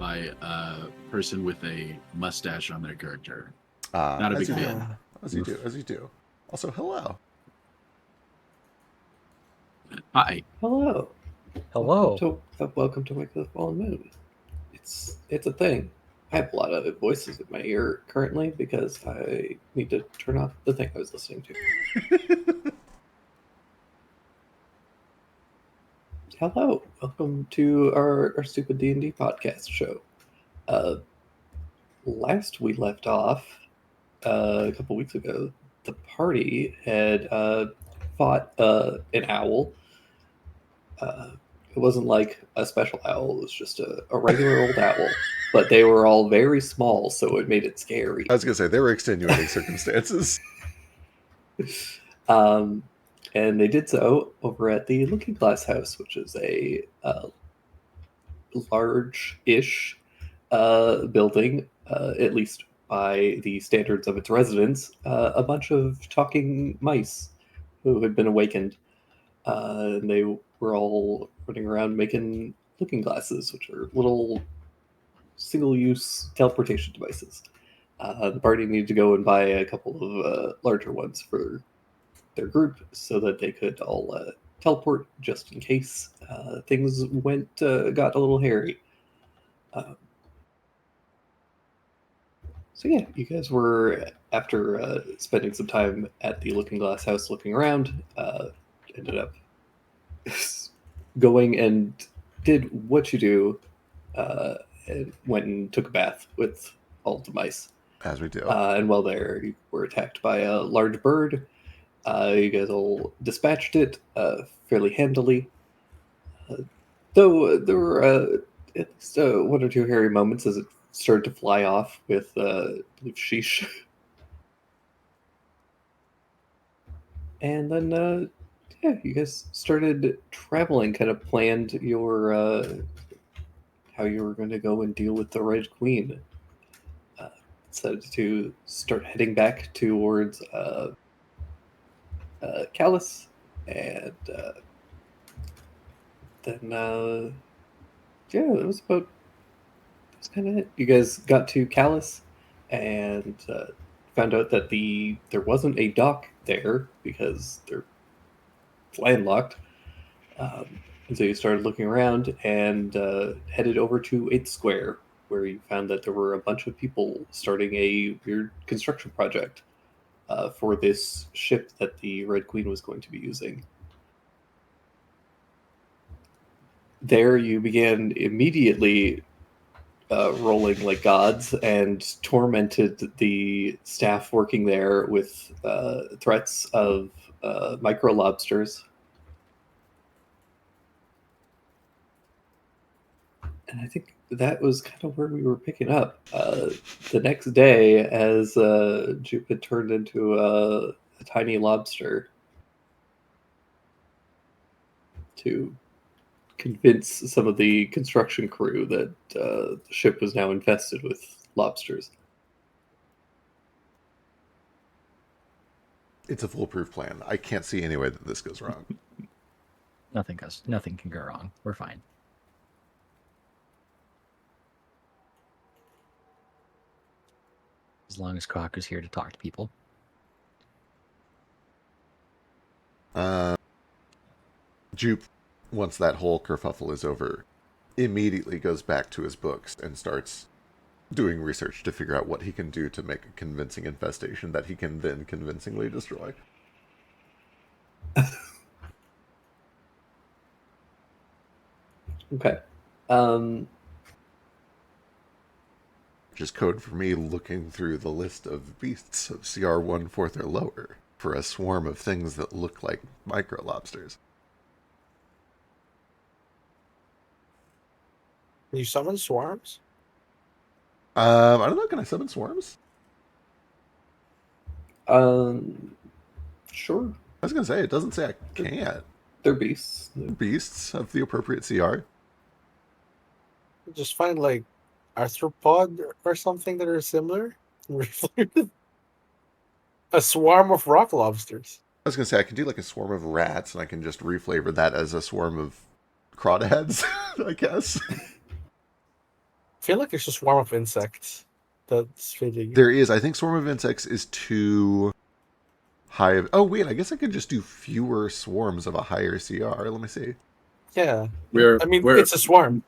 by a person with a mustache on their character. Ah, Not a as big you do. fan. As you do. As you do. Also, hello. Hi. Hello. Hello. Welcome to Wake of the Fallen Moon. It's a thing. I have a lot of voices in my ear currently because I need to turn off the thing I was listening to. Hello. Welcome to our stupid D&D podcast show. Last we left off, a couple weeks ago, the party had fought an owl. It wasn't like a special owl, it was just a regular old owl. But they were all very small, so it made it scary. I was going to say, there were extenuating circumstances. And they did so over at the Looking Glass House, which is a large-ish building, at least by the standards of its residents, a bunch of talking mice who had been awakened. And they were all running around making looking glasses, which are little single-use teleportation devices. The party needed to go and buy a couple of larger ones for their group so that they could all teleport just in case things got a little hairy. So yeah, you guys were, after spending some time at the Looking Glass House looking around, ended up going and did what you do, and went and took a bath with all the mice. As we do. And while there, you were attacked by a large bird. You guys all dispatched it fairly handily. Though there were at least one or two hairy moments as it started to fly off with, I believe, Sheesh. And then, yeah, you guys started traveling, kind of planned your how you were going to go and deal with the Red Queen. Decided to start heading back towards Callus, and then yeah, it was kind of it. You guys got to Callus and found out that there wasn't a dock there because they're landlocked. And so you started looking around and headed over to 8th Square, where you found that there were a bunch of people starting a weird construction project for this ship that the Red Queen was going to be using. There you began immediately rolling like gods and tormented the staff working there with threats of micro lobsters. And I think that was kind of where we were picking up. The next day, as Jupe had turned into a tiny lobster to convince some of the construction crew that the ship was now infested with lobsters. It's a foolproof plan. I can't see any way that this goes wrong. Nothing can go wrong. We're fine. As long as Croc is here to talk to people. Jupe, once that whole kerfuffle is over, immediately goes back to his books and starts doing research to figure out what he can do to make a convincing infestation that he can then convincingly destroy. Okay. Which is code for me looking through the list of beasts of CR 1/4 or lower for a swarm of things that look like micro lobsters. Can you summon swarms? I don't know, can I summon swarms? Sure. I was going to say, it doesn't say I can't. They're beasts. Beasts of the appropriate CR. Just find like arthropod or something that are similar. A swarm of rock lobsters. I was going to say, I can do like a swarm of rats, and I can just reflavor that as a swarm of crawdads, I guess. feel like there's a swarm of insects that's fitting. There is. I think Swarm of Insects is too high. Oh, wait. I guess I could just do fewer swarms of a higher CR. Let me see. Yeah. We're I mean, we're, it's a swarm.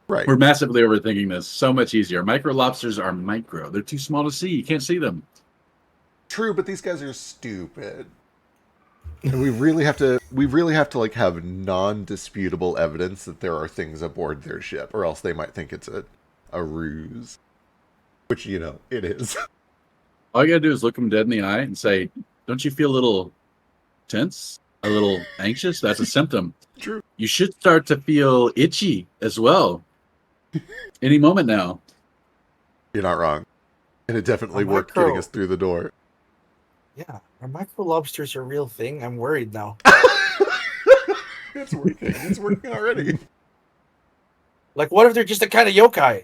Right. we're massively overthinking this. So much easier. Micro lobsters are micro. They're too small to see. You can't see them. True, but these guys are stupid. And we really have to like have non-disputable evidence that there are things aboard their ship, or else they might think it's a ruse. Which, you know, it is. All you gotta do is look them dead in the eye and say, "Don't you feel a little tense? A little anxious? That's a symptom. True. You should start to feel itchy as well. Any moment now." You're not wrong. And it definitely A worked micro- getting us through the door. Yeah. Are micro lobsters a real thing? I'm worried now. It's working. It's working already. Like, what if they're just a kind of yokai?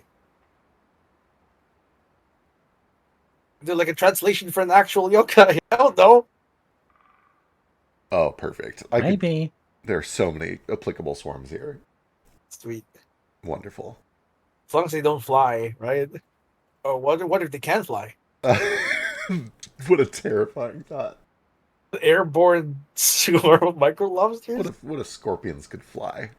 They're like a translation for an actual yokai. I don't know. Oh, perfect. Maybe. There are so many applicable swarms here. Sweet. Wonderful. As long as they don't fly, right? Oh, what if they can fly? What a terrifying thought. The airborne swarm of micro lobsters? What if scorpions could fly?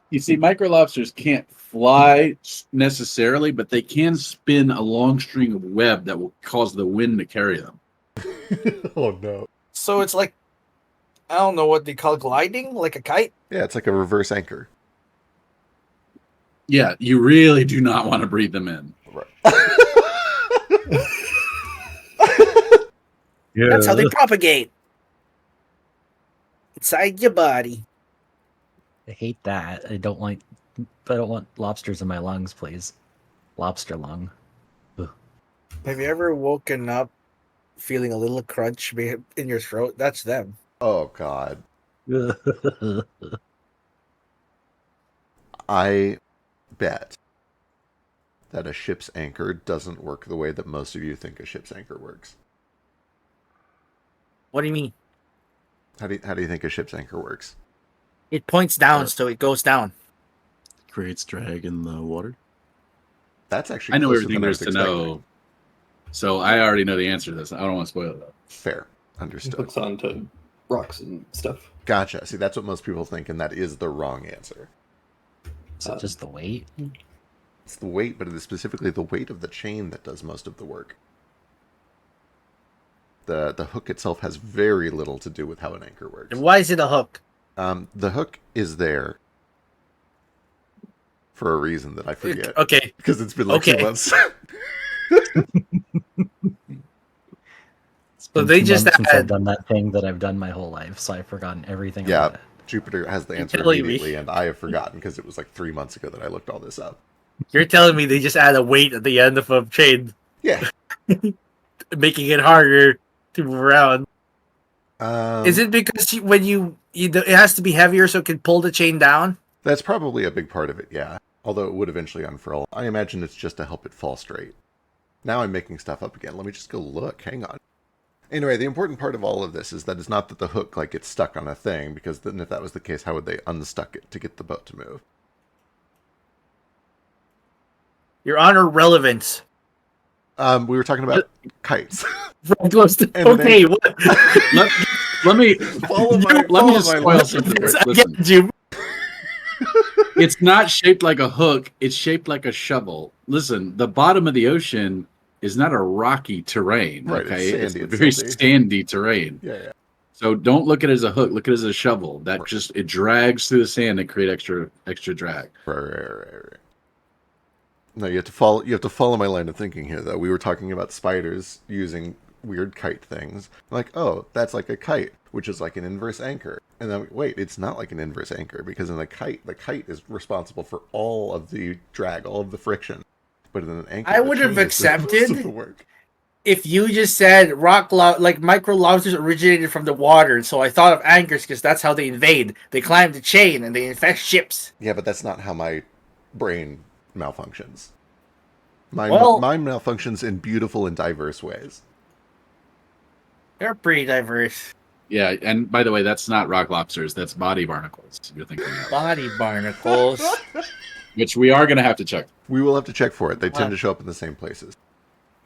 You see, micro lobsters can't fly necessarily, but they can spin a long string of web that will cause the wind to carry them. Oh no. So it's like, I don't know what they call gliding, like a kite. Yeah, it's like a reverse anchor. Yeah, you really do not want to breathe them in. Right. Yeah. That's how they propagate. Inside your body. I hate that. I don't want lobsters in my lungs, please. Lobster lung. Have you ever woken up feeling a little crunch in your throat? That's them. Oh god. I bet that a ship's anchor doesn't work the way that most of you think a ship's anchor works. What do you mean? How do you think a ship's anchor works? It points down, so it goes down. Creates drag in the water. That's actually I know closer everything than I there's was to expecting. know, so I already know the answer to this. I don't want to spoil it though. Fair. Understood. Hooks onto rocks and stuff. Gotcha. See, that's what most people think, and that is the wrong answer. Is it just the weight? It's the weight, but it is specifically the weight of the chain that does most of the work. The hook itself has very little to do with how an anchor works. And why is it a hook? The hook is there for a reason that I forget. Okay. Because it's been like 2 Okay. months. It's So been they 2 just months since I've add- done that thing that I've done my whole life, so I've forgotten everything Yeah. about it. Jupiter has the answer telling me. immediately, and I have forgotten because it was like 3 months ago that I looked all this up. You're telling me they just add a weight at the end of a chain, Yeah. making it harder to move around. Um, Is it because it has to be heavier so it can pull the chain down? That's probably a big part of it, yeah. Although it would eventually unfurl. I imagine it's just to help it fall straight. Now I'm making stuff up again. Let me just go look. Hang on. Anyway, the important part of all of this is that it's not that the hook like gets stuck on a thing, because then if that was the case, how would they unstuck it to get the boat to move? Your honor, relevance. We were talking about kites. Close to, And an okay, anchor. what? Let me Follow let me just spoil logic. something. Yes, here. I Listen, get you. it's not shaped like a hook. It's shaped like a shovel. Listen, the bottom of the ocean is not a rocky terrain. Right, it's Okay, sandy and very silty. sandy terrain. Yeah. So don't look at it as a hook. Look at it as a shovel. That Right. just it drags through the sand and create extra drag. Right. No, you have to follow my line of thinking here, though. We were talking about spiders using weird kite things. Like, oh, that's like a kite, which is like an inverse anchor. And then, wait, it's not like an inverse anchor, because in the kite is responsible for all of the drag, all of the friction. But in an anchor, I the would have chain is doing most of accepted the work. If you just said like micro lobsters originated from the water, so I thought of anchors because that's how they invade. They climb the chain and they infect ships. Yeah, but that's not how my brain malfunctions. Mine malfunctions in beautiful and diverse ways. They're pretty diverse. Yeah, and by the way, that's not rock lobsters. That's body barnacles. You're thinking of. Body barnacles. which we are going to have to check. We will have to check for it. They tend Wow. to show up in the same places.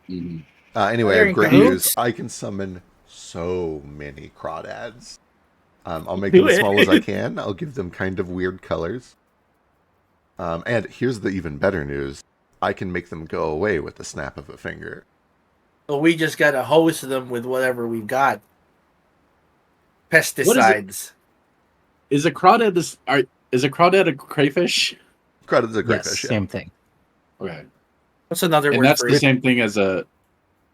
Mhm. Anyway, I They're have great in news. cahoots? I can summon so many crawdads. I'll make Do them as it. small as I can. I'll give them kind of weird colors. And here's the even better news. I can make them go away with the snap of a finger. So we just gotta hose them with whatever we've got. Pesticides. Is a crawdad is a crawdad a crayfish? Crawdad's a Yes, crayfish, yeah. same thing. Okay, What's another and word that's for the it? same thing as a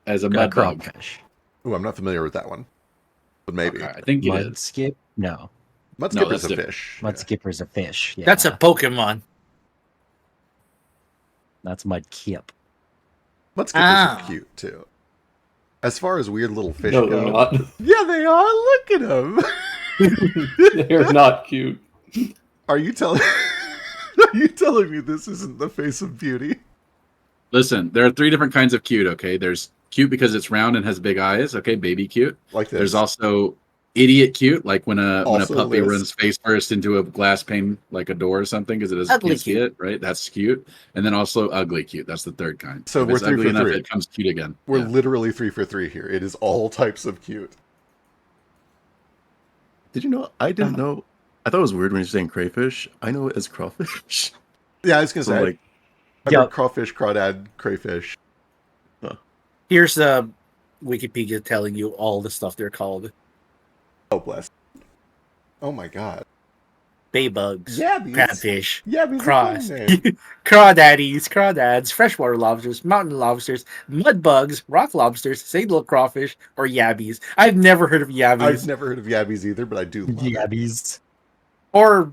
mud bug. Crawfish. Ooh, I'm not familiar with that one. But maybe. Okay, I think it Mud is. skip? No. Mud No, skipper's that's a different. fish. Mud yeah. skipper's a fish. Yeah. That's a Pokemon. That's mud kip. Mud skippers are Ah. cute, too. As far as weird little fish No, go... they're not. Yeah, they are. Look at them. They're not cute. Are you telling... Are you telling me this isn't the face of beauty? Listen, there are 3 different kinds of cute. Okay, there's cute because it's round and has big eyes. Okay, baby cute. Like this. There's also idiot cute, like when a Also puppy this. runs face first into a glass pane, like a door or something, because it doesn't Ugly can't see cute. it. Right, that's cute. And then also ugly cute. That's the third kind. So If we're it's 3 ugly for enough, 3. it comes cute again. We're Yeah. literally 3 for 3 here. It is all types of cute. Did you know? I didn't know. I thought it was weird when you're saying crayfish. I know it as crawfish. Yeah, I was going to So say, like, I've Yeah. heard crawfish, crawdad, crayfish. Here's the Wikipedia telling you all the stuff they're called. Oh, bless. Oh my god. Bay bugs, Yabbies. crabfish, Yabbies. cross, Are a fun name. crawdaddies, crawdads, freshwater lobsters, mountain lobsters, mud bugs, rock lobsters, single crawfish, or yabbies. I've never heard of I've yabbies. never heard of yabbies either, but I do love it. Yabbies. Or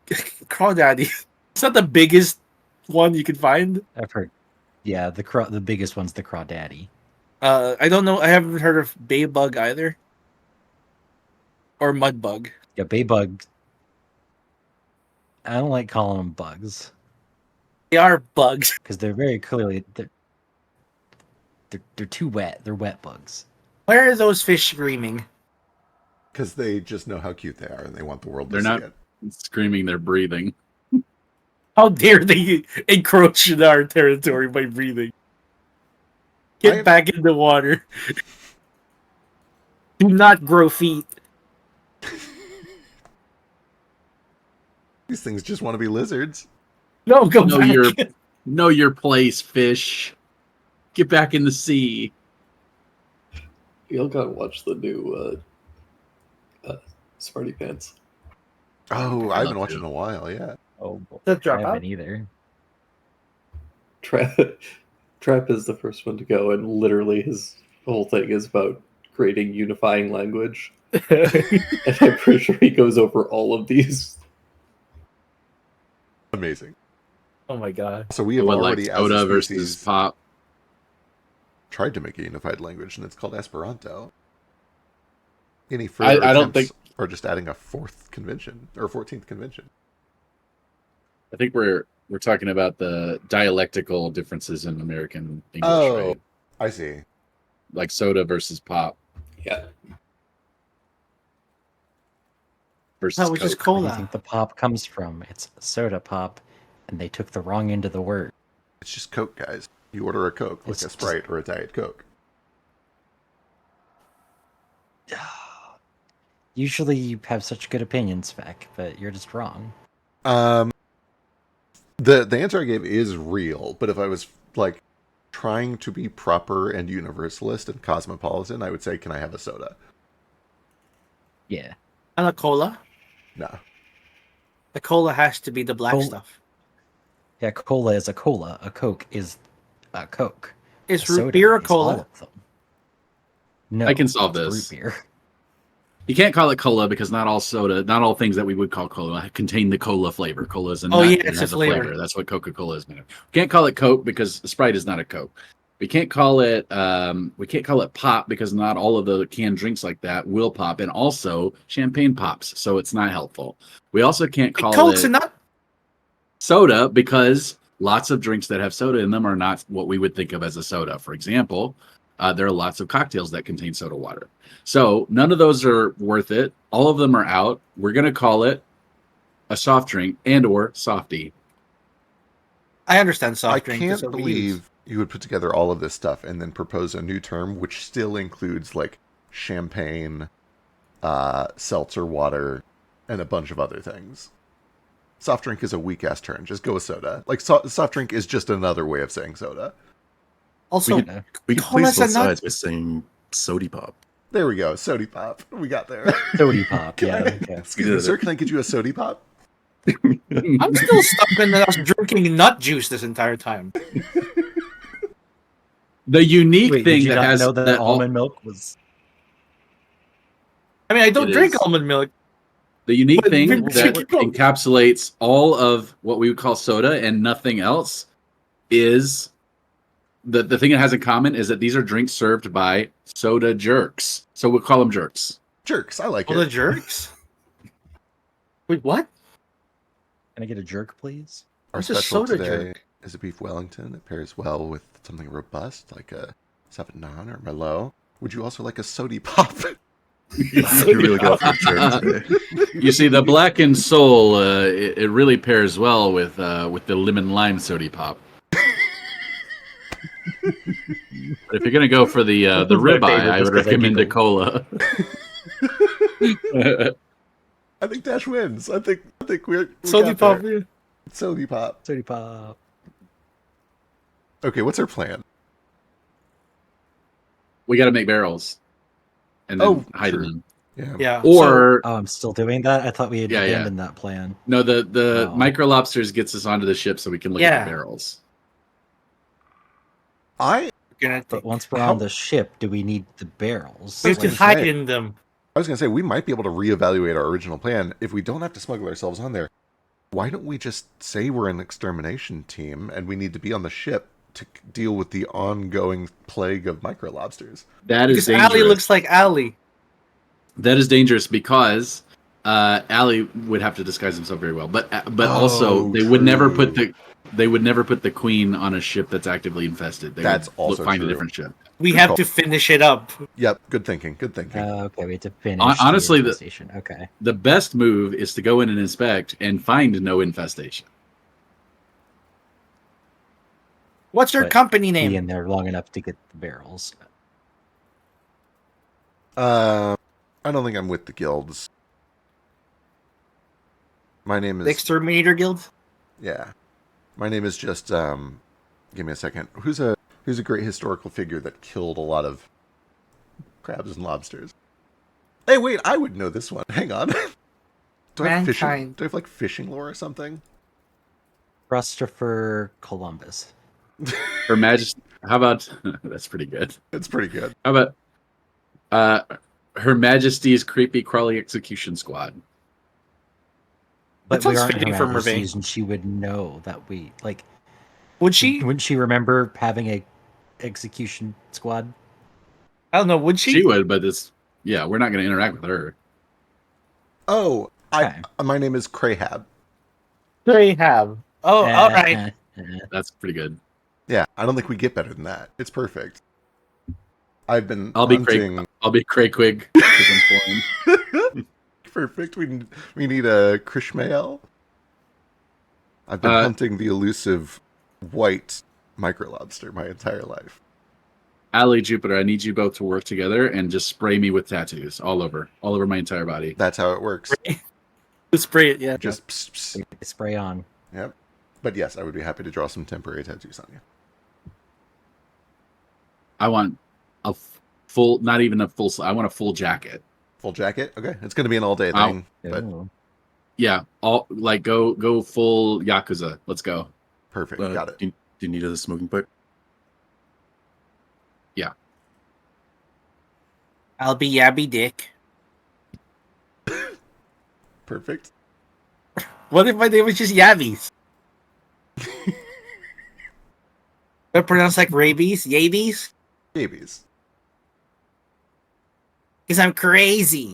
crawdaddy. It's not the biggest one you can find. I've heard. Yeah, the biggest one's the crawdaddy. I don't know. I haven't heard of bay bug either. Or mud bug. Yeah, bay bug. I don't like calling them bugs They are bugs. because they're very clearly they're too wet. They're wet bugs. Why are those fish screaming? Because they just know how cute they are and they want the world to They're see not- it. Screaming, they're breathing. How dare they encroach in our territory by breathing? Get I- back in the water. Do not grow feet. These things just want to be lizards. No, go Know back. know your place, fish. Get back in the sea. Y'all gotta watch the new Smarty Pants. Oh, I I've love been watching to. in a while, yeah. Oh, That I drop out? haven't either. Trap is the first one to go, and literally his whole thing is about creating unifying language. And I'm pretty sure he goes over all of these. Amazing. Oh my god. So we have What, like already, as soda a versus species, pop. tried to make a unified language, and it's called Esperanto. Any further I don't attempts are just adding a 4th convention, or 14th convention. I think we're talking about the dialectical differences in American English, Oh. right? I see. Like soda versus pop Yeah. versus That was just Coke. Where do you cola. think the pop comes from? It's soda pop, and they took the wrong end of the word. It's just Coke, guys. You order a Coke, like It's a just- Sprite or a Diet Coke. Usually you have such good opinions, Feck, but you're just wrong. The answer I gave is real, but if I was like trying to be proper and universalist and cosmopolitan, I would say, "Can I have a soda?" Yeah. And a cola? No. The cola has to be the black Cola. stuff. Yeah, cola is a cola. A Coke is a Coke. Is A root soda beer or is all cola? of them. No, I can solve it's this. Root beer. You can't call it cola because not all soda, not all things that we would call cola contain the cola flavor. Cola is a Oh, nut yeah, and it's a has flavor. That's what Coca-Cola is made of. We can't call it Coke because Sprite is not a Coke. We can't call it pop because not all of the canned drinks like that will pop, and also champagne pops, so it's not helpful. We also can't call Coke's it not. soda because lots of drinks that have soda in them are not what we would think of as a soda. For example, there are lots of cocktails that contain soda water. So none of those are worth it. All of them are out. We're going to call it a soft drink and or softy. I understand I soft drink. can't that's what we use. believe you would put together all of this stuff and then propose a new term which still includes like champagne, seltzer water, and a bunch of other things. Soft drink is a weak ass term. Just go with soda. Like soft drink is just another way of saying soda. Also, We could call place us a both nut- sides by saying sody pop. There we go. Sody pop. We got there. Sody pop. Can Yeah. I- Okay. Excuse me, sir. Can I get you a sody pop? I'm still stuck in us drinking nut juice this entire time. The unique Wait, thing did you that not has know that that all- almond milk was? I mean, I don't It drink is. almond milk. the unique But thing we- that keep going. encapsulates all of what we would call soda and nothing else is the thing it has in common is that these are drinks served by soda jerks. So we'll call them jerks. Jerks. I like Well, the it. jerks. Wait, what? Can I get a jerk, please? Our What's a special soda today jerk? is a beef Wellington. It pairs well with something robust like a Sauvignon or Merlot. Would you also like a sody pop? You really go for a jerk today. You see, the blackened soul, it really pairs well with the lemon lime soda pop. But if you're gonna go for the This is my ribeye, favorite I just would 'cause I recommend a giggled. cola. I think Dash wins. I think we Sody got pop. there. Sody pop. Sody pop. Okay, what's our plan? We got to make barrels and then Oh, hide true. them. Yeah. Yeah. Or Oh, I'm still doing that. I thought we had Yeah, yeah. abandoned that plan. no, the Oh. micro lobsters gets us onto the ship so we can look at Yeah. the barrels. I Gonna But once we're How- on the ship, do we need the barrels? we have to gonna hide say. in them. was gonna say we might be able to reevaluate our original plan if we don't have to smuggle ourselves on there. Why don't we just say we're an extermination team and we need to be on the ship to deal with the ongoing plague of micro lobsters? That is Because dangerous. Allie looks like Allie. That is dangerous because Allie would have to disguise himself very well. But also Oh, they would never put true. the queen on a ship that's actively infested. They That's would also find true. a different ship. We Good have call. to finish it up. Yep, good thinking. Good thinking. Okay, we have to finish. Honestly, the the- station. Okay. The best move is to go in and inspect and find no infestation. What's your But company Be name? in there long enough to get the barrels. I don't think I'm with the guilds. My name The is Exterminator Guild? yeah. My name is just give me a second. Who's a great historical figure that killed a lot of crabs and lobsters? Hey, wait, I would know this one. Hang on. Do I have fishing? Mankind. Do I have like fishing lore or something? Christopher Columbus. Her Majesty. How about that's pretty good. It's pretty good. How about Her Majesty's Creepy Crawly Execution Squad? But That we sounds aren't Her fitting for Majesty's, Merveille. and she would know that we like. Would she? Wouldn't she remember having a execution squad? I don't know. Would she? She would, but we're not going to interact with her. Oh, Okay. my name is Crahab. They have. Oh, all right. That's pretty good. Yeah, I don't think we get better than that. It's perfect. I've been I'll be hunting. I'll be Crayquig because I'm foreign. Perfect. We need a Krishmael. I've been hunting the elusive white micro lobster my entire life. Allie, Jupiter, I need you both to work together and just spray me with tattoos all over my entire body. That's how it works. Spray it, yeah. Just pss, pss. Spray on. Yep. But yes, I would be happy to draw some temporary tattoos on you. I want a full, not even a full. I want a full jacket. Full jacket. Okay, it's going to be an all-day Wow. thing, but Ooh. Yeah, all like go full Yakuza. Let's go. perfect. Uh, Got it. Do you need a smoking pipe? I'll be Yabby Dick. Perfect. What if my name was just Yabbies? I pronounce like rabies? Yabies? Babies. Because I'm crazy.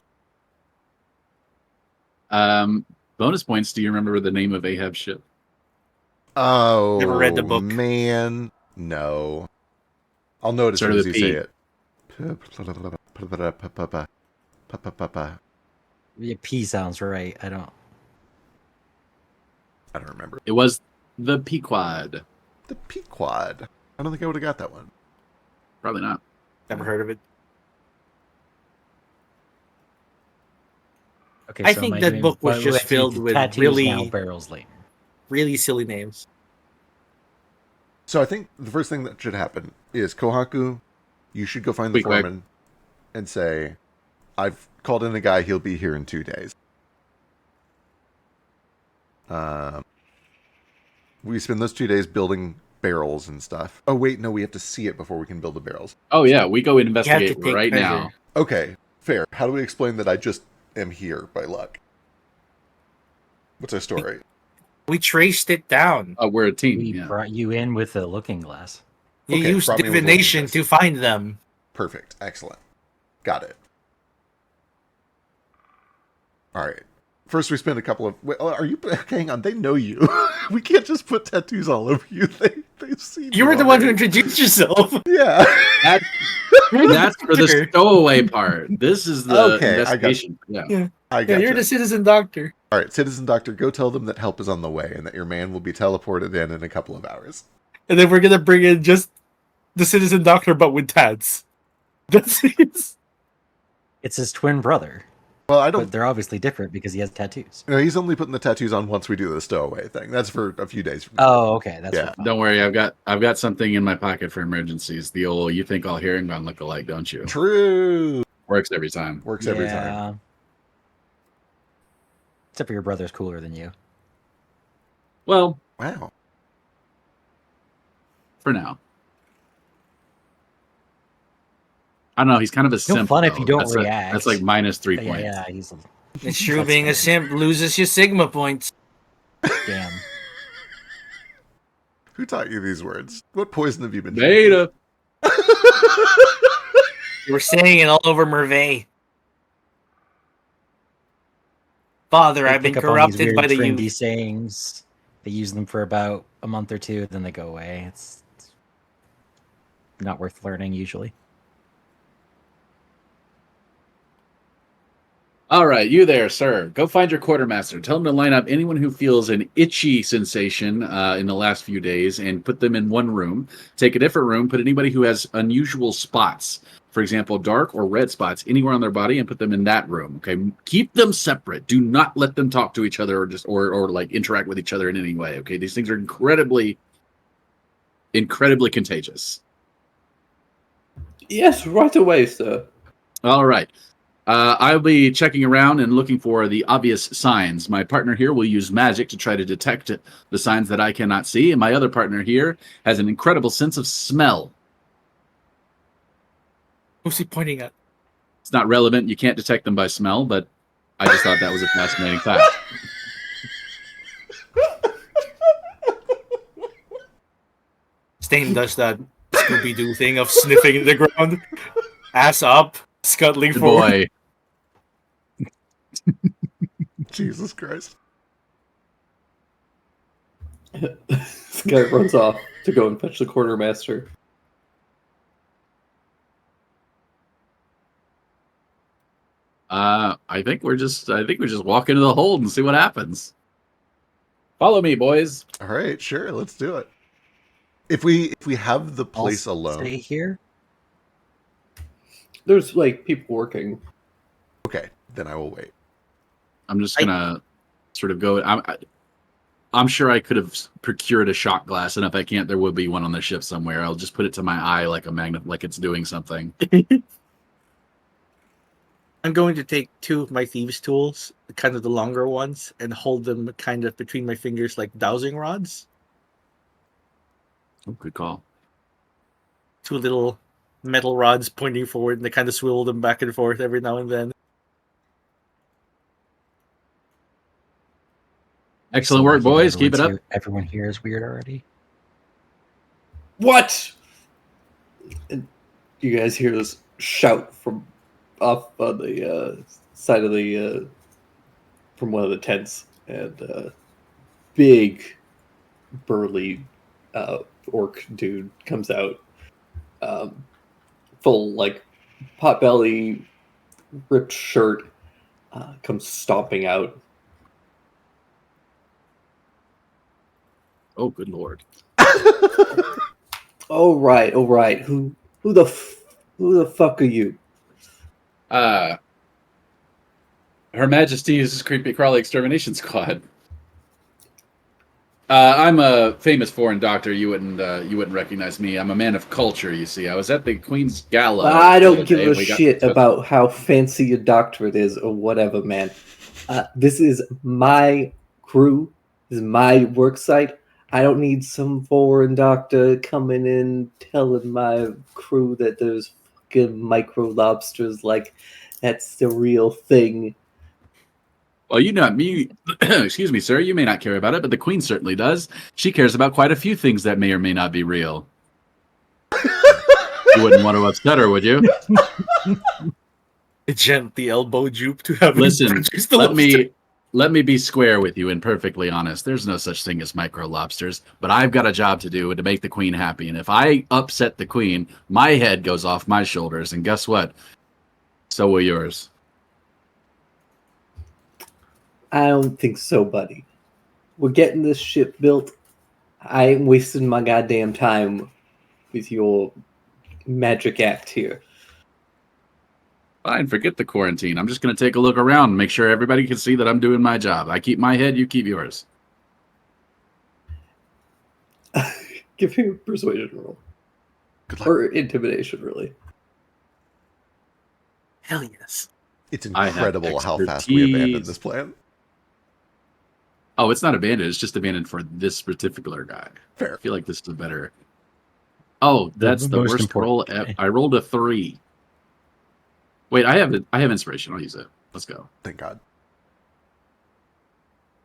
Bonus points. Do you remember the name of Ahab's ship? Oh, Never read the book. Man, no. I'll know it as soon Started as you with say P. it. Yeah, P sounds right. I don't. I don't remember. It was The Pequod. The Pequod. I don't think I would have got that one. Probably not. Never heard of it. Okay, I so think am that doing- book was what- just what do you filled do? with tattoos really- now, barrels later. Really silly names. So I think the first thing that should happen is Kohaku, you should go find the Quick. foreman and say, I've called in a guy, he'll be here in 2 days. We spend those 2 days building barrels and stuff. Oh wait, no, we have to see it before we can build the barrels. Oh yeah, we go You have to investigate take right pleasure. now. Okay, fair. How do we explain that I just am here by luck? What's our story? We traced it down. We're a team. We Yeah. brought you in with a looking glass. You Okay, used brought me with divination looking to find them. Perfect. Excellent. Got it. All right. First, we spend a couple of. Wait, are you? Hang on. They know you. We can't just put tattoos all over you. They've seen You were the one who already. introduced yourself. Yeah. That's for the Doctor. stowaway part. This is the Okay, I got investigation. Yeah. I Yeah, got you're the citizen doctor. All right, Citizen Doctor, go tell them that help is on the way and that your man will be teleported in a couple of hours. And then we're gonna bring in just the citizen doctor, but with tats. That's it. It's his twin brother, Well, I but don't. they're obviously different because he has tattoos. No, he's only putting the tattoos on once we do the stowaway thing. That's for a few days. From Oh, okay, that's Yeah. fine. Don't worry, I've got something in my pocket for emergencies. The old "you think all hearing gun look alike, don't you?" True. Works every time. Works every time. Except for your brother's cooler than you. Well, Wow. for now. I don't know. He's kind of a simp. fun if though. you don't That's react. that's like minus 3 Yeah, points. yeah, he's It's true, That's being a fine. simp loses your Sigma points. damn. Who taught you these words? What poison have you been drinking? Beta. You were saying it all over Merveille. Father, They I've been pick up on these corrupted weird by the trendy youth. sayings. They use them for about a month or two, then they go away. It's not worth learning usually. All right, you there, sir. Go find your quartermaster. Tell him to line up anyone who feels an itchy sensation in the last few days and put them in one room. Take a different room, put anybody who has unusual spots, for example, dark or red spots, anywhere on their body, and put them in that room. Okay, keep them separate. Do not let them talk to each other or like interact with each other in any way. Okay, these things are incredibly contagious. Yes, right away, sir. All right. I'll be checking around and looking for the obvious signs. My partner here will use magic to try to detect the signs that I cannot see, and my other partner here has an incredible sense of smell. Who's he pointing at? It's not relevant. You can't detect them by smell, but I just thought that was a fascinating fact. Stain does that Scooby Doo thing of sniffing the ground, ass up, scuttling Good forward. boy. Jesus Christ. This guy runs off to go and fetch the quartermaster. I think we're just walk into the hold and see what happens. Follow me, boys. All right, sure, let's do it. If we have the I'll place alone, Stay here. There's like people working. okay, then I will wait. I'm just gonna sort of go. I'm sure I could have procured a shot glass, and if I can't, there will be one on the ship somewhere. I'll just put it to my eye like a magnet, like it's doing something. I'm going to take two of my thieves' tools, kind of the longer ones, and hold them kind of between my fingers like dowsing rods. Oh, good call. Two little metal rods pointing forward, and they kind of swivel them back and forth every now and then. Excellent work, boys. Keep it up. Everyone here is weird already. What? And you guys hear this shout from off on the side of the from one of the tents, and big burly orc dude comes out, full like pot belly, ripped shirt, comes stomping out. Oh, good lord. All right. Who the fuck are you? Her Majesty's Creepy Crawly Extermination Squad. I'm a famous foreign doctor. You wouldn't recognize me. I'm a man of culture. You see, I was at the Queen's Gala. I the don't other give day, a and we got shit to- about how fancy your doctorate is or whatever, man. This is my crew. This is my work site. I don't need some foreign doctor coming in telling my crew that there's fucking micro lobsters. Like, that's the real thing. Well, you know me. Excuse me, sir. You may not care about it, but the Queen certainly does. She cares about quite a few things that may or may not be real. You wouldn't want to upset her, would you? Gently elbow Jupe to have Listen, introduced the let me be square with you and perfectly honest. There's no such thing as micro lobsters, but I've got a job to do to make the Queen happy. And if I upset the Queen, my head goes off my shoulders. And guess what? So will yours. I don't think so, buddy. We're getting this ship built. I ain't wasting my goddamn time with your magic act here. Fine, forget the quarantine. I'm just going to take a look around and make sure everybody can see that I'm doing my job. I keep my head, you keep yours. Give me a persuasion roll. Good luck. Or intimidation, really. Hell yes. It's I have incredible how fast we abandoned expertise. this plan. Oh, it's not abandoned. It's just abandoned for this particular guy. Fair. I feel like this is a better. Oh, that's the most worst important roll. guy. I rolled a 3. Wait, I have inspiration. I'll use it. Let's go. Thank God.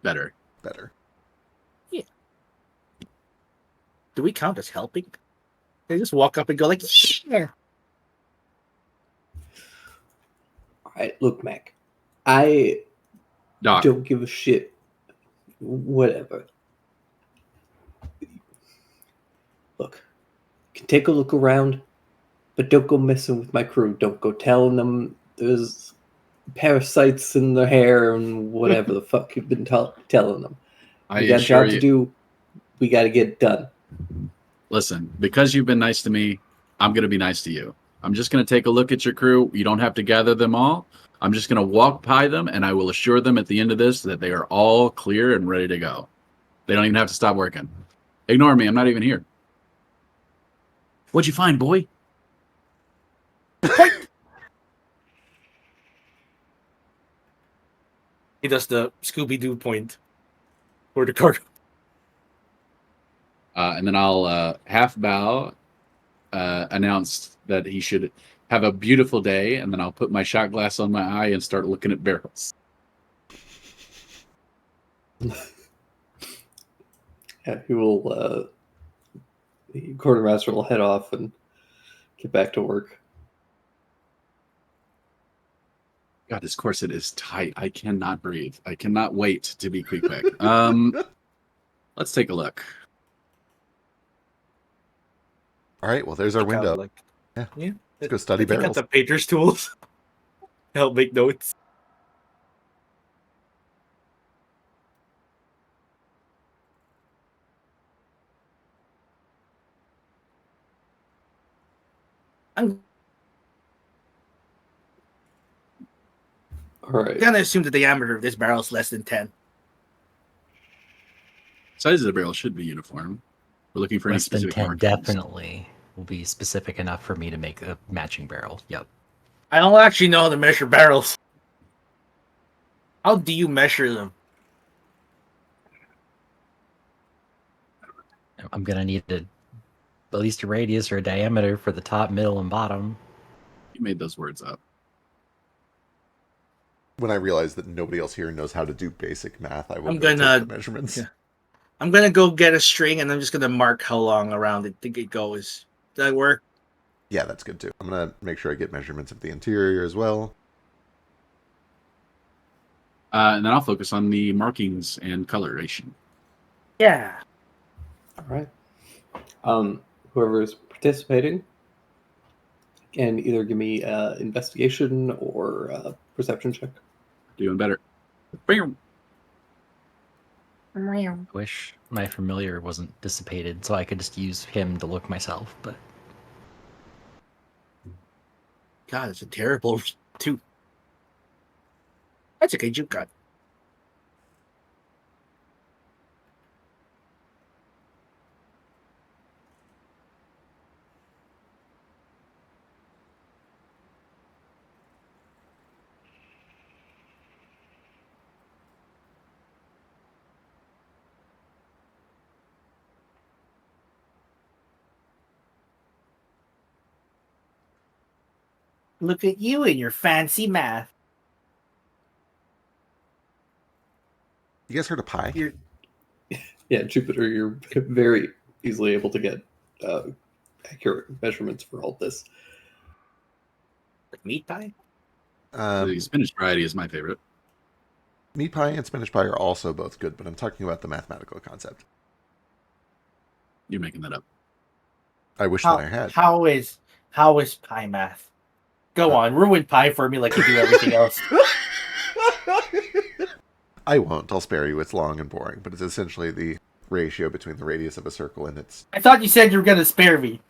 Better. Better. Do we count as helping? They just walk up and go like, yeah. Alright, look, Mac. I Doc. don't give a shit. Whatever. Look, you can take a look around, but don't go messing with my crew. Don't go telling them there's parasites in their hair and whatever the fuck you've been telling them. I We got a assure job to you. do. We got to get it done. Listen, because you've been nice to me, I'm going to be nice to you. I'm just going to take a look at your crew. You don't have to gather them all. I'm just going to walk by them, and I will assure them at the end of this that they are all clear and ready to go. They don't even have to stop working. Ignore me. I'm not even here. What'd you find, boy? He does the Scooby-Doo point for the cargo. And then I'll half bow, announce that he should have a beautiful day, and then I'll put my shot glass on my eye and start looking at barrels. Yeah, he will. The quartermaster will head off and get back to work. God, this corset is tight. I cannot breathe. I cannot wait to be quick. Let's take a look. All right. Well, there's our Take out, window. like, Yeah. yeah. Let's go study Take out barrels. the painter's tools. Help make notes. I'm All right. gonna assume the diameter of this barrel is less than 10. Size of the barrel should be uniform. We're looking for any Less than specific 10 markings. definitely will be specific enough for me to make a matching barrel. Yep. I don't actually know how to measure barrels. How do you measure them? I'm going to need at least a radius or a diameter for the top, middle, and bottom. You made those words up. When I realize that nobody else here knows how to do basic math, I will I'm go gonna- take the measurements. yeah. I'm gonna go get a string and I'm just gonna mark how long around it goes. Does that work? Yeah, that's good too. I'm gonna make sure I get measurements of the interior as well. And then I'll focus on the markings and coloration. Yeah. All right. Whoever is participating can either give me investigation or a perception check. Doing better. Bam. I wish my familiar wasn't dissipated so I could just use him to look myself, but God, it's a terrible too. That's okay, Juke got. Look at you and your fancy math. You guys heard of pie? You're Yeah, Jupiter, you're very easily able to get accurate measurements for all this. like meat pie. The spinach variety is my favorite. Meat pie and spinach pie are also both good, but I'm talking about the mathematical concept. You're making that up. I wish How, that I had. how is pie math? Go on, ruin pie for me like you do everything else. I won't. I'll spare you. It's long and boring, but it's essentially the ratio between the radius of a circle and its. I thought you said you were gonna spare me.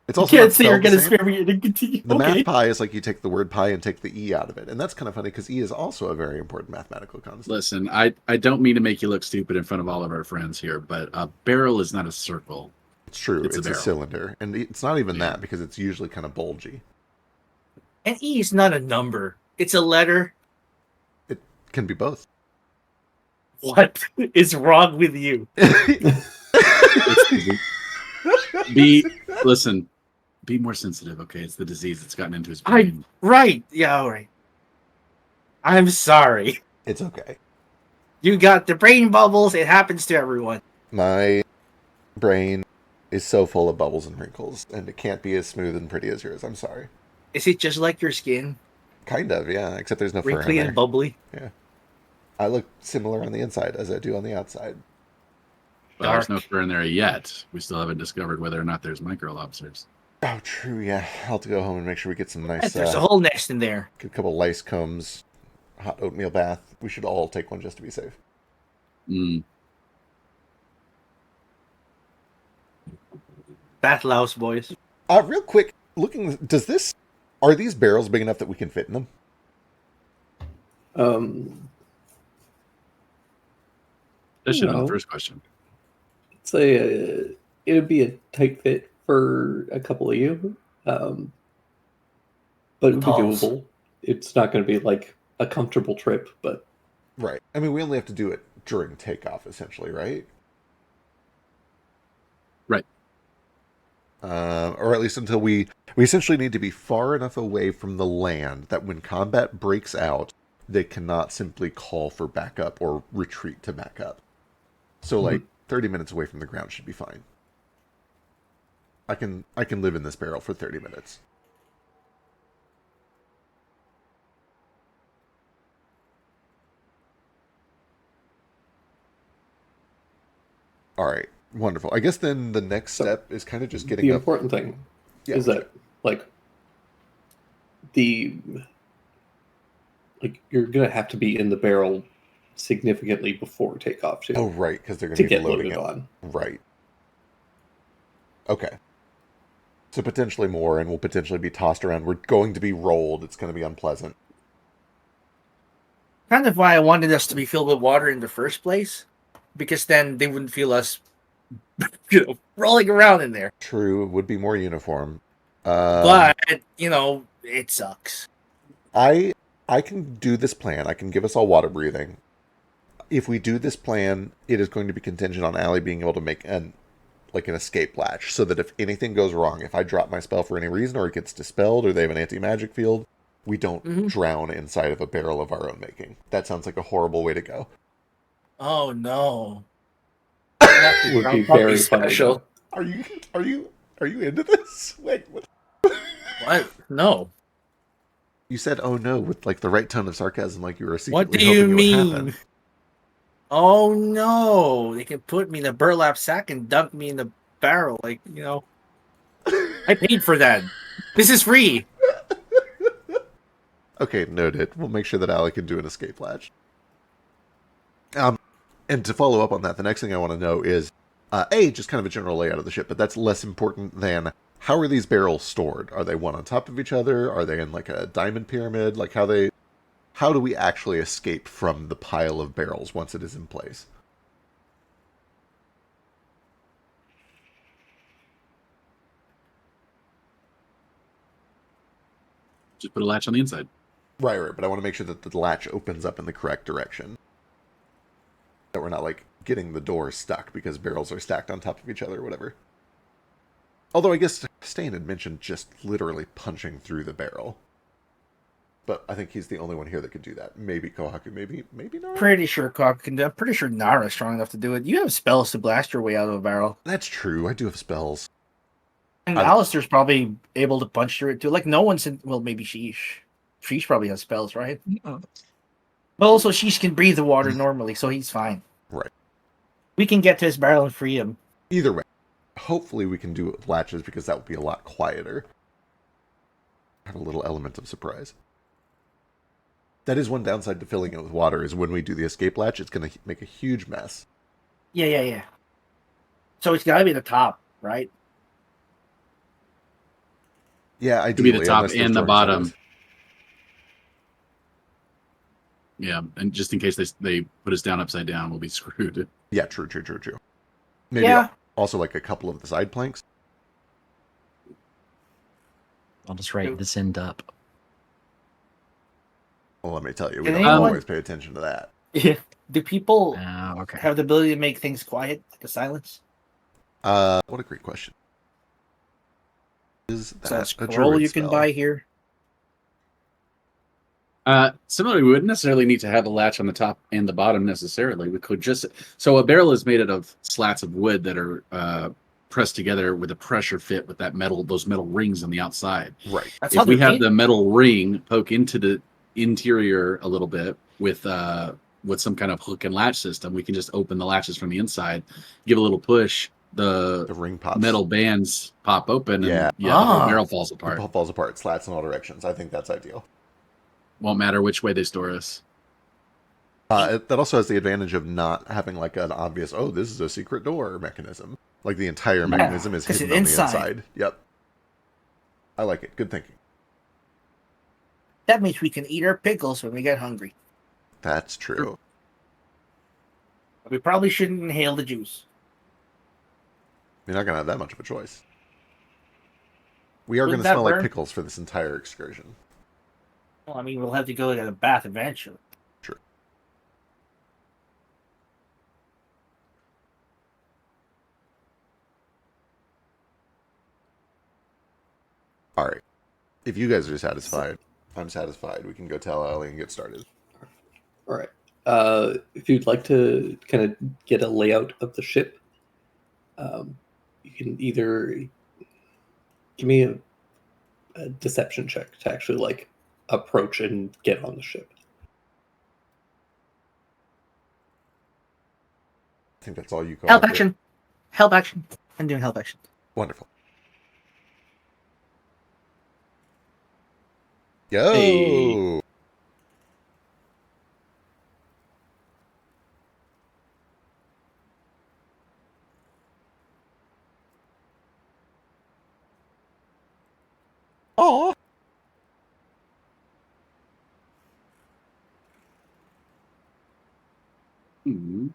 It's You also can't not say you're spelled the gonna same. spare me and then continue. The Okay. math pie is like you take the word pie and take the e out of it, and that's kind of funny because e is also a very important mathematical concept. Listen, I don't mean to make you look stupid in front of all of our friends here, but a barrel is not a circle. It's true. It's It's a a barrel. cylinder, and it's not even Yeah. that because it's usually kind of bulgy. And E is not a number. It's a letter. It can be both. What is wrong with you? Listen, be more sensitive, okay? It's the disease that's gotten into his I- brain. Right. Yeah, all right. I'm sorry. It's okay. You got the brain bubbles. It happens to everyone. My brain is so full of bubbles and wrinkles, and it can't be as smooth and pretty as yours. I'm sorry. Is it just like your skin? Kind of, yeah. Except there's no fur in Wrinkly there. and bubbly? I look similar on the inside as I do on the outside. Well, there's no Dark. fur in there yet. We still haven't discovered whether or not there's micro lobsters. Oh, true. Yeah, I'll have to go home and make sure we get some nice. There's a whole nest in there. Get a couple lice combs, hot oatmeal bath. We should all take one just to be safe. Mm. Bath louse, boys. Real quick, are these barrels big enough that we can fit in them? That should have been No. the first question. I'd say it would be a tight fit for a couple of you, but it would be Pause. doable. It's not going to be like a comfortable trip, but Right. I mean, we only have to do it during takeoff, essentially, right? Right. Or at least until we essentially need to be far enough away from the land that when combat breaks out, they cannot simply call for backup or retreat to backup. So, like 30 minutes away from the ground should be fine. I can live in this barrel for 30 minutes. All right, wonderful. I guess then the next So, step is kind of just getting the up. important thing Yeah. is that like you're going to have to be in the barrel significantly before takeoff too, Oh, right, because they're going to to be get loading loaded it. on. Right. Okay. So potentially more, and we'll potentially be tossed around. We're going to be rolled. It's going to be unpleasant. Kind of why I wanted us to be filled with water in the first place, because then they wouldn't feel us, rolling around in there. True, it would be more uniform. But it sucks. I can do this plan. I can give us all water breathing. If we do this plan, it is going to be contingent on Allie being able to make an escape latch, so that if anything goes wrong, if I drop my spell for any reason, or it gets dispelled, or they have an anti-magic field, we don't drown inside of a barrel of our own making. That sounds like a horrible way to go. Oh no! Would be very funny. special. Are you into this? Wait, what? What? No. You said "oh no" with like the right tone of sarcasm, like you were secretly What do hoping you it would mean? happen. Oh no! They can put me in a burlap sack and dunk me in the barrel. I paid for that. This is free. Okay, noted. We'll make sure that Allie can do an escape latch. And And to follow up on that, the next thing I want to know is, A, just kind of a general layout of the ship, but that's less important than how are these barrels stored? Are they one on top of each other? Are they in like a diamond pyramid? Like how do we actually escape from the pile of barrels once it is in place? Just put a latch on the inside. Right, but I want to make sure that the latch opens up in the correct direction. That we're not, like, getting the door stuck because barrels are stacked on top of each other or whatever. Although I guess Stain had mentioned just literally punching through the barrel. But I think he's the only one here that could do that. Maybe Kohaku, maybe not. Pretty sure Cock can do it. I'm pretty sure Nara's strong enough to do it. You have spells to blast your way out of a barrel. That's true, I do have spells. And I- Alistair's probably able to punch through it too. Like, no one's in. Well, maybe Sheesh. Sheesh probably has spells, right? But also, Sheesh can breathe the water normally, so he's fine. Right. We can get to his barrel and free him. Either way, hopefully we can do it with latches because that would be a lot quieter. Have a little element of surprise. That is one downside to filling it with water, is when we do the escape latch, it's going to make a huge mess. Yeah. So it's got to be the top, right? Yeah, Could be ideally. the top unless there's and the doors bottom. always. Yeah, and just in case they put us down upside down, we'll be screwed. Yeah, true. Maybe Yeah. also like a couple of the side planks. I'll just write this end up. Well, let me tell you, we Can don't anyone- always pay attention to that. Yeah. Do people Oh, okay. have the ability to make things quiet, like a silence? What a great question. Is Is that that a scroll druid you can spell? buy here? Similarly, we wouldn't necessarily need to have a latch on the top and the bottom necessarily. We could just so a barrel is made out of slats of wood that are pressed together with a pressure fit with those metal rings on the outside. Right. That's how If we they're have made? the metal ring poke into the interior a little bit with some kind of hook and latch system, we can just open the latches from the inside, give a little push, The the ring pops. metal bands pop open, and Yeah. the whole Ah. barrel falls It apart. falls apart, slats in all directions. I think that's ideal. Won't matter which way they store us. That also has the advantage of not having like an obvious, oh, this is a secret door mechanism. Like the entire mechanism is 'cause hidden it's on the inside. inside. Yep. I like it. Good thinking. That means we can eat our pickles when we get hungry. That's true. We probably shouldn't inhale the juice. You're not going to have that much of a choice. We are going Wouldn't to that smell like burn? pickles for this entire excursion. Well, I mean, we'll have to go get a bath eventually. Sure. All right. If you guys are satisfied, I'm satisfied. We can go tell Ellie and get started. All right. If you'd like to kind of get a layout of the ship, you can either give me a deception check to actually like approach and get on the ship. I think that's all you call Help it. action. Help action. I'm doing help action. Wonderful. Yo! Hey. Aw! Hmm.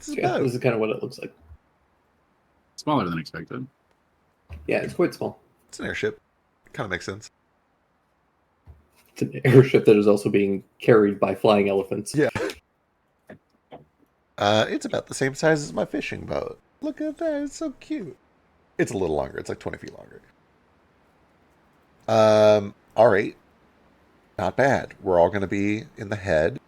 Yeah, this is kind of what it looks like. Smaller than expected. Yeah, it's quite small. It's an airship. Kind of makes sense. It's an airship that is also being carried by flying elephants. Yeah. It's about the same size as my fishing boat. Look at that. It's so cute. It's a little longer. It's like 20 feet longer. All right. Not bad. We're all going to be in the head.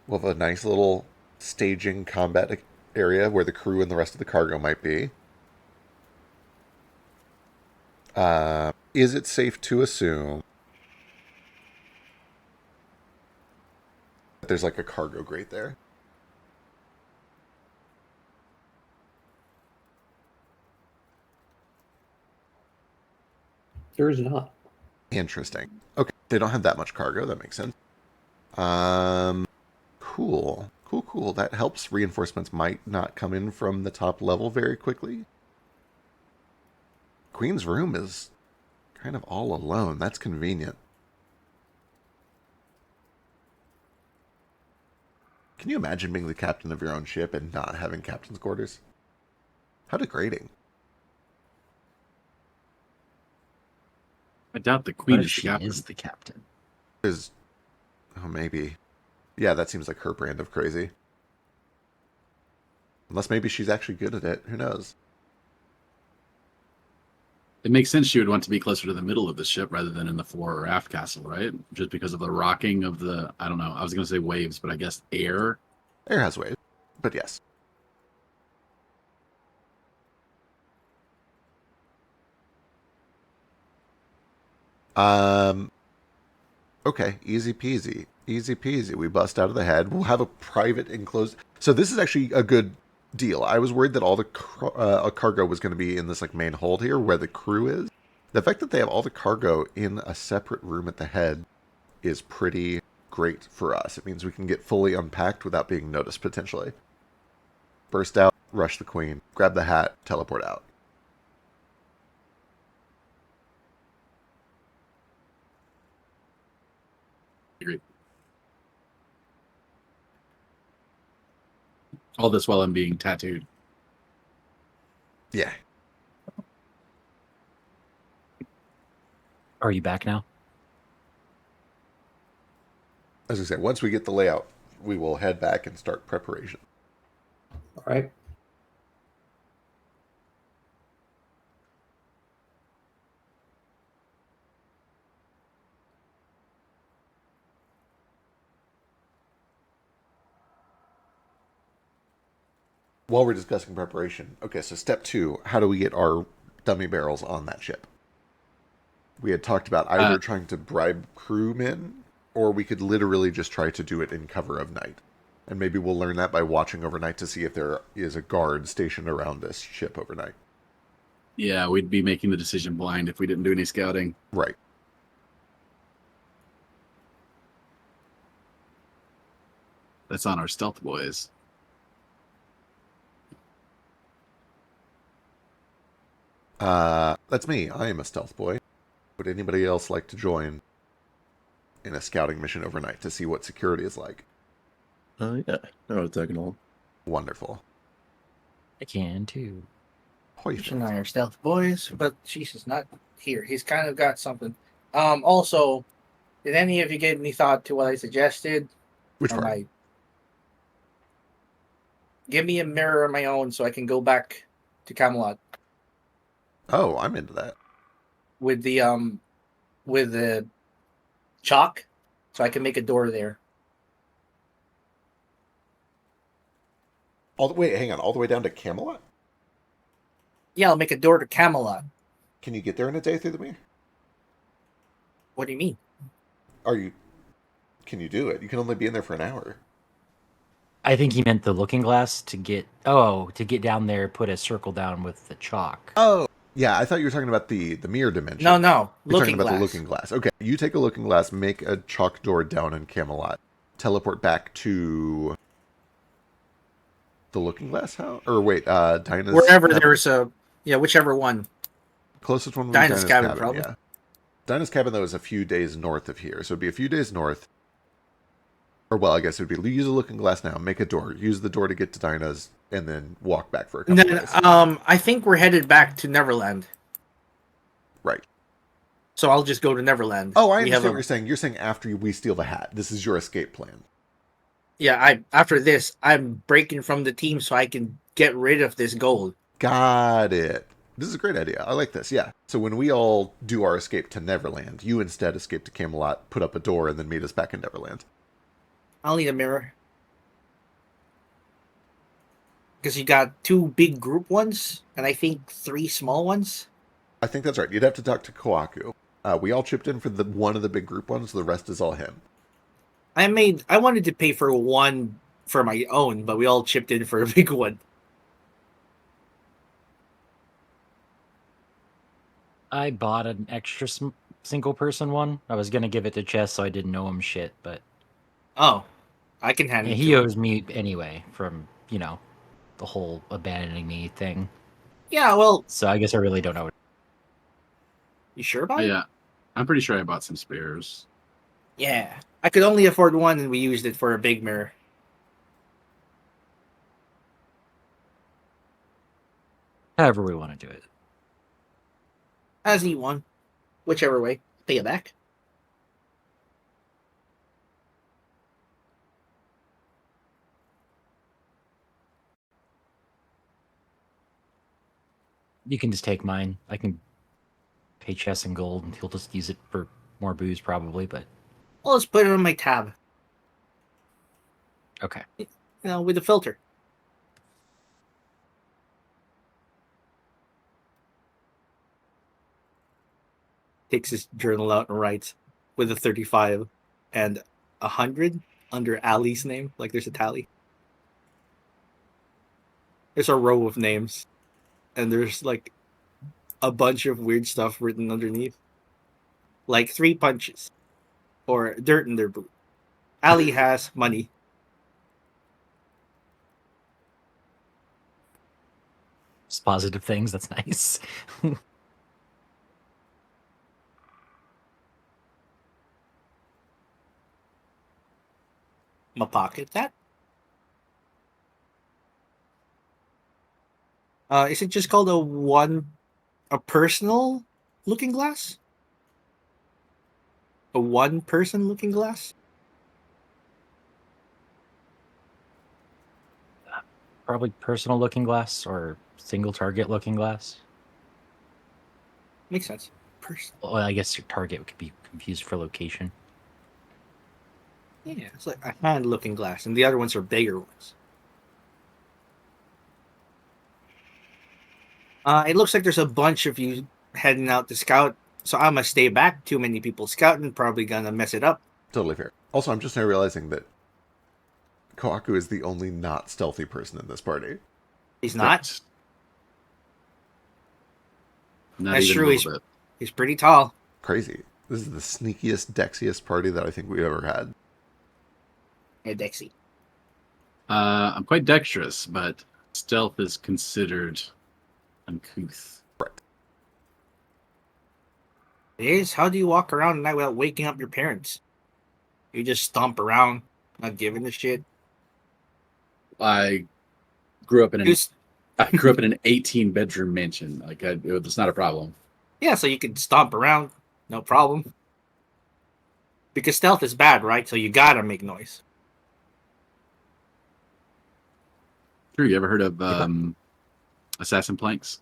We'll have a nice little staging combat area where the crew and the rest of the cargo might be. Is it safe to assume that there's like a cargo grate there? There is not. Interesting. Okay, they don't have that much cargo. That makes sense. Cool. Cool. That helps. Reinforcements might not come in from the top level very quickly. Queen's room is kind of all alone. That's convenient. Can you imagine being the captain of your own ship and not having captain's quarters? How degrading. I doubt the What queen if is the she captain. is the captain? Is oh maybe. Yeah, that seems like her brand of crazy. Unless maybe she's actually good at it. Who knows? It makes sense she would want to be closer to the middle of the ship rather than in the fore or aft castle, right? Just because of the rocking of the, I don't know, I was going to say waves, but I guess air. Air has waves. But yes. Okay, easy peasy. Easy peasy. We bust out of the head. We'll have a private enclosed. So this is actually a good deal. I was worried that all the cargo was going to be in this like main hold here where the crew is. The fact that they have all the cargo in a separate room at the head is pretty great for us. It means we can get fully unpacked without being noticed potentially. Burst out, rush the queen, grab the hat, teleport out. Agreed. All this while I'm being tattooed. Yeah. Are you back now? As I said, once we get the layout, we will head back and start preparation. All right. While we're discussing preparation, okay, so step 2, how do we get our dummy barrels on that ship? We had talked about either trying to bribe crewmen, or we could literally just try to do it in cover of night. And maybe we'll learn that by watching overnight to see if there is a guard stationed around this ship overnight. Yeah, we'd be making the decision blind if we didn't do any scouting. Right. That's on our stealth boys. That's me. I am a stealth boy. Would anybody else like to join in a scouting mission overnight to see what security is like? Yeah. No, tagging along. Wonderful. I can too. Fish and I are stealth boys, but Jesus, not here. He's kind of got something. Also, did any of you give any thought to what I suggested? Which Or part? Give me a mirror of my own so I can go back to Camelot Oh, I'm into that. with the chalk, so I can make a door there. Wait, hang on. All the way down to Camelot? Yeah, I'll make a door to Camelot. Can you get there in a day through the mirror? What do you mean? Can you do it? You can only be in there for an hour. I think he meant the looking glass to get down there, put a circle down with the chalk. Oh, yeah. I thought you were talking about the mirror dimension. No, You're looking talking about glass. the looking glass. Okay, you take a looking glass, make a chalk door down in Camelot, teleport back to the looking glass house, or wait, Dinah's Wherever cabin? there's whichever one. Closest one would be Dinah's cabin, probably. Yeah. Dinah's cabin though is a few days north of here, so it'd be a few days north. Or well, I guess it'd be use a looking glass now, make a door, use the door to get to Dinah's, and then walk back for a couple Then, days. I think we're headed back to Neverland, Right. so I'll just go to Neverland. Oh, I We understand have what you're saying. You're saying after we steal the hat. This is your escape plan. Yeah, after this, I'm breaking from the team so I can get rid of this gold. Got it. This is a great idea. I like this. Yeah. So when we all do our escape to Neverland, you instead escape to Camelot, put up a door, and then meet us back in Neverland. I'll need a mirror. Because you got 2 big group ones, and I think 3 small ones. I think that's right. You'd have to talk to Koaku. We all chipped in for one of the big group ones. The rest is all him. I wanted to pay for one for my own, but we all chipped in for a big one. I bought an extra single person one. I was gonna give it to Chess, so I didn't know him shit, but Oh. I can hand Yeah, it he to him. owes me anyway from, the whole abandoning me thing. Yeah, well, So I guess I really don't know. you sure about it? Yeah, I'm pretty sure I bought some spares. Yeah. I could only afford one, and we used it for a big mirror. However we want to do it. As he won. Whichever way. Pay it back. You can just take mine. I can pay Chess in gold, and he'll just use it for more booze probably, but Well, let's put it on my tab. okay. With the filter. Takes his journal out and writes with a 35 and 100 under Ali's name. Like there's a tally. There's a row of names. And there's like a bunch of weird stuff written underneath. Like 3 punches. Or dirt in their boot. Ali has money. Just positive things, that's nice. My pocket that. Is it just called a personal looking glass? A one person looking glass? Probably personal looking glass or single target looking glass. Makes sense. Personal. Well, I guess your target could be confused for location. Yeah, it's like a hand looking glass, and the other ones are bigger ones. It looks like there's a bunch of you heading out to scout, so I'm gonna stay back. Too many people scouting, probably gonna mess it up. Totally fair. Also, I'm just now realizing that Kohaku is the only not stealthy person in this party. He's not. Correct. Not That's even true, a he's- little bit. He's pretty tall. Crazy. This is the sneakiest, dexiest party that I think we've ever had. Yeah, Dexy. I'm quite dexterous, but stealth is considered uncouth. It is. How do you walk around at night without waking up your parents? You just stomp around, not giving a shit. I grew up in an Just, 18-bedroom mansion. It's not a problem. yeah, so you can stomp around, no problem. Because stealth is bad, right? So you gotta make noise. True. You ever heard of assassin planks?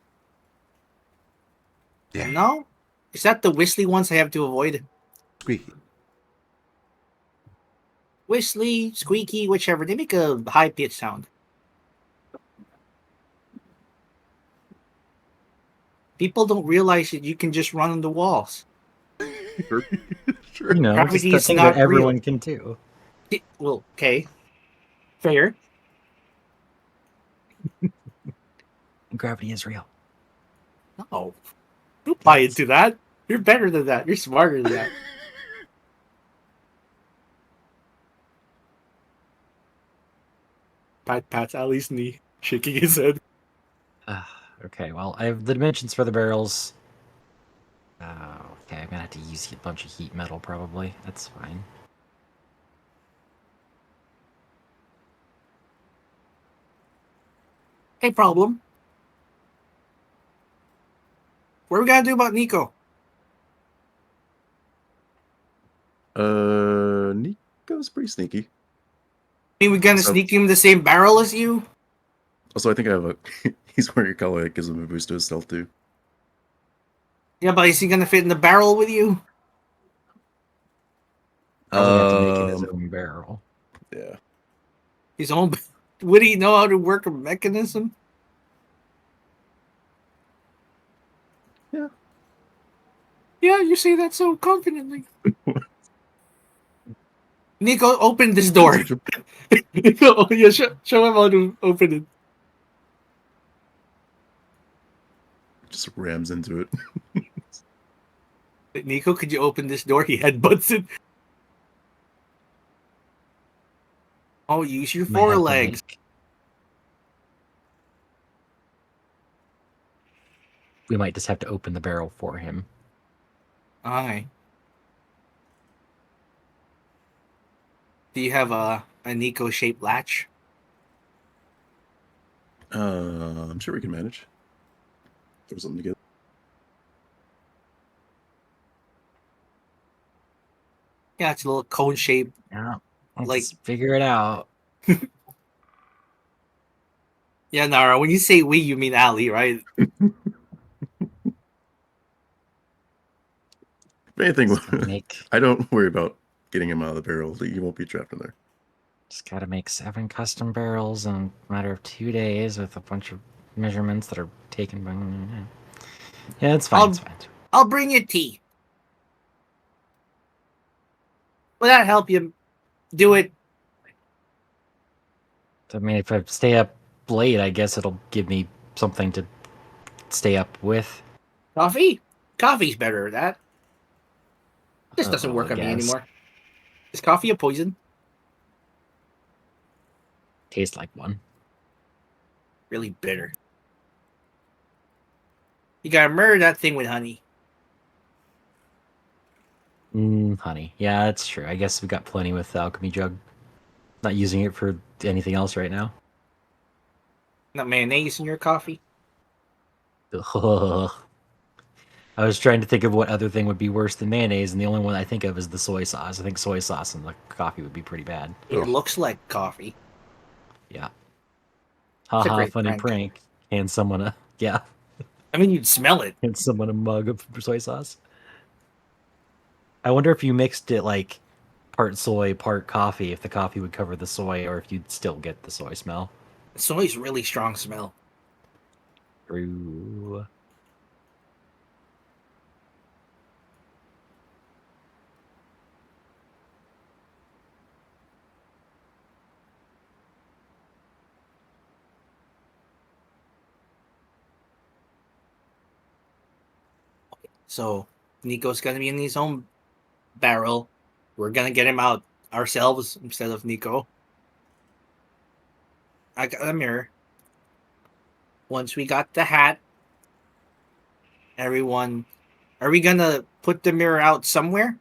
Yeah. No? Is that the whistly ones I have to avoid? Squeaky. Whistly, squeaky, whichever. They make a high pitched sound. People don't realize that you can just run on the walls. Sure. You know, Gravity just the is thing not that everyone can do. Well, okay. Fair. Gravity is real. No. Don't buy into that. You're better than that. You're smarter than that. Pat pats Ali's knee, shaking his head. Okay, well, I have the dimensions for the barrels. Okay, I'm gonna have to use a bunch of heat metal probably. That's fine. Hey, problem. What are we gonna do about Nico? Nico's pretty sneaky. I mean, we gonna So- sneak him in the same barrel as you? Also, I think I have a. He's wearing a color that gives him a boost to his stealth too. Yeah, but is he gonna fit in the barrel with you? Probably have to make it his Um, own barrel. Yeah. His own. Would he know how to work a mechanism? Yeah. Yeah, you say that so confidently. Nico, open this door. Nico, yeah, show him how to open Just rams into it. it. Nico, could you open this door? He headbutts it. Oh, use your Might have to forelegs. We might just have to open the barrel for him. Aye. Do you have a Nico shaped latch? I'm sure we can manage. Throw something together. Yeah, it's a little cone shaped. Yeah, let's Like- figure it out. Yeah, Nara, when you say we, you mean Ali, right? If anything, Just gotta make I don't worry about getting him out of the barrel. He won't be trapped in there. just gotta make 7 custom barrels in a matter of 2 days with a bunch of measurements that are taken by. Yeah, it's fine. I'll- It's fine. I'll bring you tea. Will that help you do it? I mean, if I stay up late, I guess it'll give me something to stay up with. Coffee? Coffee's better at that. This doesn't Oh, work I on me guess. anymore. Is coffee a poison? Tastes like one. Really bitter. You gotta murder that thing with honey. Honey. Yeah, that's true. I guess we got plenty with the alchemy jug. Not using it for anything else right now. Not mayonnaise in your coffee? Ugh. I was trying to think of what other thing would be worse than mayonnaise, and the only one I think of is the soy sauce. I think soy sauce in the coffee would be pretty bad. It Ugh. looks like coffee. Yeah. It's a Haha, great funny prank. prank. Hand someone a I mean, you'd smell it. hand someone a mug of soy sauce. I wonder if you mixed it like part soy, part coffee, if the coffee would cover the soy, or if you'd still get the soy smell. Soy's really strong smell. True. So Nico's gonna be in his own barrel. We're gonna get him out ourselves instead of Nico. I got a mirror. Once we got the hat, everyone, are we gonna put the mirror out somewhere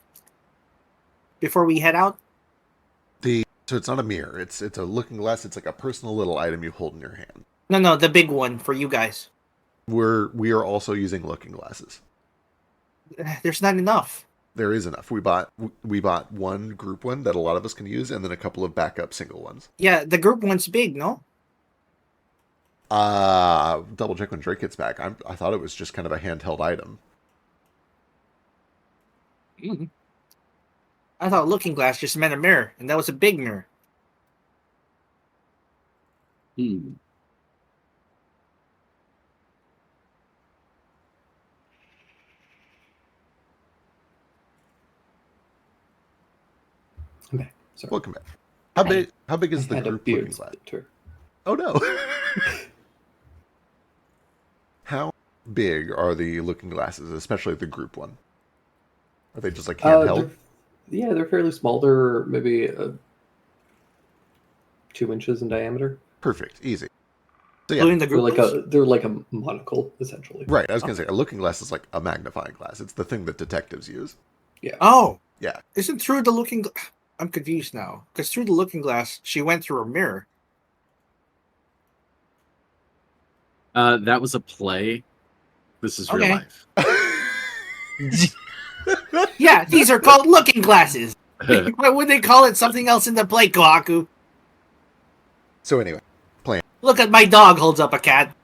before we head out? So it's not a mirror. It's a looking glass. It's like a personal little item you hold in your hand. No, the big one for you guys. We are also using looking glasses. There's not enough. There is enough. We bought one group one that a lot of us can use, and then a couple of backup single ones. Yeah, the group one's big, no? Double check when Drake gets back. I thought it was just kind of a handheld item. Mm. I thought looking glass just meant a mirror, and that was a big mirror. Hmm. I'm back. Sorry. Welcome back. How big is I the had a group beard looking glass? splinter. Oh no. How big are the looking glasses, especially the group one? Are they just like handheld? They're fairly small. They're maybe 2 inches in diameter. Perfect. Easy. So yeah, Including the group ones? They're like a monocle essentially. right. I was gonna say a looking glass is like a magnifying glass. It's the thing that detectives use. Oh, Yeah. isn't through the looking? I'm confused now because through the looking glass, she went through a mirror. That was a play. This is real Okay. life. Yeah, these are called looking glasses. Why would they call it something else in the play, Kohaku? So anyway, Look at my dog holds up a cat.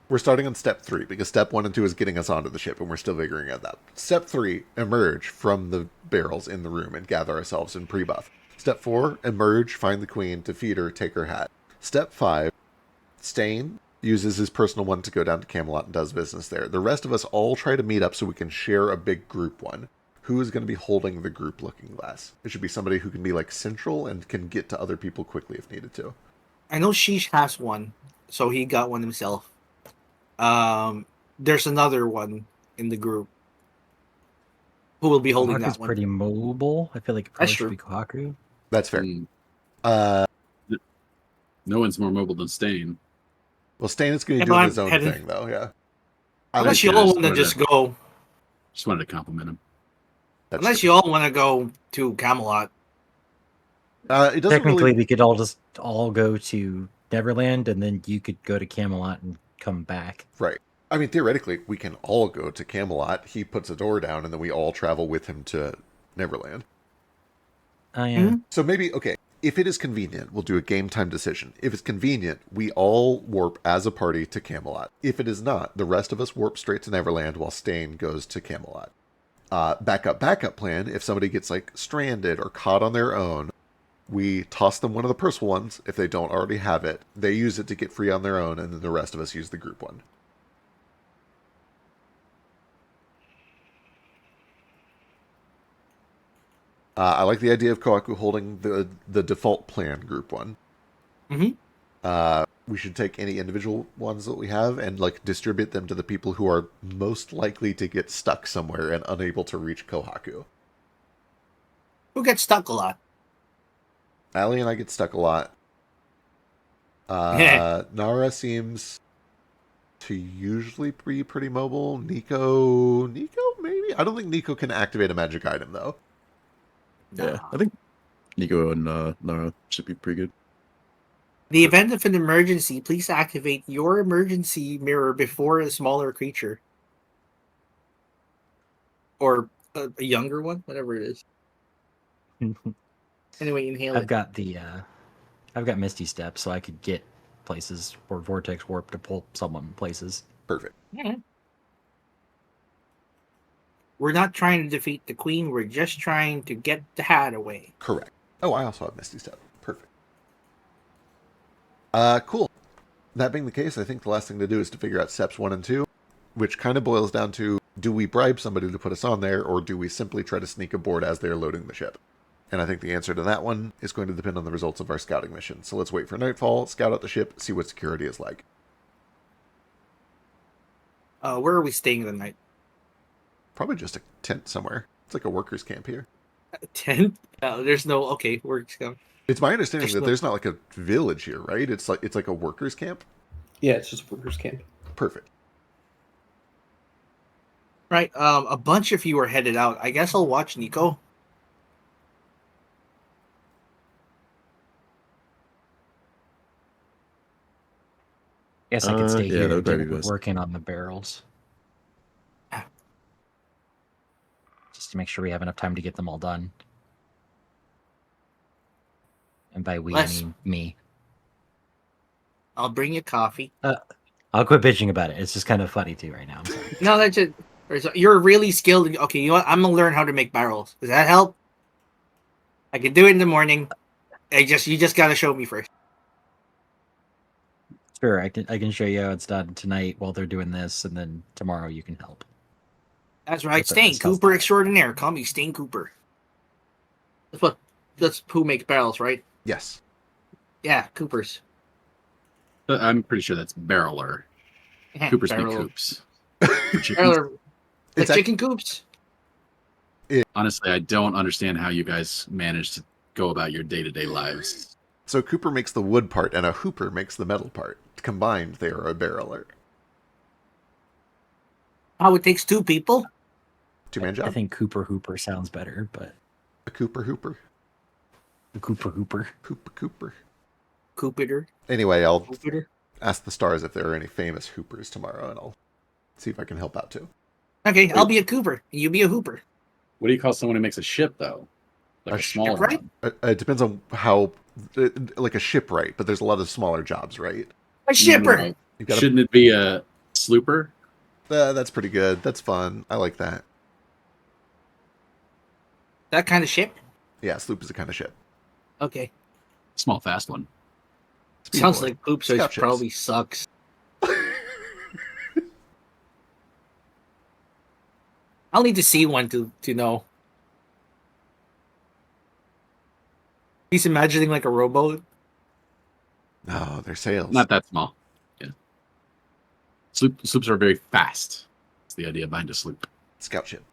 we're starting on step 3 because step 1 and 2 is getting us onto the ship, and we're still figuring out that. Step 3: emerge from the barrels in the room and gather ourselves in pre-buff. Step 4: emerge, find the queen, defeat her, take her hat. Step 5: Stain uses his personal one to go down to Camelot and does business there. The rest of us all try to meet up so we can share a big group one. Who is going to be holding the group looking glass? It should be somebody who can be like central and can get to other people quickly if needed to. I know Sheesh has one, so he got one himself. There's another one in the group who will be holding Kohaku's that one. pretty mobile. I feel like it probably That's should be Kohaku. That's fair. Hmm. Uh, No one's more mobile than Stain. well, Stan is going to Yeah, be but doing I'm his own heading- thing, though. Yeah. Unless Yeah, you all just want to wanted just to- go. Just wanted to compliment him. That's Unless true. you all want to go to Camelot. It doesn't Technically, really. we could all just all go to Neverland, and then you could go to Camelot and come back. Right. I mean, theoretically, we can all go to Camelot. He puts a door down, and then we all travel with him to Neverland. Oh yeah. Mhm. So maybe, okay, if it is convenient, we'll do a game time decision. If it's convenient, we all warp as a party to Camelot. If it is not, the rest of us warp straight to Neverland while Stain goes to Camelot. Backup plan, if somebody gets, like, stranded or caught on their own, we toss them one of the personal ones if they don't already have it. They use it to get free on their own, and then the rest of us use the group one. I like the idea of Kohaku holding the default plan group one. Mhm. We should take any individual ones that we have and like distribute them to the people who are most likely to get stuck somewhere and unable to reach Kohaku. Who gets stuck a lot? Allie and I get stuck a lot. Nara seems to usually be pretty mobile. Nico maybe? I don't think Nico can activate a magic item though. Yeah, I think Nico and Nara should be pretty good. The event of an emergency, please activate your emergency mirror before a smaller creature. Or a younger one, whatever it is. Anyway, inhale I've it. got I've got Misty Step, so I could get places or Vortex Warp to pull someone places. Perfect. We're not trying to defeat the queen, we're just trying to get the hat away. Correct. Oh, I also have Misty Step. Perfect. Cool. That being the case, I think the last thing to do is to figure out steps 1 and 2, which kind of boils down to, do we bribe somebody to put us on there, or do we simply try to sneak aboard as they're loading the ship? And I think the answer to that one is going to depend on the results of our scouting mission. So let's wait for nightfall, scout out the ship, see what security is like. Where are we staying the night? Probably just a tent somewhere. It's like a workers' camp here. A tent? There's no. Okay, we're just going. It's my understanding There's that no- there's not like a village here, right? It's like a workers' camp. Yeah, it's just a workers' camp. Perfect. Right. A bunch of you are headed out. I guess I'll watch Nico. Guess I could stay yeah, here that would and probably get be best. working on the barrels. Just to make sure we have enough time to get them all done. And by we, Les. I mean me. I'll bring you coffee. I'll quit bitching about it. It's just kind of funny too right now. I'm sorry. No, that's it. You're really skilled. Okay, you know what? I'm gonna learn how to make barrels. Does that help? I can do it in the morning. You just gotta show me first. Sure, I can show you how it's done tonight while they're doing this, and then tomorrow you can help. That's right, That's Stain nice. How's Cooper that? extraordinaire. Call me Stain Cooper. That's who makes barrels, right? Yes. Yeah, Coopers. I'm pretty sure that's barreler. Coopers make Barrel- coops. For chickens. Barreler. It's Like chicken coops. Honestly, I don't understand how you guys manage to go about your day-to-day lives. So Cooper makes the wood part, and a Hooper makes the metal part. Combined, they are a barreler. Oh, it takes two people. Two-man I job. think Cooper Hooper sounds better, but A Cooper Hooper. Cooper Hooper. Cooper. Coopiter. Anyway, I'll Coopiter. ask the stars if there are any famous Hoopers tomorrow, and I'll see if I can help out too. Okay, I'll be a Cooper. You be a Hooper. What do you call someone who makes a ship, though? Like A a smaller shipwright? one. It depends on how, like a shipwright, but there's a lot of smaller jobs, right? A shipper. No. You've got Shouldn't it be a slooper? that's pretty good. That's fun. I like that. That kind of ship. Yeah, sloop is a kind of ship. Okay. Small, fast one. Speed Sounds boy. like poop, so Scout it ships. probably sucks. I'll need to see one to know. He's imagining like a rowboat. No, they're sails. Not that small. Yeah. Sloops are very fast. That's the idea behind a sloop. Scout ship.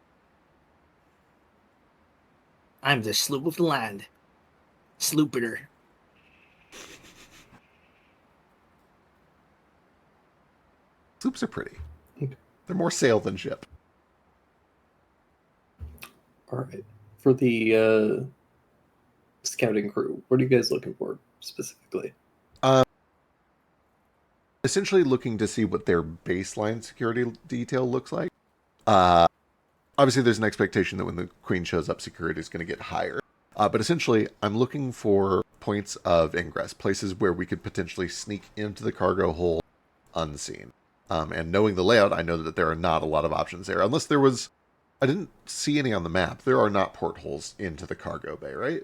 I'm the sloop of the land. Sloopiter. Sloops are pretty. Okay. They're more sail than ship. All right. For the scouting crew, what are you guys looking for specifically? Essentially looking to see what their baseline security detail looks like. Obviously, there's an expectation that when the Queen shows up, security is going to get higher. But essentially, I'm looking for points of ingress, places where we could potentially sneak into the cargo hold unseen. And knowing the layout, I know that there are not a lot of options there. Unless there was... I didn't see any on the map. There are not portholes into the cargo bay, right?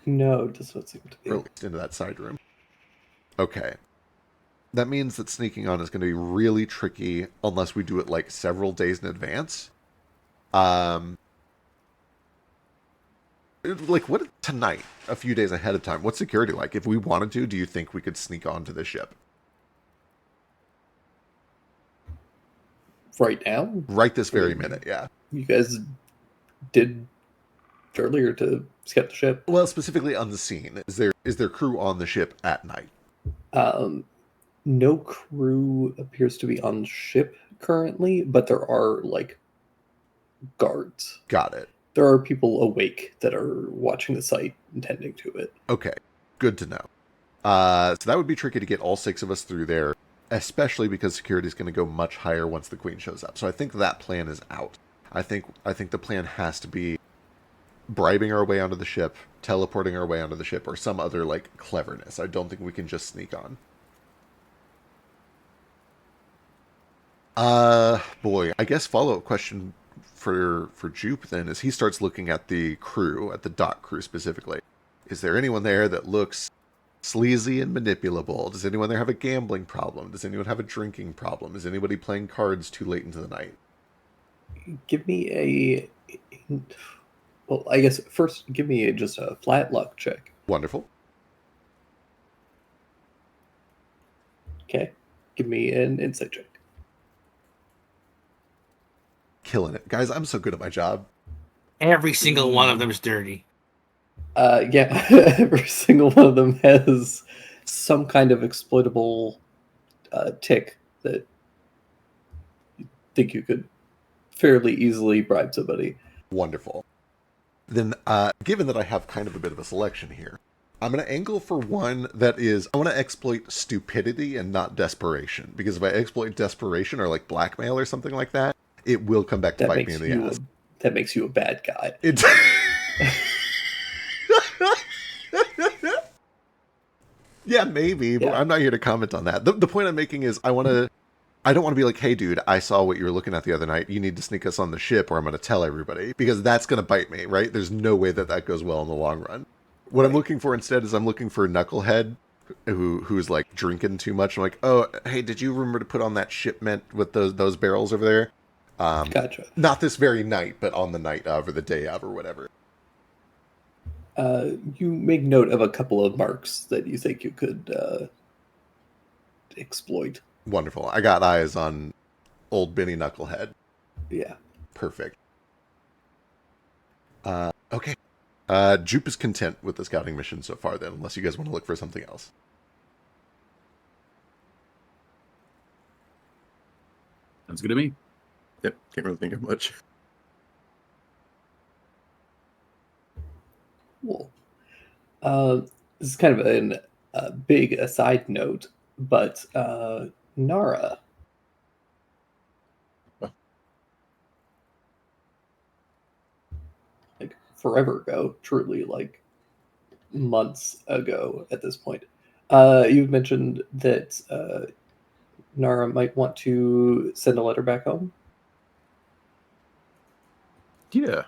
No, it does not seem to be. Or at least into that side room. Okay. That means that sneaking on is going to be really tricky unless we do it like several days in advance. Like what tonight, a few days ahead of time, what's security like? If we wanted to, do you think we could sneak onto the ship? Right now? Right this very minute, yeah. You guys did earlier to scout the ship. Well, specifically on the scene. Is there crew on the ship at night? No crew appears to be on ship currently, but there are like guards. Got it. There are people awake that are watching the site and tending to it. Okay, good to know. So that would be tricky to get all 6 of us through there, especially because security is going to go much higher once the Queen shows up. So I think that plan is out. I think the plan has to be bribing our way onto the ship, teleporting our way onto the ship, or some other like cleverness. I don't think we can just sneak on. Boy, I guess follow-up question for Jupe then is he starts looking at the crew, at the dock crew specifically. Is there anyone there that looks sleazy and manipulable? Does anyone there have a gambling problem? Does anyone have a drinking problem? Is anybody playing cards too late into the night? Give me a... Well, I guess first give me just a flat luck check. Wonderful. Okay. Give me an insight check. Killing it. Guys, I'm so good at my job. Every single one of them is dirty. Yeah, every single one of them has some kind of exploitable tick that you think you could fairly easily bribe somebody. Wonderful. Then, given that I have kind of a bit of a selection here, I'm going to angle for one that is, I want to exploit stupidity and not desperation. Because if I exploit desperation or like blackmail or something like that, it will come back to bite me in the ass. That makes you a bad guy. Yeah, maybe, but Yeah. I'm not here to comment on that. The point I'm making is I don't want to be like, hey, dude, I saw what you were looking at the other night. You need to sneak us on the ship or I'm going to tell everybody. Because that's going to bite me, right? There's no way that goes well in the long run. What I'm looking for instead is I'm looking for a knucklehead who's like drinking too much. I'm like, oh, hey, did you remember to put on that shipment with those barrels over there? Gotcha. Not this very night, but on the night of or the day of or whatever. You make note of a couple of marks that you think you could exploit. Wonderful. I got eyes on old Benny Knucklehead. Yeah. Perfect. Okay. Jupe is content with the scouting mission so far then, unless you guys want to look for something else. Sounds good to me. Yep, can't really think of much. Cool. This is kind of a big aside note, but Nara. Like forever ago, truly like months ago at this point. You mentioned that Nara might want to send a letter back home. Yeah.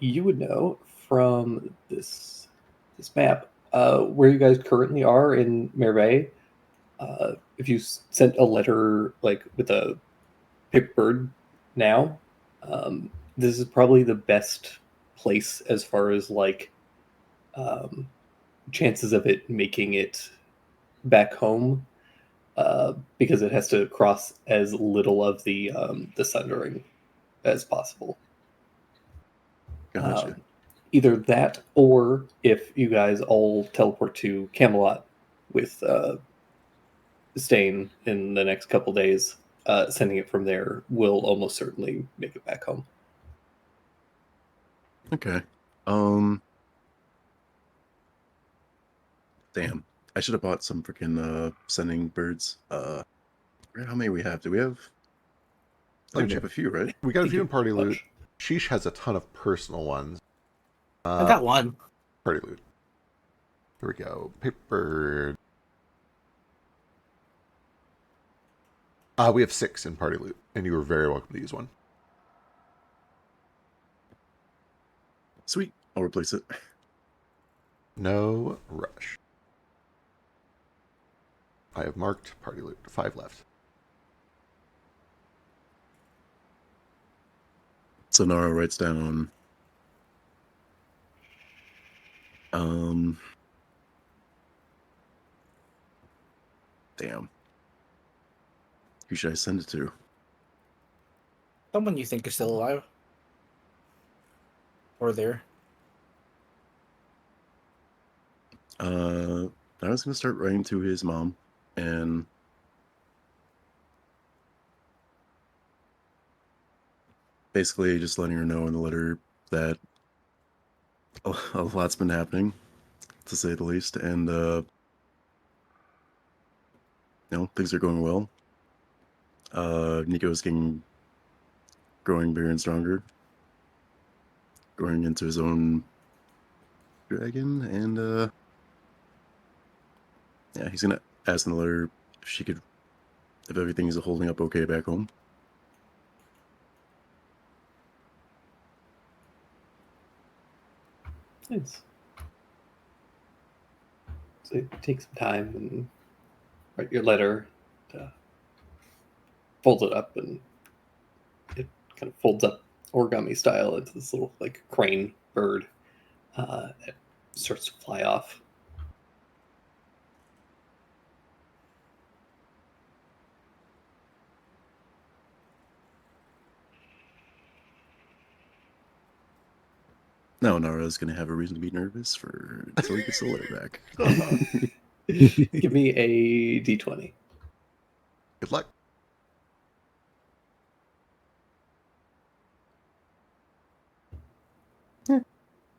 You would know from this map where you guys currently are in Merveille. If you sent a letter like with a paper bird now, this is probably the best place as far as like chances of it making it back home, because it has to cross as little of the sundering as possible. Gotcha. Either that, or if you guys all teleport to Camelot with stain in the next couple days, sending it from there will almost certainly make it back home. Okay. Damn. I should have bought some freaking sending birds. How many we have? Do we have? I think we have a few, right? We got a Thank few you in party much. loot. Sheesh has a ton of personal ones. I got one. Party loot. Here we go. Paper. We have 6 in party loot, and you are very welcome to use one. Sweet. I'll replace it. No rush. I have marked party loot. 5 left. So Nara writes down. Damn. Who should I send it to? Someone you think is still alive. Or there. I was gonna start writing to his mom, and basically just letting her know in the letter that a lot's been happening, to say the least, and things are going well. Nico's growing bigger and stronger, growing into his own dragon, and yeah, he's gonna ask in the letter if everything is holding up okay back home. Nice. So take some time and write your letter, fold it up, and it kind of folds up origami style into this little like crane bird. It starts to fly off. Now Nara's gonna have a reason to be nervous until he gets the letter back. Give me a d20. Good luck.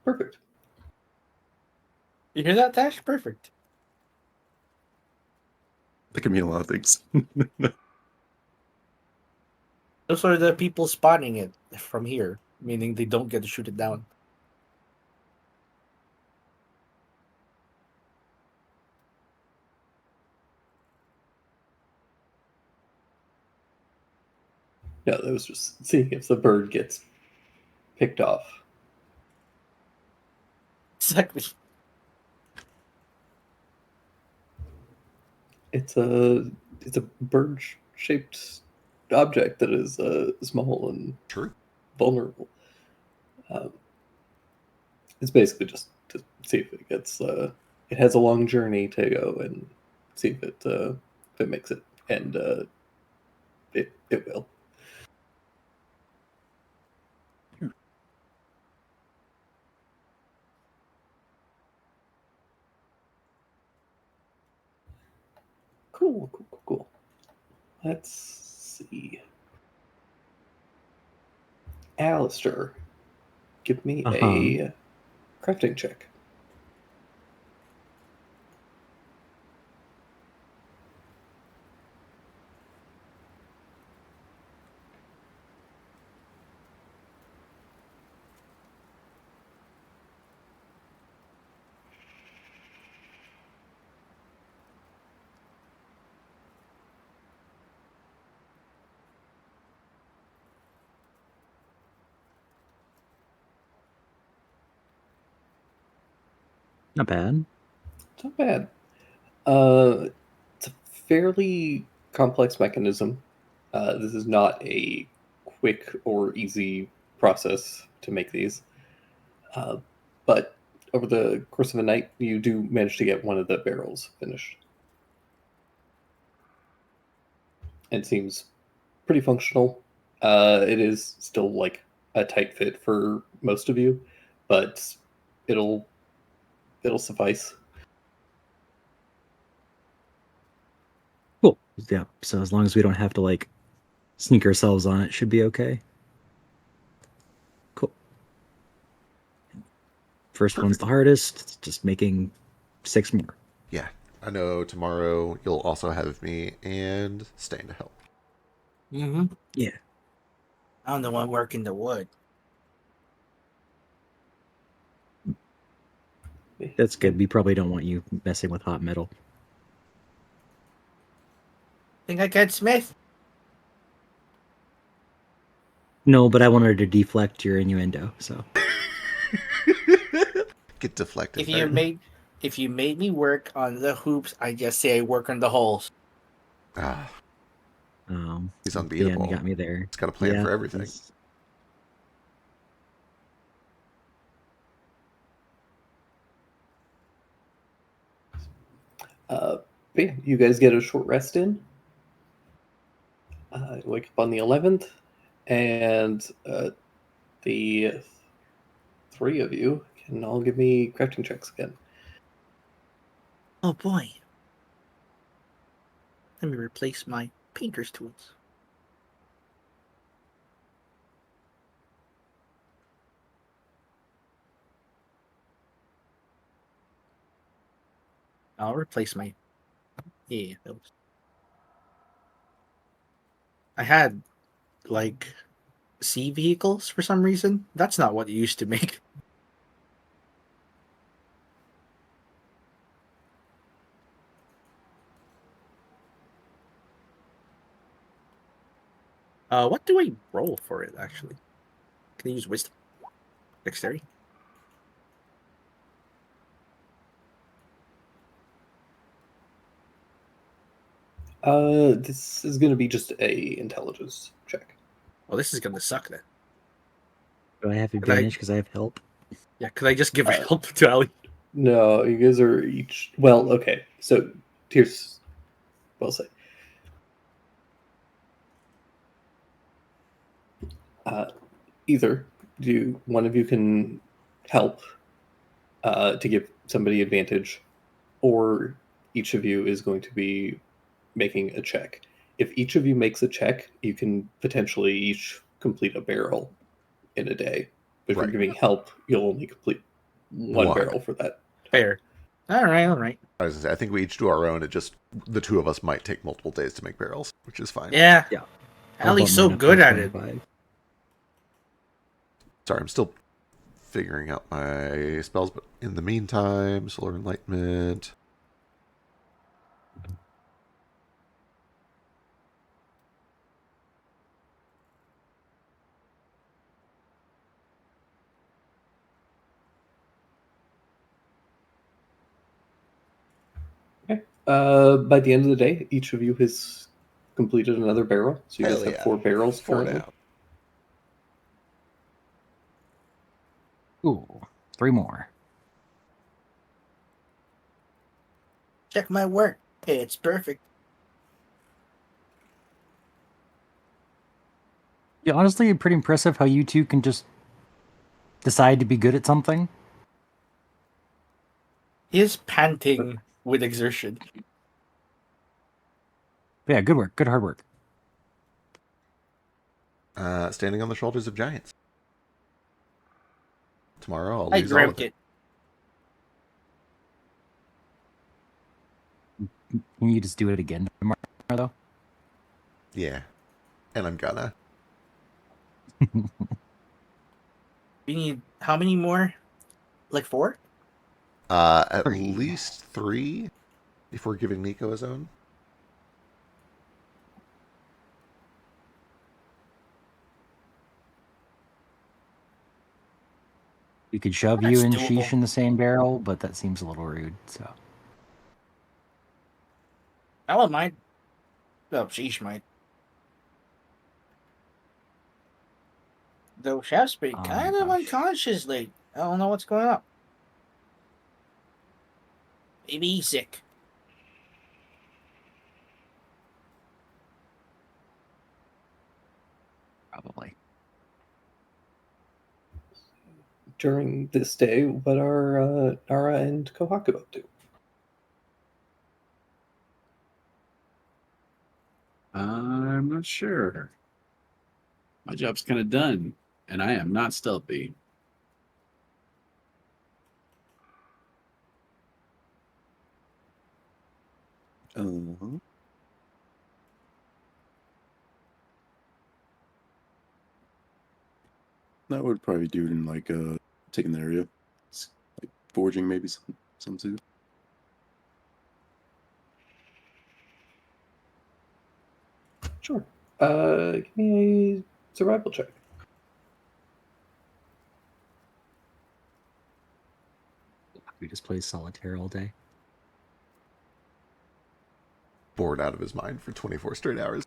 Perfect. You hear that, Tash? Perfect. That could mean a lot of things. Those are the people spotting it from here, meaning they don't get to shoot it down. No, that was just seeing if the bird gets picked off. Exactly. It's a bird-shaped object that is small and True. vulnerable. It's basically just to see if it gets. It has a long journey to go and see if it makes it, and it will. Cool. Let's see. Alistair, give me a crafting check. Not bad. It's not bad. It's a fairly complex mechanism. This is not a quick or easy process to make these. But over the course of a night, you do manage to get one of the barrels finished. It seems pretty functional. It is still like a tight fit for most of you, but it'll suffice. Cool. Yeah. So as long as we don't have to like sneak ourselves on, it should be okay. Cool. First one's the hardest. It's just making 6 more. Yeah. I know tomorrow you'll also have me and Stain to help. Mm-hmm. Yeah. I'm the one working the wood. That's good. We probably don't want you messing with hot metal. Think I catch Smith? No, but I wanted to deflect your innuendo. So Get deflected. If you made me work on the hoops, I just say I work on the holes. Ah, he's yeah, unbeatable. you got me there. He's got a plan for everything. it's- But yeah, you guys get a short rest in. Wake up on the 11th, and the three of you can all give me crafting checks again. Oh boy. Let me replace my painter's tools. I'll replace my. Yeah, that was. I had like sea vehicles for some reason. That's not what you used to make. What do I roll for it actually? Can I use wisdom? Dexterity? This is going to be just a intelligence check. Well, this is gonna suck then. Do I have I- advantage because I have help? Yeah, could I just give her Uh, help to Ali? No, you guys are each. Well, okay. So here's. Well, say. Either one of you can help to give somebody advantage, or each of you is going to be making a check. If each of you makes a check, you can potentially each complete a barrel in a day. But if Right. you're giving help, you'll only complete one One. barrel for that. Fair. All right. I was gonna say, I think we each do our own. It just the two of us might take multiple days to make barrels, which is fine. Yeah. Yeah. Ali's bump so mine up to good at it. 25. Sorry, I'm still figuring out my spells, but in the meantime, Solar Enlightenment. Okay. By the end of the day, each of you has completed another barrel. So you guys Hell have yeah. 4 barrels 4 currently. down. Ooh, 3 more. Check my work. It's perfect. Yeah, honestly, pretty impressive how you two can just decide to be good at something. He is panting with exertion. But yeah, good work. Good hard work. Standing on the shoulders of giants. Tomorrow I'll I lose all of dreamt it. it. Can you just do it again tomorrow, though? Yeah. And I'm gonna. We need how many more? Like 4? At 3. least 3 before giving Nico his own. We could shove That's you and doable. Sheesh in the same barrel, but that seems a little rude. So Ella might. Oh, sheesh might. Though Chef's been Oh my kind of gosh. unconscious lately. I don't know what's going on. Maybe he's sick. probably. During this day, what are Nara and Kohaku up to? I'm not sure. My job's kind of done, and I am not stealthy. Uh-huh. That would probably do it in like taking the area. Like forging maybe some too. Sure. Give me a survival check. We just play solitaire all day. Bored out of his mind for 24 straight hours.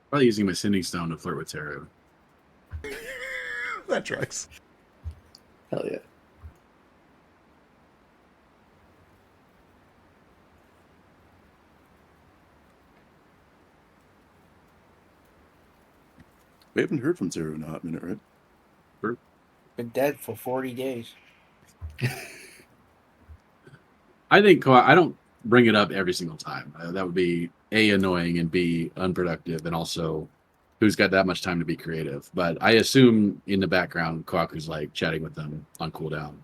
Probably using my sending stone to flirt with Teru. That tracks. Hell yeah. We haven't heard from Zero in a hot minute, right? Been dead for 40 days. I think I don't bring it up every single time. That would be A, annoying, and B, unproductive, and also who's got that much time to be creative. But I assume in the background, Kwaku's like chatting with them on cooldown.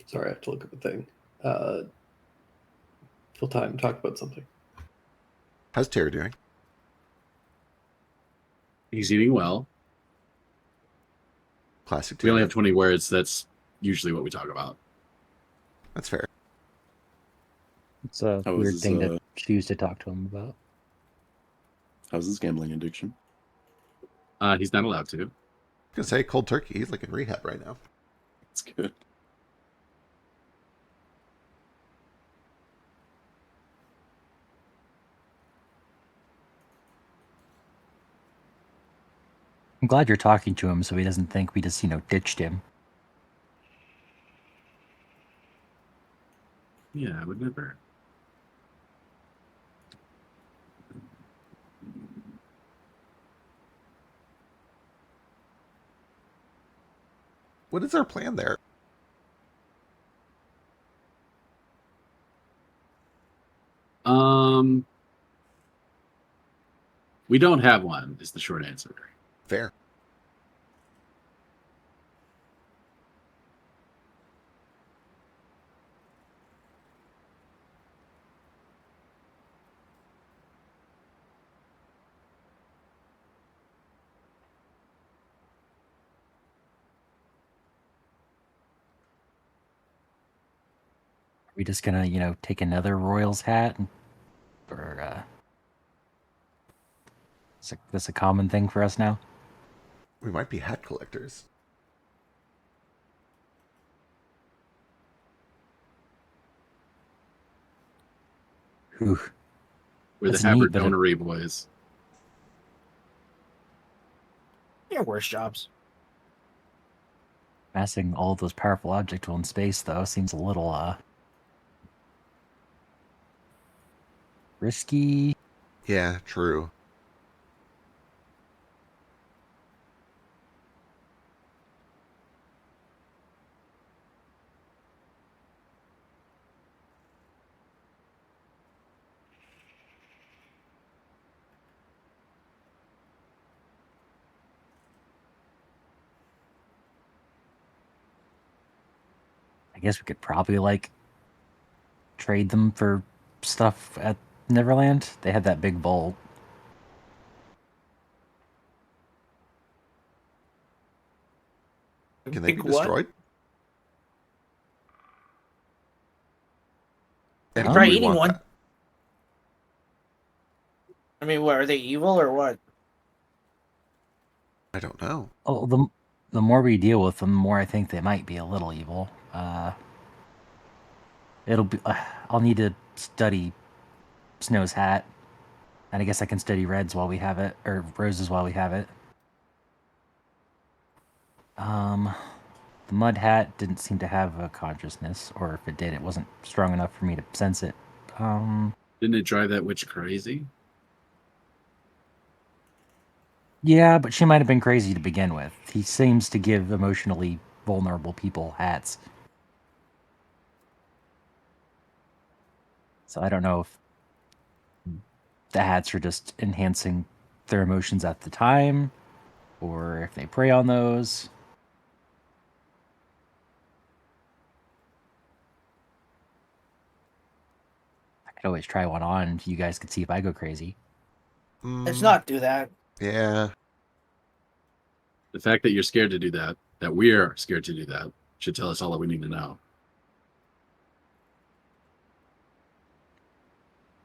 Sorry, I have to look up a thing. Full time, talk about something. How's Terry doing? He's eating well. Classic We only Terry. have 20 words. That's usually what we talk about. That's fair. It's a How weird is thing his, to choose to talk to him about. how's his gambling addiction? He's not allowed to. I was gonna say cold turkey. He's like in rehab right now. It's good. I'm glad you're talking to him so he doesn't think we just, ditched him. Yeah, I would never. What is our plan there? We don't have one, is the short answer. Fair. Are we just gonna, take another Royals hat? Or, is this a common thing for us now? We might be hat collectors. Whew. We're That's the neat, but Haberdonery boys. Yeah, worse jobs. Massing all of those powerful objects while in space, though, seems a little, risky. Yeah, true. I guess we could probably, trade them for stuff at Neverland. They had that big vault. Can they be Pick what? destroyed? And Try we eating want one. that. I mean, what are they evil or what? I don't know. Oh, the more we deal with them, the more I think they might be a little evil. It'll be. I'll need to study Snow's hat, and I guess I can study Red's while we have it, or Rose's while we have it. The Mud Hat didn't seem to have a consciousness, or if it did, it wasn't strong enough for me to sense it. Didn't it drive that witch crazy? Yeah, but she might have been crazy to begin with. He seems to give emotionally vulnerable people hats. So I don't know if the hats are just enhancing their emotions at the time, or if they prey on those. I could always try one on. You guys could see if I go crazy. Let's Mm, not do that. Yeah. The fact that you're scared to do that, that we're scared to do that, should tell us all that we need to know.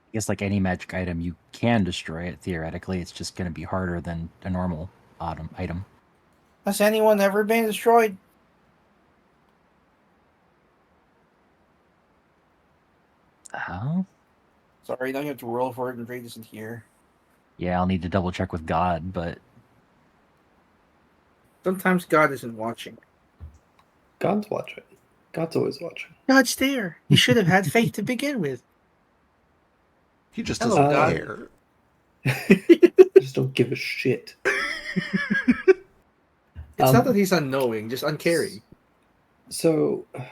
I guess like any magic item, you can destroy it theoretically. It's just going to be harder than a normal item. Has anyone ever been destroyed? Oh? Sorry, now you have to roll for it and Drake isn't here. Yeah, I'll need to double check with God, but Sometimes God isn't watching. God's watching. God's always watching. God's there. You should have had faith to begin with. He just Hello, doesn't God. care. I just don't give a shit. It's not that he's unknowing, just uncaring. So, I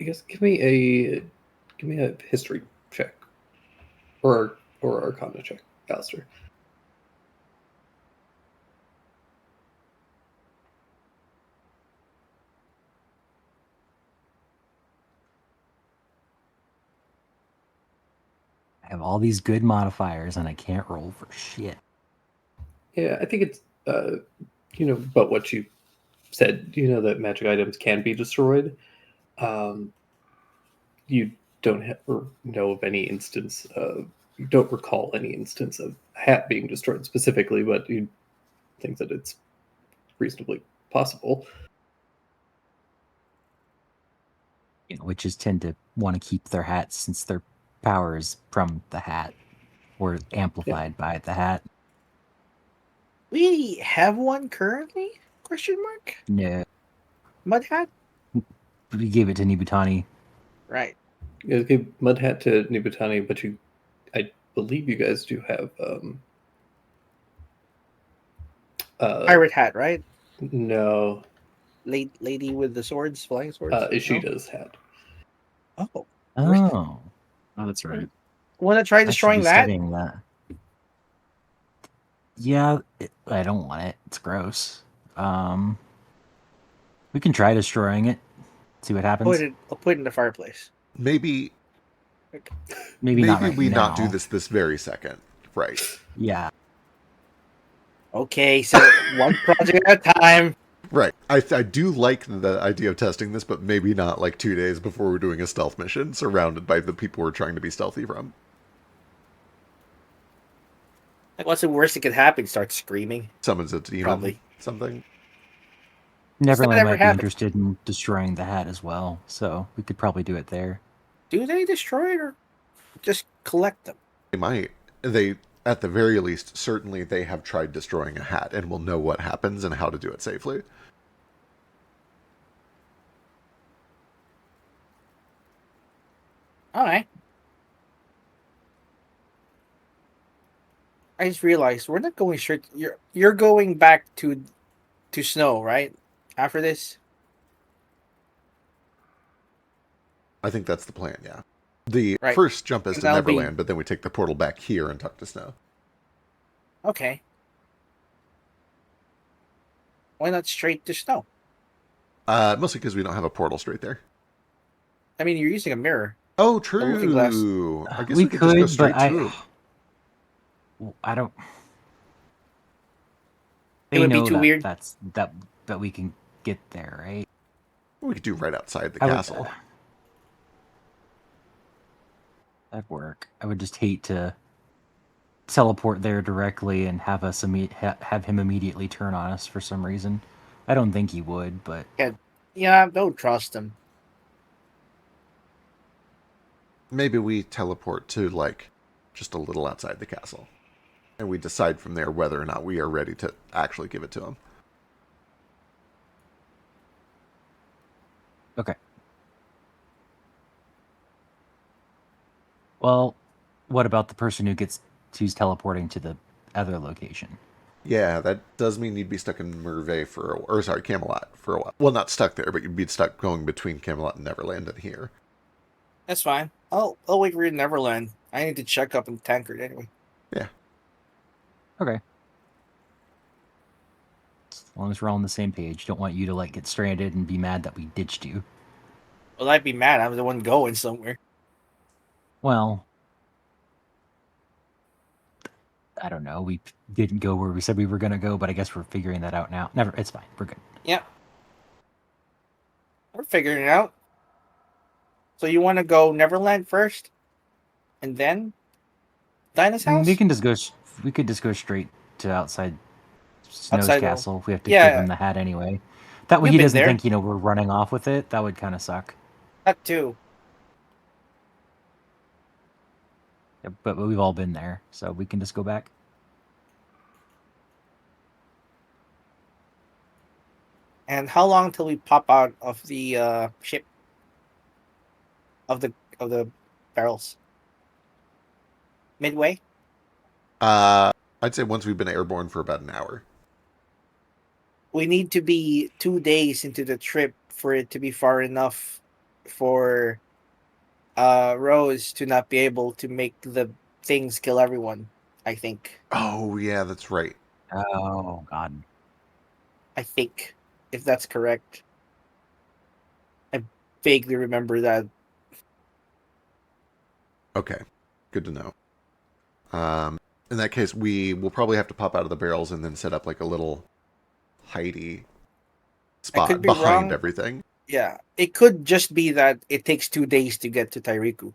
guess give me a history check, or Arcana check, Alistair. I have all these good modifiers and I can't roll for shit. Yeah, I think it's but what you said, that magic items can be destroyed. You don't know of any instance of, you don't recall any instance of a hat being destroyed specifically, but you think that it's reasonably possible. Witches tend to want to keep their hats since their power is from the hat or amplified by the hat. We have one currently? Question mark? No, Mud Hat? we gave it to Nibutani. Right. You guys gave Mud Hat to Nibutani, but I believe you guys do have Pirate Hat, right? no, Lady with the swords, flying swords? Ishida's hat. No? Oh. Oh, Oh, that's right. Want to try I should destroying be that? studying that. Yeah, I don't want it. It's gross. We can try destroying it. See what happens. I'll put it in the fireplace. Maybe Maybe not right we now. not do this very second. Right. Yeah. Okay, so one project at a time. Right. I do like the idea of testing this, but maybe not like 2 days before we're doing a stealth mission surrounded by the people we're trying to be stealthy from. Like, what's the worst that could happen? Start screaming. Summons a demon. Probably. Something. Neverland never might be happened. interested in destroying the hat as well, so we could probably do it there. Do they destroy it or just collect them? They might. They, at the very least, certainly they have tried destroying a hat and will know what happens and how to do it safely. All right. I just realized we're not going straight. You're going back to Snow, right? After this. I think that's the plan, yeah. The Right. first jump is And to that'll be- Neverland, but then we take the portal back here and talk to Snow. Okay. Why not straight to Snow? Mostly because we don't have a portal straight there. I mean, you're using a mirror. Oh, looking glass. true. I guess We we could just go could, straight but to it. I don't. It would be know too that weird. that we can get there, right? We could do right outside the I would- castle. That'd work. I would just hate to teleport there directly and have us have him immediately turn on us for some reason. I don't think he would, but Yeah, don't trust him. Maybe we teleport to, like, just a little outside the castle. And we decide from there whether or not we are ready to actually give it to him. okay. Well, what about the person who's teleporting to the other location? Yeah, that does mean you'd be stuck in Merveille Camelot for a while. Well, not stuck there, but you'd be stuck going between Camelot and Neverland and here. That's fine. I'll wait for you in Neverland. I need to check up in Tancred anyway. Okay. As long as we're all on the same page. Don't want you to get stranded and be mad that we ditched you. Well, I'd be mad. I'm the one going somewhere. Well, I don't know. We didn't go where we said we were going to go, but I guess we're figuring that out now. Never. It's fine. We're good. Yeah. We're figuring it out. So you want to go Neverland first? And then Dinah's house? We could just go straight to outside Snow's Outside castle if we have to yeah. give him the hat anyway. That way You've he been doesn't there. think, we're running off with it. That would kind of suck. That too. Yeah, but we've all been there, so we can just go back. And how long till we pop out of the ship? Of the barrels? Midway? I'd say once we've been airborne for about an hour. We need to be 2 days into the trip for it to be far enough for Rose to not be able to make the things kill everyone, I think. Oh, yeah, that's right. Oh, God. I think, if that's correct. I vaguely remember that. Okay, good to know. In that case, we will probably have to pop out of the barrels and then set up like a little hidey spot could be behind wrong. everything. Yeah, it could just be that it takes 2 days to get to Tairiku.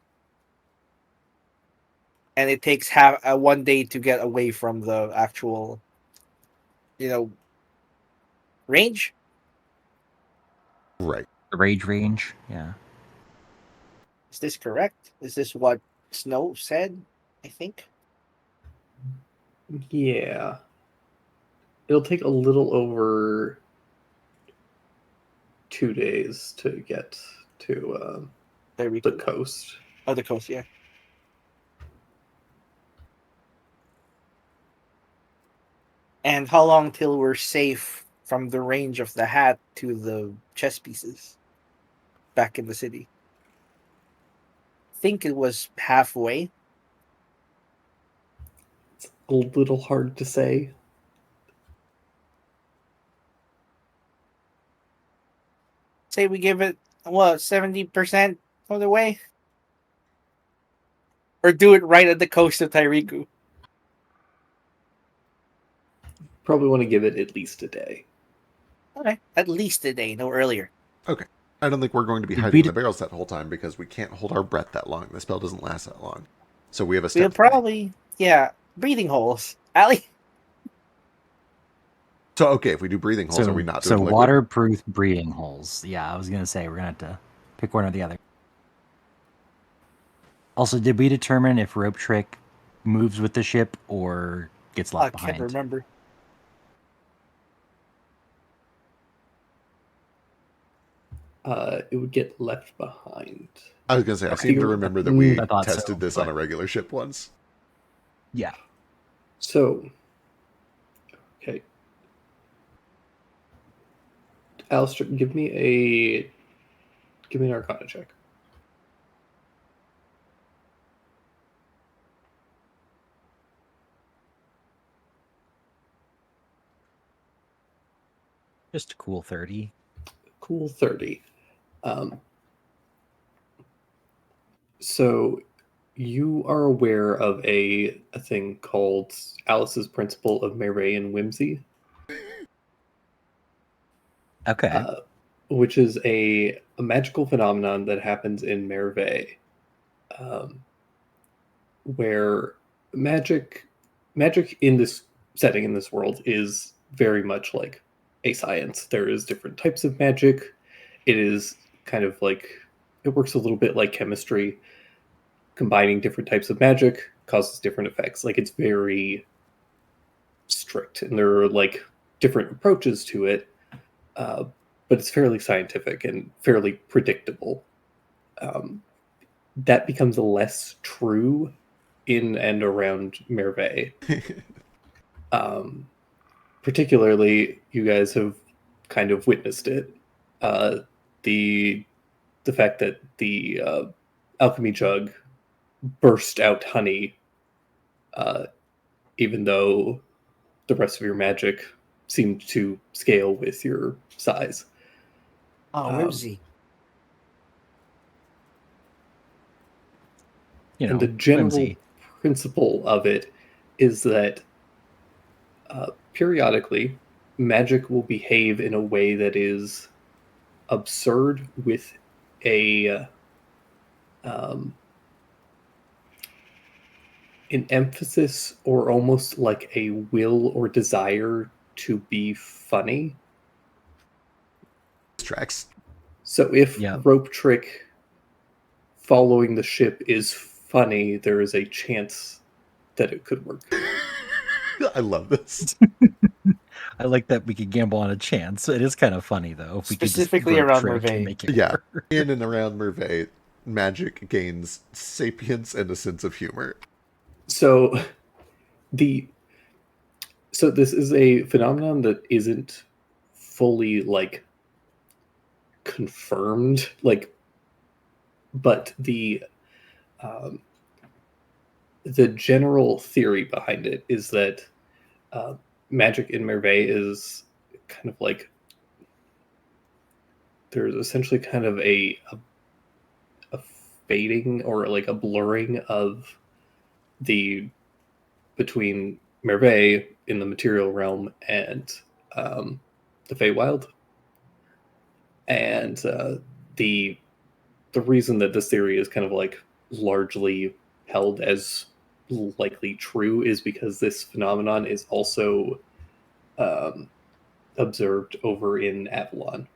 And it takes 1 day to get away from the actual, range. Right. The rage range, yeah. Is this correct? Is this what Snow said? I think. Yeah. It'll take a little over 2 days to get to Tairiku. the coast. Oh, the coast, yeah. And how long till we're safe from the range of the hat to the chess pieces back in the city? I think it was halfway. It's a little hard to say. Say we give it, 70% of the way? Or do it right at the coast of Tairiku? Probably want to give it at least a day. Okay. At least a day, no earlier. I don't think we're going to be Did hiding we in the barrels that whole time because we can't hold our breath that long. The spell doesn't last that long. So we have a step. We'll probably, breathing holes. Allie? So, okay, if we do breathing holes, are we not doing liquid? Waterproof breathing holes. Yeah, I was going to say we're going to have to pick one or the other. Also, did we determine if Rope Trick moves with the ship or gets I left can't behind? remember. It would get left behind. I was going to say, I Okay. seem to remember that we I thought so, tested this on but- a regular ship once. Yeah. So, okay. Alistair, give me an Arcana check. Just a cool 30. Cool 30. So you are aware of a thing called Alice's Principle of Melee and Whimsy, Okay. which is a magical phenomenon that happens in Merveille. where magic in this setting, in this world, is very much like a science. There is different types of magic. It is kind of like, it works a little bit like chemistry. Combining different types of magic causes different effects. Like, it's very strict, and there are like different approaches to it, but it's fairly scientific and fairly predictable. That becomes less true in and around Merveille. Particularly, you guys have kind of witnessed it. The fact that the alchemy jug burst out honey, even though the rest of your magic seemed to scale with your size. Oh, whimsy. And the general whimsy. principle of it is that periodically magic will behave in a way that is absurd with an emphasis, or almost like a will or desire to be funny. Tracks. So if Yeah. rope trick following the ship is funny, there is a chance that it could work. I love this. I like that we could gamble on a chance. It is kind of funny though. If we could just Specifically rope around trick and Merveille. make it Yeah, work. in and around Merveille, magic gains sapience and a sense of humor. So this is a phenomenon that isn't fully like confirmed, like, but the general theory behind it is that magic in Merveille is kind of like, there's essentially kind of a fading, or like a blurring of the between Merveille in the material realm and the Feywild. And the reason that this theory is kind of like largely held as likely true is because this phenomenon is also observed over in Avalon.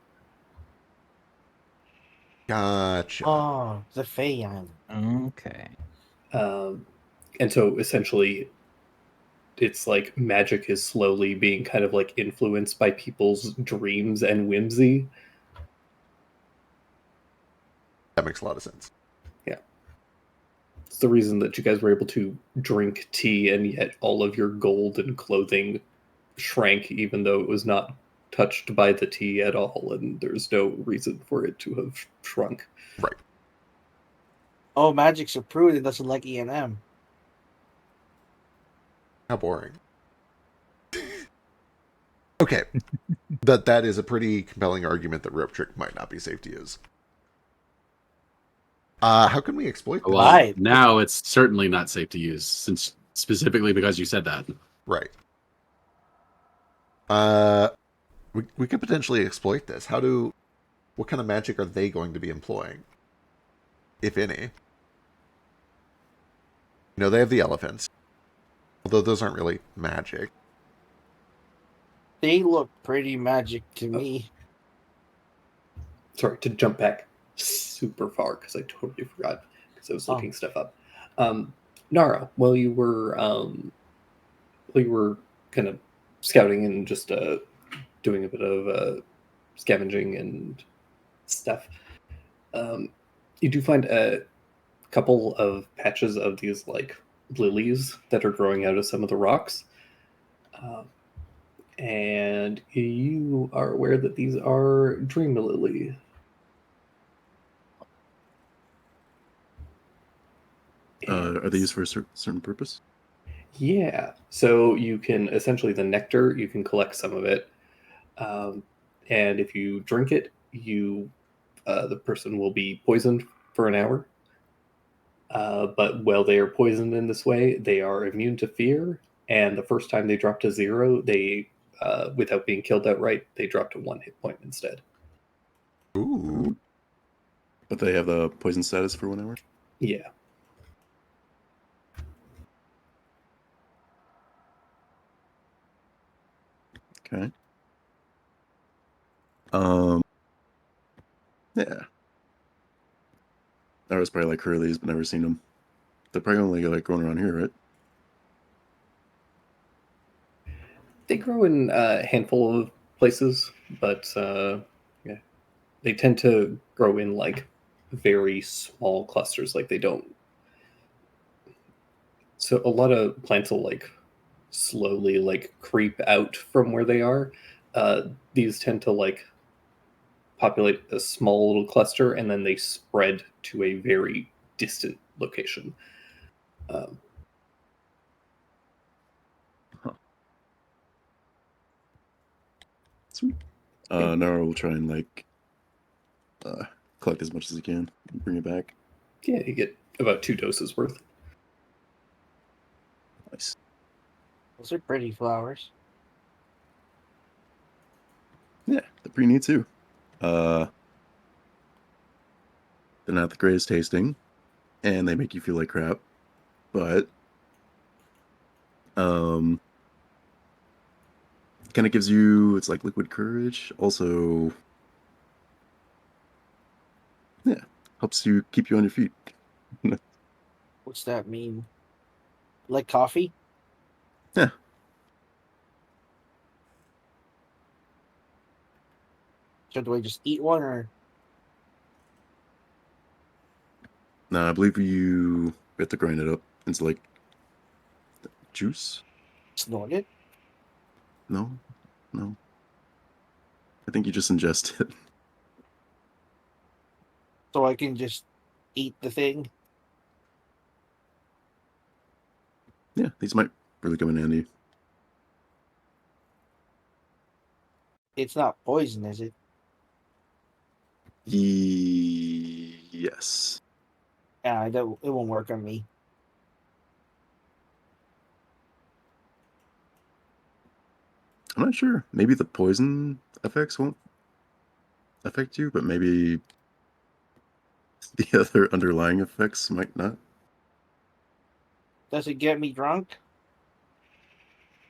Gotcha. Oh, the Fey Island. Okay. And so essentially, it's like magic is slowly being kind of like influenced by people's dreams and whimsy. That makes a lot of sense. It's the reason that you guys were able to drink tea, and yet all of your gold and clothing shrank, even though it was not touched by the tea at all, and there's no reason for it to have shrunk. Right. Oh, magic's a prude and doesn't like E&M. How boring. Okay. That is a pretty compelling argument that rope trick might not be safe to use. How can we exploit this? Well, Right. now it's certainly not safe to use, since specifically because you said that. Right. We could potentially exploit this. What kind of magic are they going to be employing? If any. You know, they have the elephants. Although those aren't really magic. They look pretty magic to me. Sorry, to jump back super far, because I totally forgot, because I was looking stuff up. Nara, while you were kind of scouting and just doing a bit of scavenging and stuff, you do find a couple of patches of these like lilies that are growing out of some of the rocks, and you are aware that these are dream lily. Are they used for a certain purpose? Yeah. So you can essentially, the nectar, you can collect some of it. And if you drink it, the person will be poisoned for an hour. But while they are poisoned in this way, they are immune to fear. And the first time they drop to 0, they, without being killed outright, they drop to 1 hit point instead. Ooh. But they have the poison status for 1 hour? Yeah. Okay. Um. Yeah. I was probably like Curly's, but never seen them. They're probably only like going around here, right? They grow in a handful of places, but yeah, they tend to grow in like very small clusters. Like they don't. So a lot of plants will like slowly like creep out from where they are. These tend to like populate a small little cluster and then they spread to a very distant location. Um, Sweet. Now we'll try and like uh, collect as much as you can and bring it back. yeah, you get about 2 doses worth. Nice. Those are pretty flowers. Yeah, they're pretty neat too. They're not the greatest tasting, and they make you feel like crap, but kind of gives you, it's like liquid courage. Also, yeah, helps you keep you on your feet. What's that mean? Like coffee? Yeah. So do I just eat one or Now I believe you have to grind it up into like juice. snort it? No, no. I think you just ingest it. So I can just eat the thing? Yeah, these might really come in handy. It's not poison, is it? Yes. Yeah, it won't work on me. I'm not sure. Maybe the poison effects won't affect you, but maybe the other underlying effects might not. Does it get me drunk?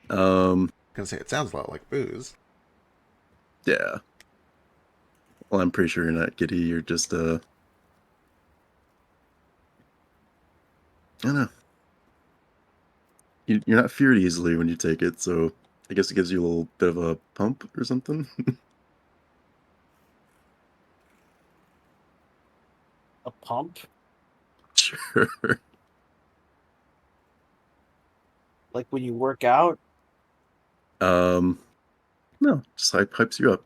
Gonna say it sounds a lot like booze. Yeah. Well, I'm pretty sure you're not giddy. You're just I don't know. You're not feared easily when you take it, so I guess it gives you a little bit of a pump or something. A pump? Sure. Like when you work out? No, just hypes you up.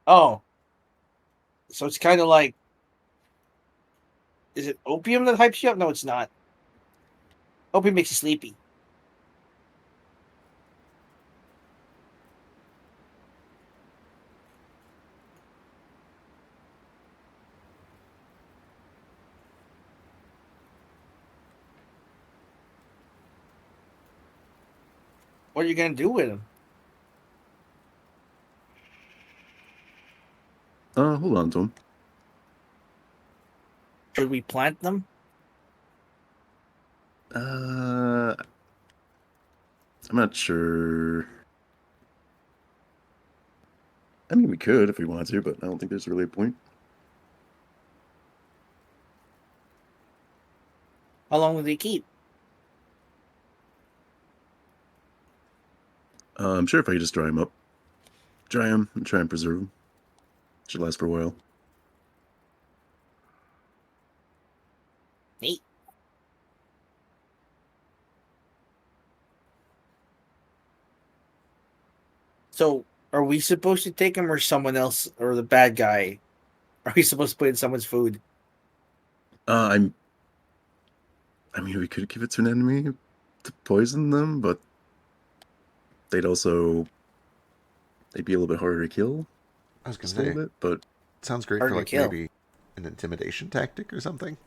Oh. So it's kind of like. Is it opium that hypes you up? No, it's not. Opium makes you sleepy. What are you going to do with them? Hold on to him. Should we plant them? I'm not sure. I mean, we could if we wanted to, but I don't think there's really a point. How long will they keep? I'm sure if I could just dry them up, dry them and try and preserve them, should last for a while. Neat. So, are we supposed to take them or someone else or the bad guy? Are we supposed to put in someone's food? I mean, we could give it to an enemy to poison them, but they'd be a little bit harder to kill. I was gonna Just a little say, bit, but sounds great Hard for to like kill. maybe an intimidation tactic or something.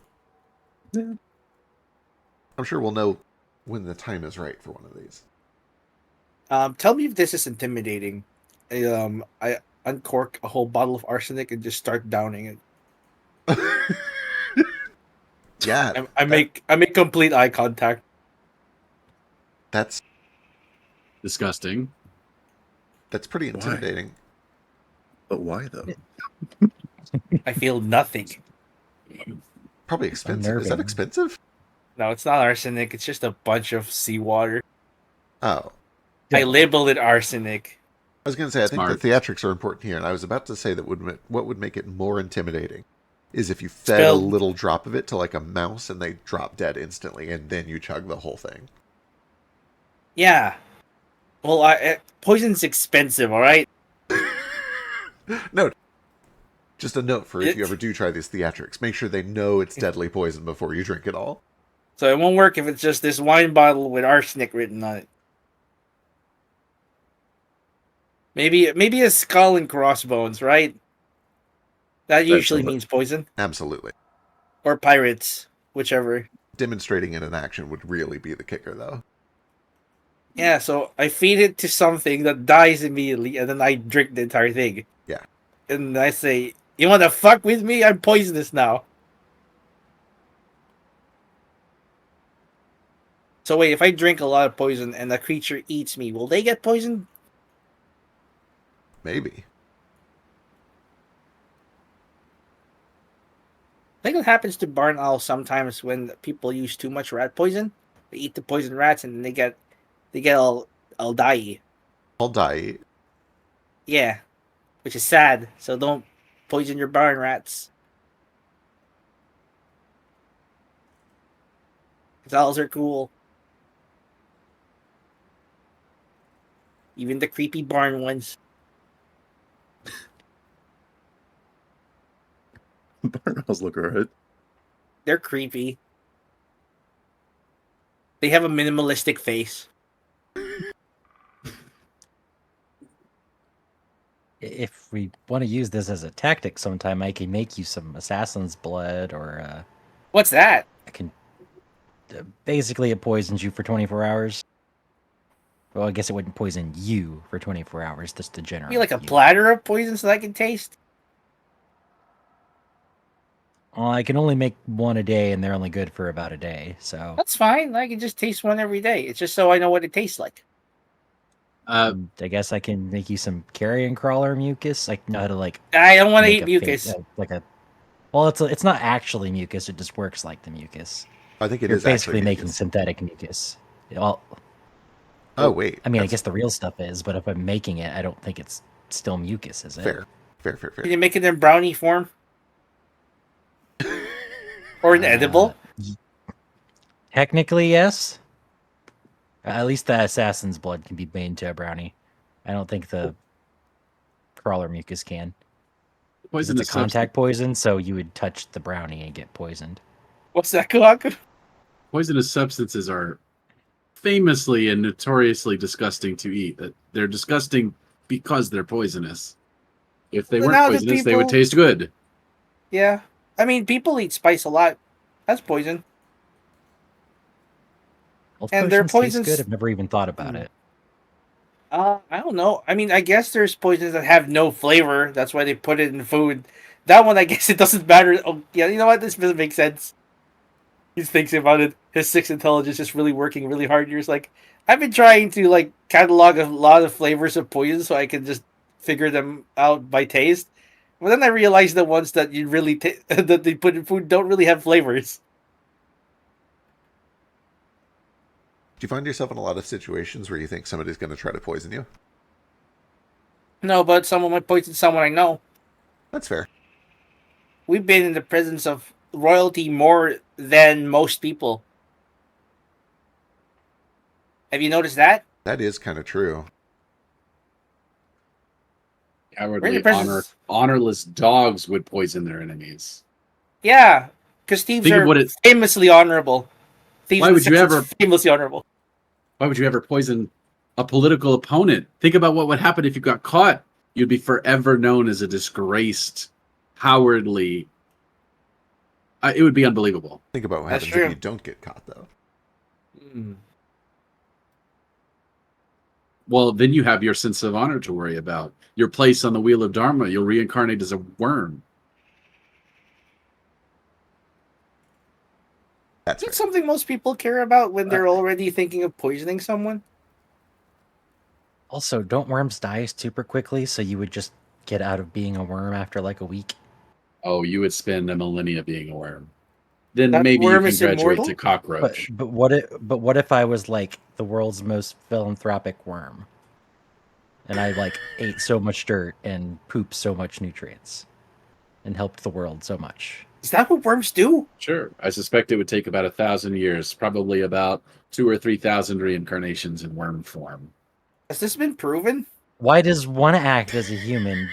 yeah. I'm sure we'll know when the time is right for one of these. Tell me if this is intimidating. I uncork a whole bottle of arsenic and just start downing it. Yeah, I make complete eye contact. that's disgusting. That's pretty intimidating. But why though? I feel nothing. Probably expensive. Is that Unnerving. expensive? No, it's not arsenic. It's just a bunch of seawater. Oh. I labeled it arsenic. I was going to say, I think Smart. the theatrics are important here, and I was about to say that what would make it more intimidating is if you fed a Spelled- little drop of it to like a mouse and they drop dead instantly, and then you chug the whole thing. Yeah. Well, poison's expensive, all right? No, just a note for if you ever do try these theatrics. Make sure they know it's deadly poison before you drink it all. So it won't work if it's just this wine bottle with arsenic written on it. Maybe a skull and crossbones, right? That usually means poison. Absolutely. Or pirates, whichever. Demonstrating it in action would really be the kicker, though. Yeah, so I feed it to something that dies immediately, and then I drink the entire thing. Yeah. And I say, "You want to fuck with me? I'm poisonous now." So wait, if I drink a lot of poison and a creature eats me, will they get poisoned? Maybe. I think it happens to barn owls sometimes when people use too much rat poison. They eat the poison rats and then they get all die. I'll die. Yeah, which is sad. So don't poison your barn rats. 'Cause owls are cool. Even the creepy barn ones. Barn owls look alright. They're creepy. They have a minimalistic face. If we want to use this as a tactic sometime, I can make you some assassin's blood, or What's that? I can. Basically, it poisons you for 24 hours. Well, I guess it wouldn't poison you for 24 hours, just the general. Be like a platter of poison so I can taste? Well, I can only make one a day, and they're only good for about a day. So That's fine. I can just taste one every day. It's just so I know what it tastes like. Uh, I guess I can make you some carrion crawler mucus. I know how to like. I don't want to make eat a mucus. like a. Well, it's not actually mucus. It just works like the mucus. I think it You're is basically actually making mucus. synthetic mucus. Well, Oh, wait. I mean, I That's guess the real stuff is, but if I'm making it, I don't think it's still mucus, is it? fair. Fair. Can you make it in brownie form? Or an edible? Technically, yes. At least the assassin's blood can be made into a brownie. I don't think the crawler mucus can. 'Cause poison it's a contact poison, so you would touch the brownie and get poisoned. What's that called? Poisonous substances are famously and notoriously disgusting to eat. That they're disgusting because they're poisonous. If they But weren't now the poisonous, they would people- taste good. Yeah. I mean, people eat spice a lot. That's poison. Well, And their poisons taste poisons- good. I've never even thought about it. I don't know. I mean, I guess there's poisons that have no flavor. That's why they put it in food. That one, I guess it doesn't matter. Oh, yeah, you know what? This doesn't make sense. He thinks about it. His sixth intelligence is really working really hard. You're just like, I've been trying to like catalog a lot of flavors of poison so I can just figure them out by taste. But then I realized the ones that you really that they put in food don't really have flavors. Do you find yourself in a lot of situations where you think somebody's going to try to poison you? No, but someone might poison someone I know. That's fair. We've been in the presence of royalty more than most people. Have you noticed that? That is kind of true. Cowardly, the presence- honorless dogs would poison their enemies. Yeah, because thieves Think of are what it- famously honorable. Thieves Why in would you Simpsons ever- are famously honorable? Why would you ever poison a political opponent? Think about what would happen if you got caught. You'd be forever known as a disgraced, cowardly. It would be unbelievable. Think about what That's happens true. if you don't get caught, though. Well, then you have your sense of honor to worry about. Your place on the wheel of Dharma. You'll reincarnate as a worm. That's Is fair. that something most people care about when they're already thinking of poisoning someone? Also, don't worms die super quickly? So you would just get out of being a worm after like a week. Oh, you would spend a millennia being a worm. Then That maybe you worm can is graduate immortal? to But cockroach. what if I was like the world's most philanthropic worm, and I like ate so much dirt and pooped so much nutrients, and helped the world so much? Is that what worms do? Sure. I suspect it would take about 1,000 years, probably about 2 or 3,000 reincarnations in worm form. Has this been proven? Why does one act as a human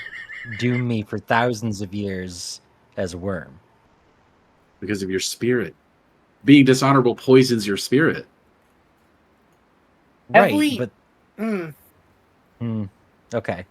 doom me for thousands of years as a worm? Because of your spirit. Being dishonorable poisons your spirit. Have Right, we- but okay.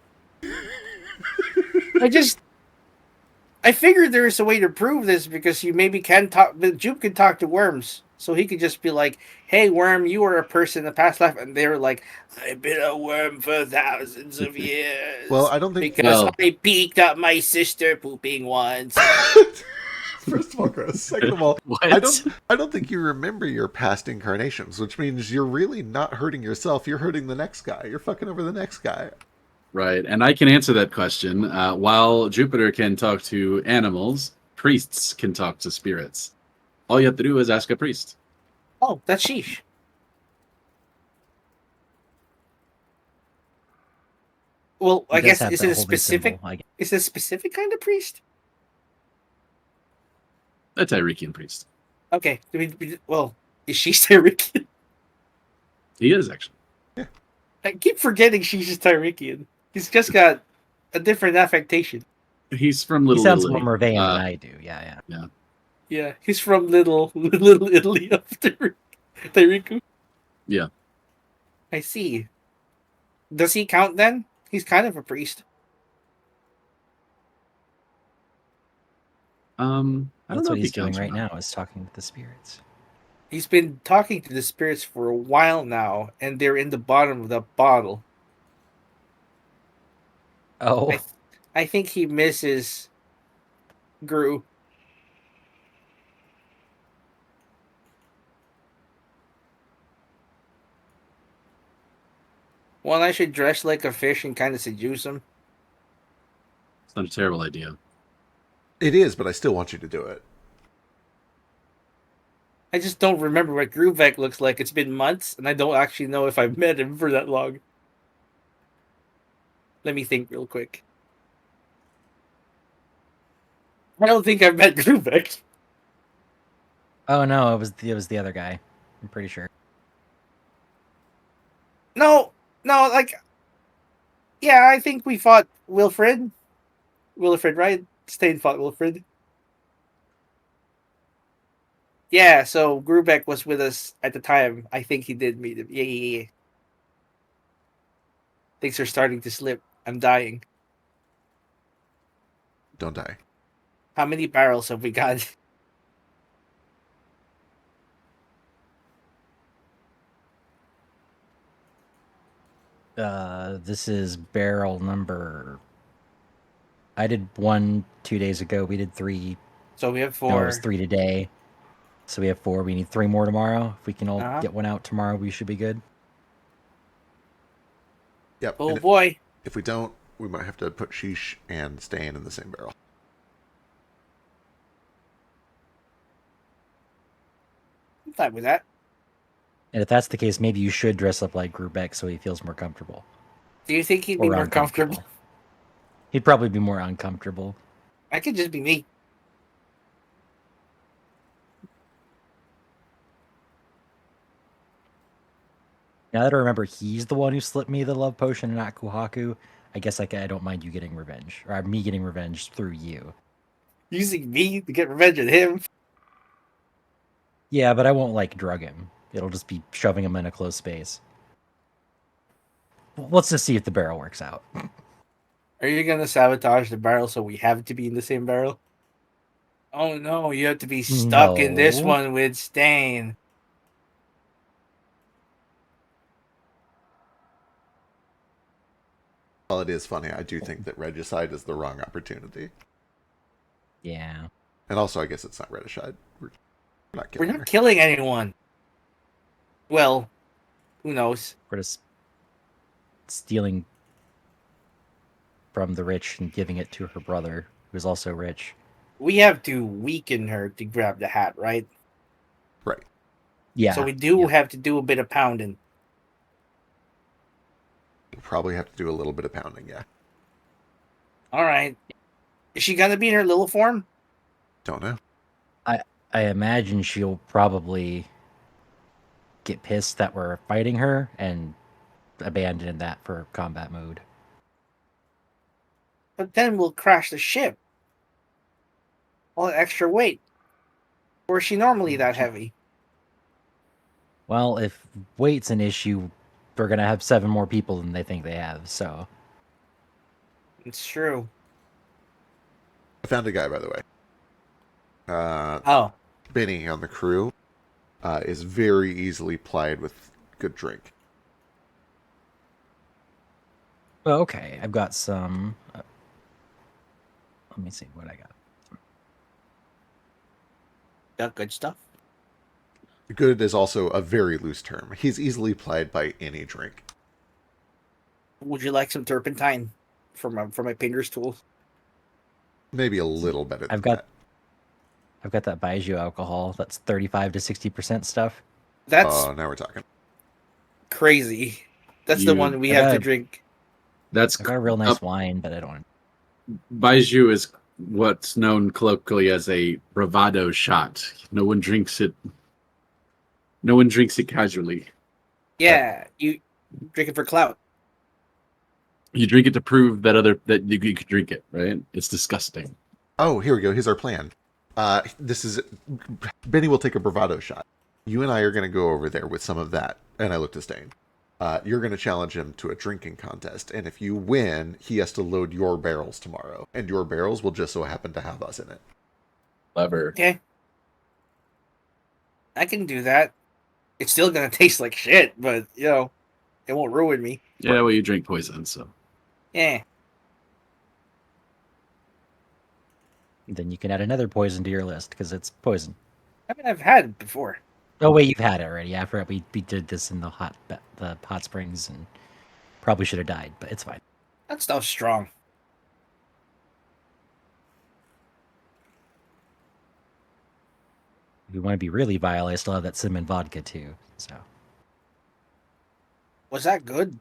I figured there's a way to prove this because you maybe can talk. But Jupe can talk to worms, so he could just be like, "Hey, worm, you were a person in the past life," and they were like, "I've been a worm for thousands of years." Well, I don't think. because Well- I peeked at my sister pooping once. First of all, gross. Second of all, What? I don't think you remember your past incarnations, which means you're really not hurting yourself. You're hurting the next guy. You're fucking over the next guy. Right. And I can answer that question. While Jupiter can talk to animals, priests can talk to spirits. All you have to do is ask a priest. Oh, that's sheesh. Well, He I does guess have is that it a holy specific? symbol, I guess. Is it a specific kind of priest? A Tyrekian priest. Okay. Well, is she Tyrikian? He is, actually. I keep forgetting she's just Tyrikian. He's just got a different affectation. He's from He Little sounds Italy. more Mervain than I do. Yeah. Yeah, he's from little Italy of Tyriku. Yeah. I see. Does he count then? He's kind of a priest. I don't That's know what if he's he doing counts or right not. now, is talking with the spirits. He's been talking to the spirits for a while now, and they're in the bottom of the bottle. Oh, I think he misses Gru. Well, I should dress like a fish and kind of seduce him. It's not a terrible idea. It is, but I still want you to do it. I just don't remember what Gruvek looks like. It's been months, and I don't actually know if I've met him for that long. Let me think real quick. I don't think I've met Gruvek. oh no, it was the other guy. I'm pretty sure. No, like, yeah, I think we fought Wilfred. Wilfred, right? Stain fought Wilfred. Yeah, so Grubeck was with us at the time. I think he did meet him. Yeah. Things are starting to slip. I'm dying. Don't die. How many barrels have we got? This is barrel number. I did 1 2 days ago. We did 3. So we have No, it 4. was 3 today. So we have 4. We need 3 more tomorrow. If we can all Uh-huh. get one out tomorrow, we should be good. Yep. Oh and boy. if we don't, we might have to put Sheesh and Stain in the same barrel. I'm fine with that. And if that's the case, maybe you should dress up like Grubeck so he feels more comfortable. Do you think he'd be Or more uncomfortable. comfortable? He'd probably be more uncomfortable. I could just be me. Now that I remember, he's the one who slipped me the love potion and not Kuhaku. I guess I don't mind you getting revenge, or me getting revenge through you. Using me to get revenge on him. Yeah, but I won't like drug him. It'll just be shoving him in a closed space. Let's just see if the barrel works out. Are you gonna sabotage the barrel so we have to be in the same barrel? Oh no, you have to be stuck in this No. one with Stain. While it is funny, I do think that regicide is the wrong opportunity. Yeah. And also, I guess it's not regicide. We're not We're killing her. not killing anyone. Well, who knows? We're just stealing from the rich and giving it to her brother, who's also rich. We have to weaken her to grab the hat, right? Right. Yeah. So we do yeah. have to do a bit of pounding. We'll probably have to do a little bit of pounding, yeah. All right. Is she gonna be in her little form? Don't know. I imagine she'll probably get pissed that we're fighting her and abandon that for combat mode. But then we'll crash the ship. All that extra weight. Or is she normally that heavy? Well, if weight's an issue, we're gonna have 7 more people than they think they have. So It's true. I found a guy, by the way. Oh. Benny on the crew is very easily plied with good drink. well, okay, I've got some. Let me see what I got. Got good stuff. Good is also a very loose term. He's easily plied by any drink. Would you like some turpentine for my painter's tools? Maybe a little better than I've got that. I've got that Baijiu alcohol. That's 35 to 60% stuff. That's Oh, now we're talking. crazy. That's the You- one we have to Yeah. drink. That's I've got a real nice wine, but I don't. Baijiu is what's known colloquially as a bravado shot. No one drinks it. No one drinks it casually. Yeah, you drink it for clout. You drink it to prove that you could drink it, right? It's disgusting. Oh, here we go. Here's our plan. Benny will take a bravado shot. You and I are going to go over there with some of that. And I look to Stain. You're going to challenge him to a drinking contest. And if you win, he has to load your barrels tomorrow. And your barrels will just so happen to have us in it. Clever. Okay. I can do that. It's still gonna taste like shit, but it won't ruin me. Yeah, well, you drink poison, so. Yeah. Then you can add another poison to your list because it's poison. I mean, I've had it before. Oh wait, you've had it already. Yeah, I forgot we did this in the hot springs and probably should have died, but it's fine. That stuff's strong. If you want to be really vile, I still have that cinnamon vodka too. So Was that good?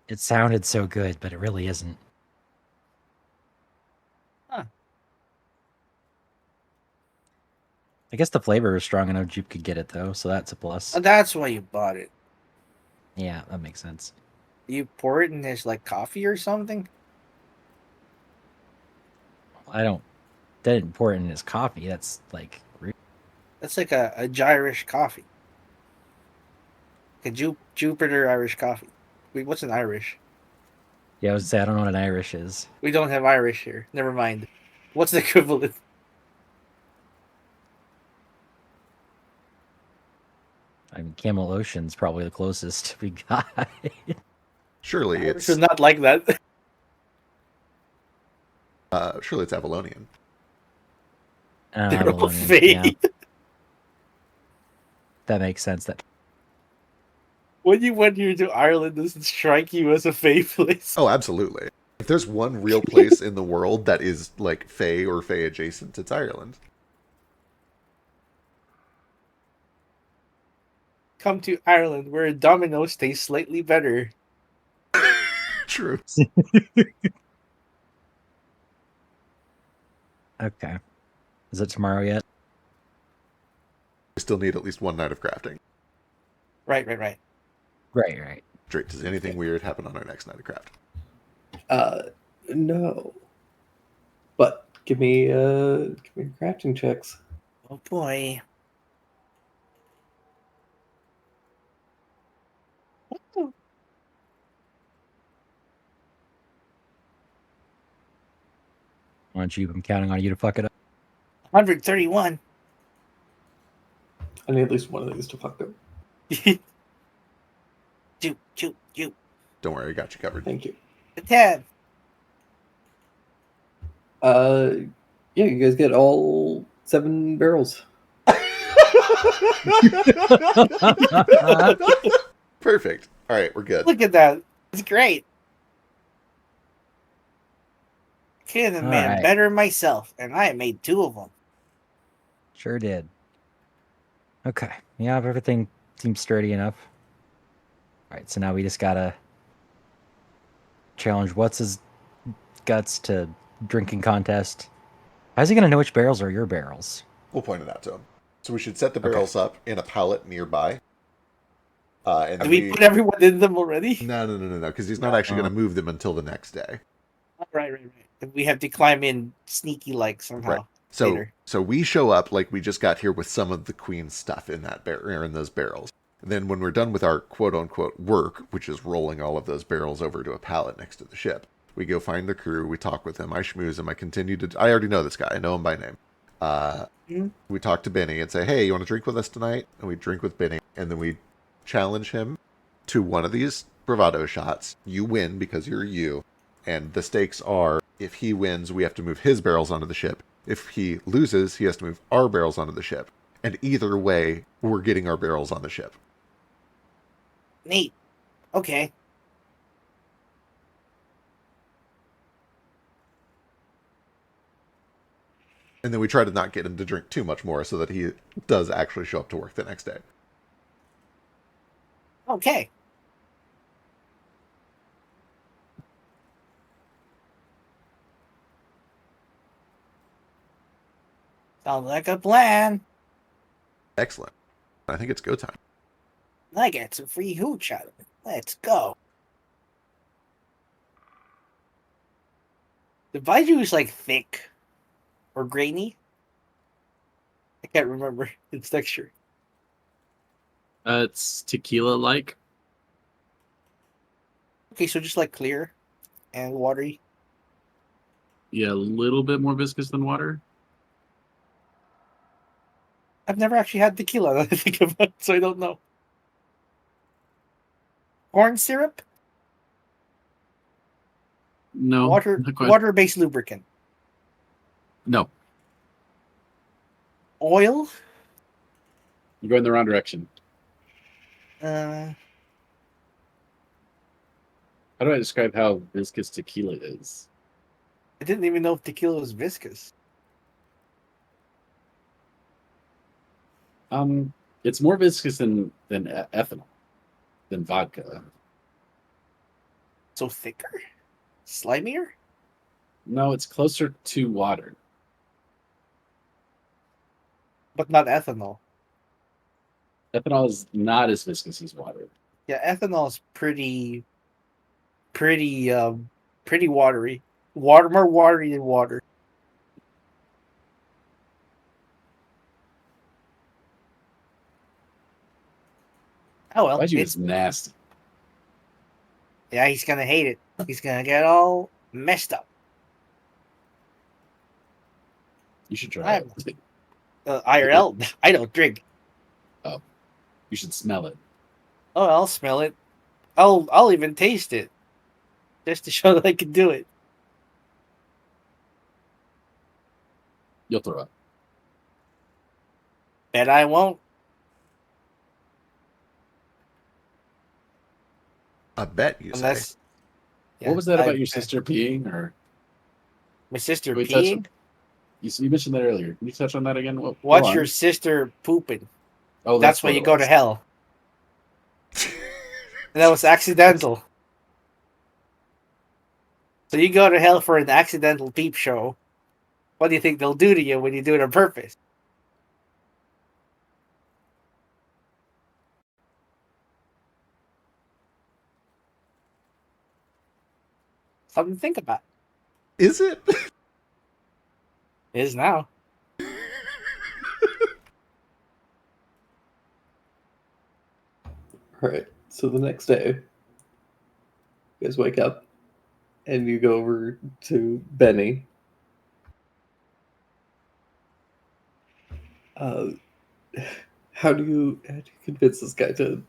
it sounded so good, but it really isn't. Huh. I guess the flavor is strong enough Jupe could get it though, so that's a plus. That's why you bought it. Yeah, that makes sense. You pour it in this like coffee or something? Didn't pour it in his coffee. That's like rude. That's like a Irish coffee. A Jupiter Irish coffee. Wait, what's an Irish? Yeah, I was say I don't know what an Irish is. We don't have Irish here. Never mind. What's the equivalent? I mean, Camel Ocean's probably the closest we got. Surely Irish it's is not like that. surely it's Avalonian. They're all Avalonian, fake. yeah. That makes sense. That When you went here to Ireland, does it strike you as a fake place? Oh, absolutely. If there's one real place in the world that is like Fae or Fae adjacent, it's Ireland. Come to Ireland, where Domino's tastes slightly better. True. okay. Is it tomorrow yet? We still need at least one night of crafting. Right. Right. Drake, does anything weird happen on our next night of craft? No. But give me crafting checks. Oh boy. What the? Why don't you? I'm counting on you to fuck it up. 131. I need at least one of these to fuck up. Jupe. Don't worry, I got you covered. Thank you. The tab. Yeah, you guys get all 7 barrels. Perfect. All right, we're good. Look at that. It's great. Couldn't have All made right. them better myself, and I made 2 of them. Sure did. Okay. Yeah, everything seems sturdy enough. All right, so now we just gotta challenge what's his guts to drinking contest. How's he gonna know which barrels are your barrels? We'll point it out to him. So we should set the Okay. barrels up in a pallet nearby. And Did then we put everyone in them already? No, because he's not actually going to move them until the next day. Right. We have to climb in sneaky like somehow. Right. So, later. so we show up like we just got here with some of the queen's stuff in that in those barrels. And then when we're done with our quote unquote work, which is rolling all of those barrels over to a pallet next to the ship, we go find the crew. We talk with him. I schmooze him. I already know this guy. I know him by name. We talk to Benny and say, "Hey, you want to drink with us tonight?" And we drink with Benny, and then we challenge him to one of these bravado shots. You win because you're you. And the stakes are, if he wins, we have to move his barrels onto the ship. If he loses, he has to move our barrels onto the ship. And either way, we're getting our barrels on the ship. Neat. Okay. And then we try to not get him to drink too much more so that he does actually show up to work the next day. Okay. Sounds like a plan. Excellent. I think it's go time. I get some free hooch out of it. Let's go. The Baijiu is like thick or grainy. I can't remember its texture. It's tequila-like. Okay, so just like clear and watery. Yeah, a little bit more viscous than water. I've never actually had tequila that I think about it, so I don't know. Corn syrup? No, not quite. Water-based lubricant. No, Oil? you're going the wrong direction. Uh, How do I describe how viscous tequila is? I didn't even know if tequila was viscous. It's more viscous than ethanol, than vodka. So thicker? Slimier? No, it's closer to water. But not ethanol. Ethanol is not as viscous as water. Yeah, ethanol is pretty watery. More watery than water. Oh well. Baijiu is nasty. Yeah, he's gonna hate it. He's gonna get all messed up. You should try it. IRL, I don't drink. You should smell it. Oh, I'll smell it. I'll even taste it, just to show that I can do it. You'll throw up. Bet I won't. I bet you say. Unless. What was that about your sister peeing? Or My sister we touch- peeing? you mentioned that earlier. Can you touch on that again? Go Watch on. your sister pooping. Oh, That's why what you it go was. to hell. And that was accidental. So you go to hell for an accidental peep show. What do you think they'll do to you when you do it on purpose? Something to think about. Is it? It is now. Alright, so the next day, you guys wake up and you go over to Benny. How do you convince this guy to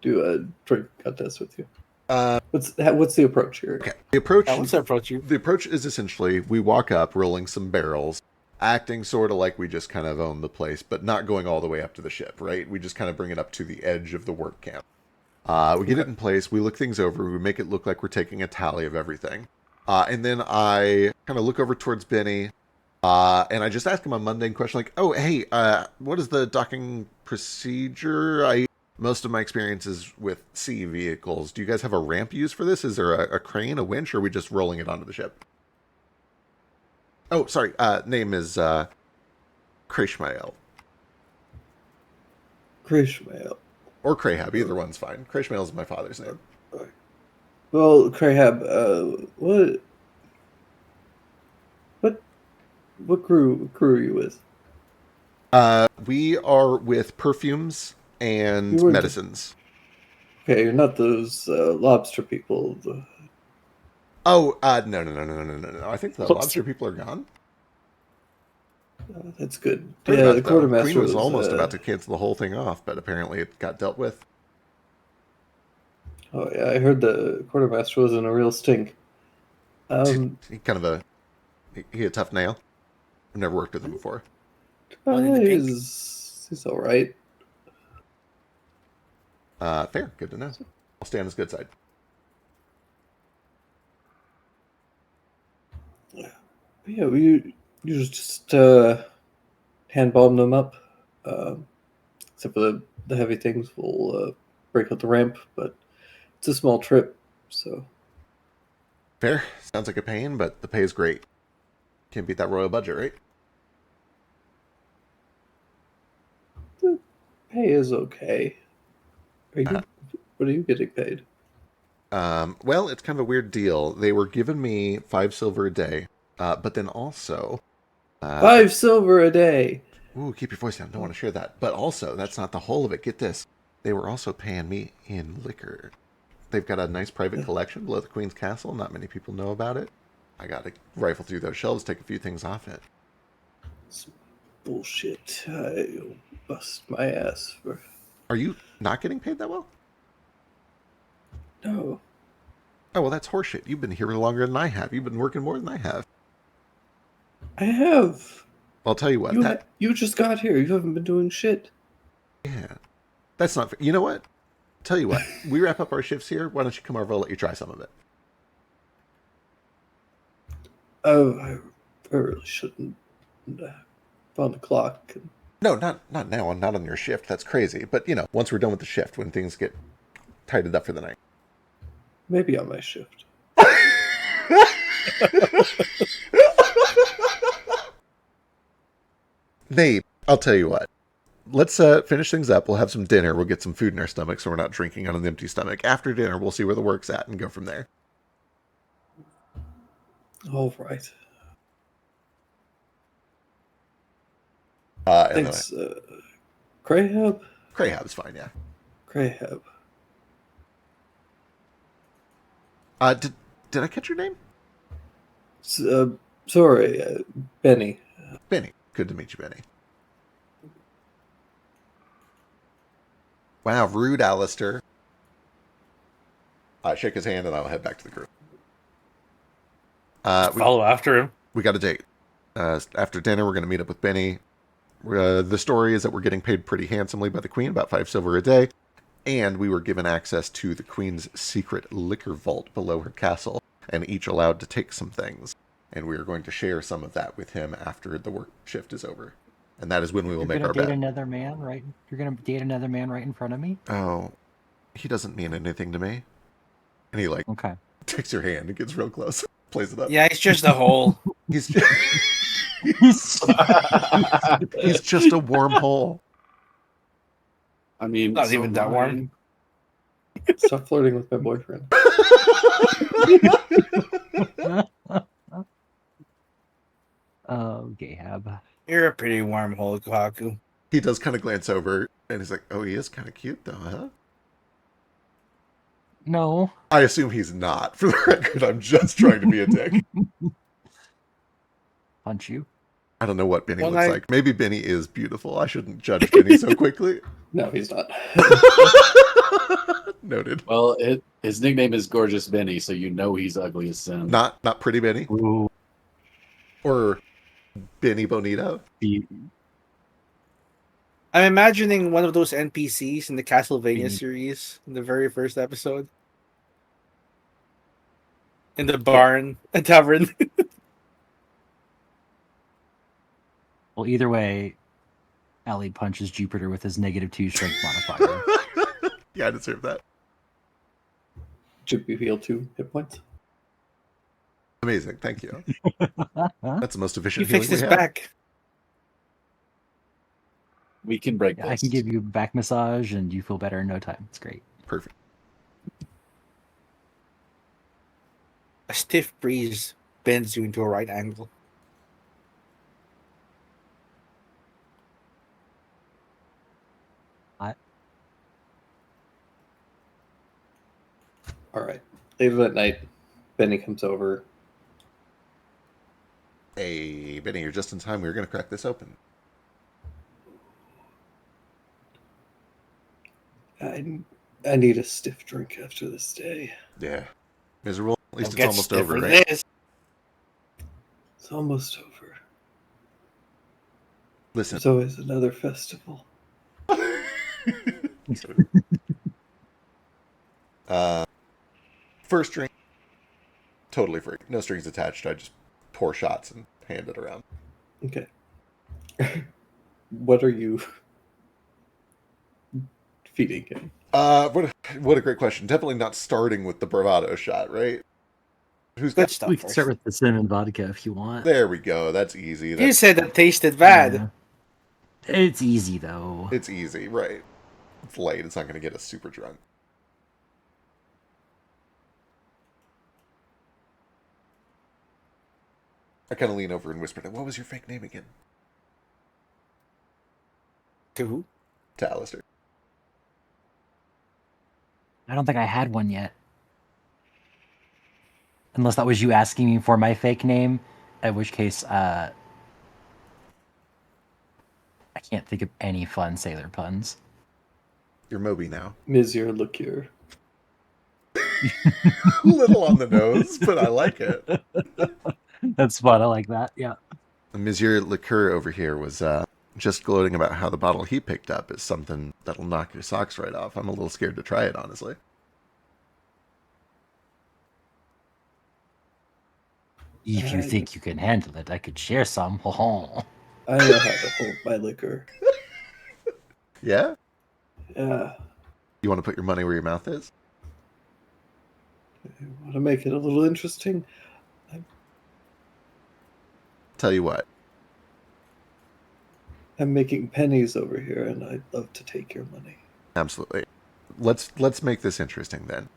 do a drink contest with you? What's the approach here? Okay. The approach. What's the approach you? The approach is essentially we walk up, rolling some barrels, acting sort of like we just kind of own the place, but not going all the way up to the ship, right? We just kind of bring it up to the edge of the work camp. We get it in place. We look things over. We make it look like we're taking a tally of everything. And then I kind of look over towards Benny, and I just ask him a mundane question like, "Oh, hey, what is the docking procedure? Most of my experience is with sea vehicles. Do you guys have a ramp used for this? Is there a crane, a winch, or are we just rolling it onto the ship?" Oh, sorry. Name is Krishmael. Krishmael. Or Crahab. Either one's fine. Krishmael is my father's name. Well, Crahab, what crew are you with? We are with perfumes and You were- medicines. Okay, you're not those lobster people. Oh, no. I think the lobster people are gone. That's good. Heard Yeah, about the it, though. quartermaster Queen was almost uh, about to cancel the whole thing off, but apparently it got dealt with. Oh yeah, I heard the quartermaster was in a real stink. He kind of he a tough nail. I've never worked with him before. What did you think? He's all right. Fair, good to know. I'll stay on his good side. Yeah, we just hand bomb them up. Except for the heavy things, we'll break out the ramp, but it's a small trip, so Fair. Sounds like a pain, but the pay is great. Can't beat that royal budget, right? pay is okay. What are you getting paid? Well, it's kind of a weird deal. They were giving me 5 silver a day, but then also 5 silver a day. Ooh, keep your voice down. Don't want to share that. But also, that's not the whole of it. Get this. They were also paying me in liquor. They've got a nice private collection below the Queen's Castle. Not many people know about it. I got to rifle through those shelves, take a few things off it. It's bullshit. I'll bust my ass for Are you not getting paid that well? no. Oh, well, that's horseshit. You've been here longer than I have. You've been working more than I have. I have. I'll tell you what. You just got here. You haven't been doing shit. Yeah. That's not fair. You know what? Tell you what. We wrap up our shifts here. Why don't you come over? I'll let you try some of it. I really shouldn't on the clock. No, not now. Not on your shift. That's crazy. But, once we're done with the shift, when things get tightened up for the night. Maybe on my shift. Nate, I'll tell you what. Let's finish things up. We'll have some dinner. We'll get some food in our stomach so we're not drinking on an empty stomach. After dinner, we'll see where the work's at and go from there. All right. And Thanks. Crahab? Crahab's fine, yeah. Crahab. Did I catch your name? Sorry, Benny. Benny. Good to meet you, Benny. Wow, rude, Alistair. I shake his hand and I'll head back to the group. Follow after him. We got a date. After dinner, we're going to meet up with Benny. The story is that we're getting paid pretty handsomely by the Queen, about 5 silver a day, and we were given access to the Queen's secret liquor vault below her castle, and each allowed to take some things. And we are going to share some of that with him after the work shift is over. And that is when we will make our bet. Another man, right? You're gonna date another man right in front of me. Oh, he doesn't mean anything to me. And he Okay. takes your hand and gets real close, plays it up. Yeah, it's just a hole. He's just, he's just a warm hole. I mean, Not even that warm. Stop flirting with my boyfriend. Oh, Gahab. You're a pretty warm hole, Kohaku. He does kind of glance over and he's like, "Oh, he is kind of cute though, huh?" No. I assume he's not. For the record, I'm just trying to be a dick. Punch you. I don't know what Benny Well, looks like. Maybe Benny is beautiful. I shouldn't judge Benny so quickly. No, he's not. Noted. well, his nickname is Gorgeous Benny, so you know he's ugly as sin. Not Pretty Benny Ooh. or Benny Bonito. I'm imagining one of those NPCs in the Castlevania Mm. series in the very first episode. In the barn, a tavern. Well, either way, Ali punches Jupiter with his -2 strength modifier. Yeah, I deserve that. Should we heal 2 hit points? Amazing, thank you. That's the most You efficient fixed healing his we have. back. We can break Yeah, I this. can give you a back massage and you feel better in no time. It's great. Perfect. A stiff breeze bends you into a right angle. All right. Later that night, Benny comes over. Hey, Benny, you're just in time. We were going to crack this open. I need a stiff drink after this day. Yeah. Miserable. At least Don't it's get almost stiff over, for right? this. It's almost over. Listen. There's always another festival. First drink, totally free. No strings attached. I just pour shots and hand it around. Okay. What are you feeding him? What a great question. Definitely not starting with the bravado shot, right? Who's Good got? stuff. We can start with the cinnamon vodka if you want. There we go. That's easy. You That's, said it tasted bad. Yeah. It's easy though. it's easy, right? It's light. It's not going to get us super drunk. I kind of lean over and whisper, "What was your fake name again?" To who? To Alistair. I don't think I had one yet. Unless that was you asking me for my fake name, in which case, I can't think of any fun sailor puns. You're Moby now. Monsieur Liqueur. Little on the nose, but I like it. That's fun. I like that. Yeah. Monsieur Liqueur over here was just gloating about how the bottle he picked up is something that'll knock your socks right off. I'm a little scared to try it, honestly. If you think you can handle it, I could share some. I know how to hold my liquor. Yeah? Yeah. You want to put your money where your mouth is? I want to make it a little interesting. Tell you what. I'm making pennies over here, and I'd love to take your money. Absolutely. Let's make this interesting then.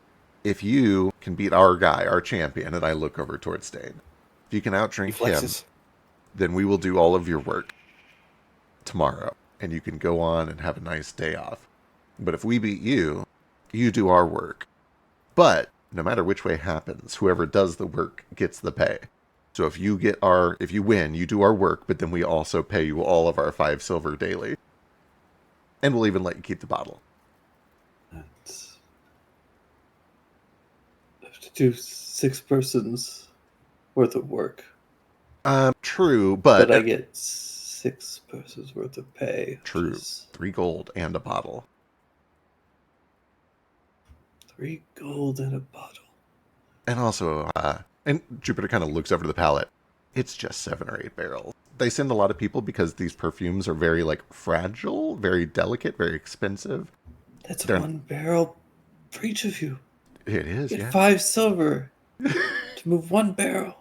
If you can beat our guy, our champion, and I look over towards Stain, if you can outdrink him, Flexes. then we will do all of your work tomorrow, and you can go on and have a nice day off. But if we beat you, you do our work. But no matter which way it happens, whoever does the work gets the pay. So if you win, you do our work, but then we also pay you all of our 5 silver daily. And we'll even let you keep the bottle. That's... I have to do 6 persons worth of work. True, but... But I get 6 persons worth of pay. True. which is 3 gold and a bottle. 3 gold and a bottle. And also, and Jupiter kind of looks over to the pallet. It's just 7 or 8 barrels. They send a lot of people because these perfumes are very, fragile, very delicate, very expensive. That's They're- 1 barrel for each of you. It is, Get yeah. 5 silver to move 1 barrel.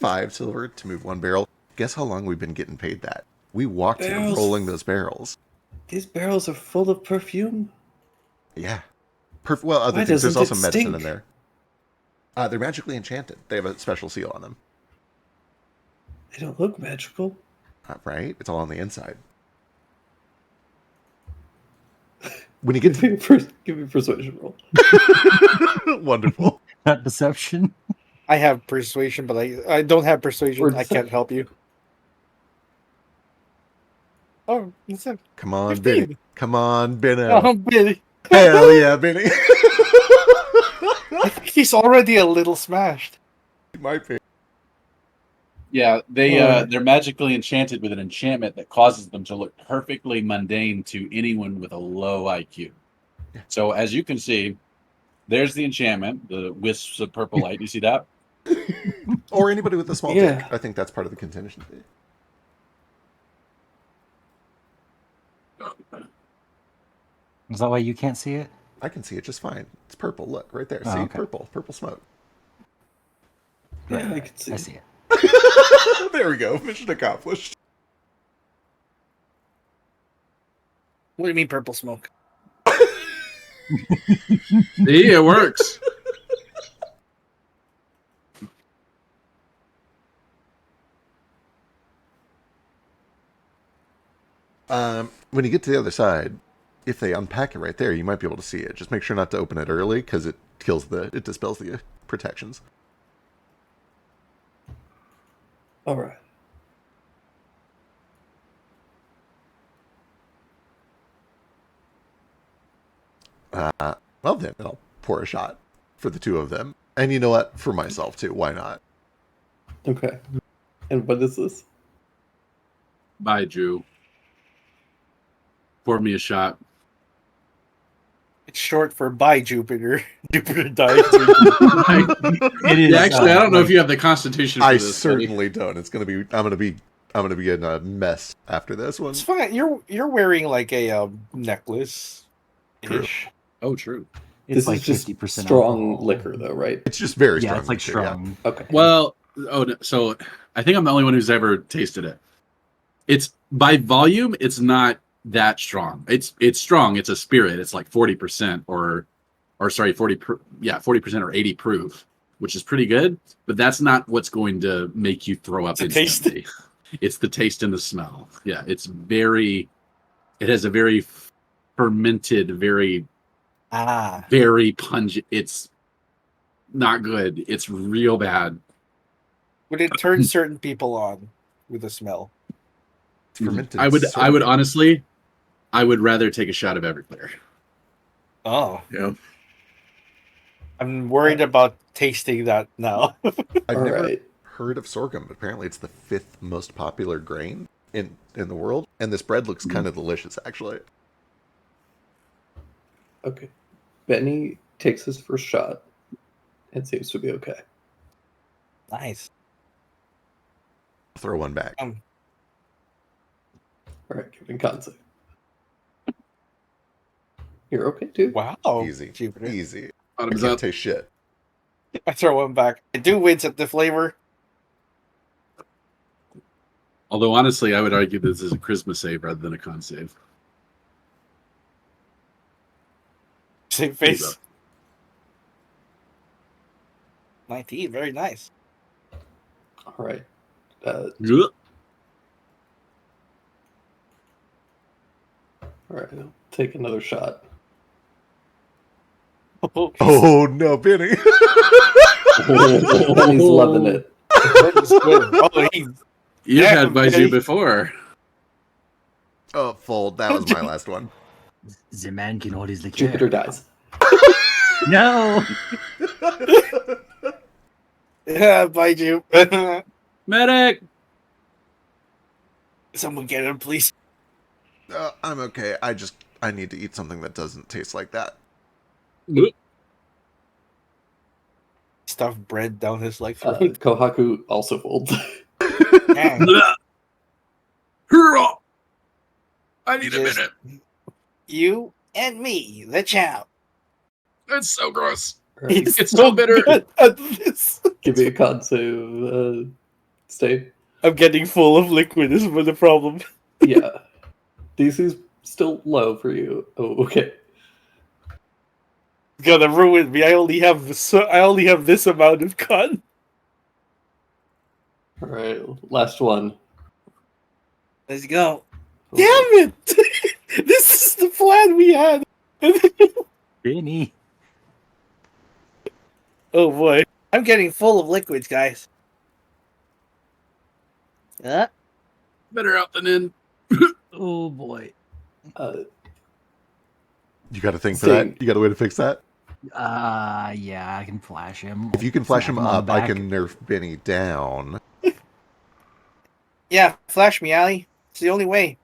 5 silver to move 1 barrel. Guess how long we've been getting paid that? We walked here Barrels. rolling those barrels. These barrels are full of perfume. Yeah. Well, other Why things. There's doesn't also it medicine in stink? there. They're magically enchanted. They have a special seal on them. They don't look magical. Right? It's all on the inside. When you get Give me give me a persuasion roll. to... Wonderful. Not deception. I have persuasion, but I don't have persuasion. Or I can't help you. Oh, it's a Come on, 15. Benny. Come on, Benno. Oh, Billy. Hell yeah, Benny. I think he's already a little smashed. Might be. Yeah, they're magically enchanted with an enchantment that causes them to look perfectly mundane to anyone with a low IQ. So as you can see, there's the enchantment, the wisps of purple light. You see that? Or anybody with a small Yeah. dick. I think that's part of the contingency. Is that why you can't see it? I can see it just fine. It's purple. Look, right there. Oh, See? okay. Purple smoke. Yeah, I can see. I see it. There we go. Mission accomplished. What do you mean purple smoke? See, it works. When you get to the other side, if they unpack it right there, you might be able to see it. Just make sure not to open it early because it dispels the protections. All right. Well then, I'll pour a shot for the two of them. And you know what? For myself too. Why not? Okay. And what is this? Bye, Drew. Pour me a shot. It's short for by Jupiter. Jupiter died. It is. Yeah, actually, I don't know if you have the constitution for I this. buddy. certainly don't. It's gonna be. I'm gonna be in a mess after this one. It's fine. You're wearing like a necklace. Ish. Oh, true. It's This like is just 50% strong alcohol. liquor, though, right? It's just very Yeah, strong. it's like liquor, yeah. strong. Okay. Well, so I think I'm the only one who's ever tasted it. It's by volume, it's not that strong. It's strong. It's a spirit. It's like 40% or sorry, 40% or 80 proof, which is pretty good. But that's not what's going to make you throw up It's the taste. instantly. It's the taste and the smell. Yeah, it has a very fermented, very pungent. It's not good. It's real bad. But it turns certain people on with the smell. It's fermented. I would syrup. honestly, I would rather take a shot of Everclear. Oh, Yeah. I'm worried about tasting that now. I've All never right. heard of sorghum, but apparently it's the 5th most popular grain in the world, and this bread looks kind of delicious, actually. Okay. Benny takes his first shot and seems to be okay. Nice. Throw one back. All right, giving Kanze. You're okay, too? Wow. Easy, Jupiter. easy. I Bottoms can't up. taste shit. I throw one back. I do wince at the flavor. Although honestly, I would argue this is a Christmas save rather than a con save. Same There you face. 19, very nice. All right. Ugh. All right, I'll take another shot. Oh no, Benny! Benny's loving it. Oh, he You Yeah, had Baizu okay. before. Oh, fold. That was my last one. The man can hold his liquor. Jupiter dies. No. yeah, bye, Jupe. Medic! Someone get him, please. I'm okay. I need to eat something that doesn't taste like that. Stuff bread down his leg. Kohaku also folds. Dang. Hurrah! I need a Just- minute. You and me, the champ. That's so gross. All right, It's so bitter. good at this. give me a con save, stay. I'm getting full of liquid. This is the problem. Yeah. DC's still low for you. Oh, okay. It's gonna ruin me. I only have this amount of con. All right, last one. Let's go. Oh, Damn it! This is the plan we had. Benny. Oh boy, I'm getting full of liquids, guys. Better out than in. Oh boy. You got a thing for Same. that? You got a way to fix that? Yeah, I can flash him. If you can flash Smack him on the up, I back. can nerf Benny down. Yeah, flash me, Allie. It's the only way.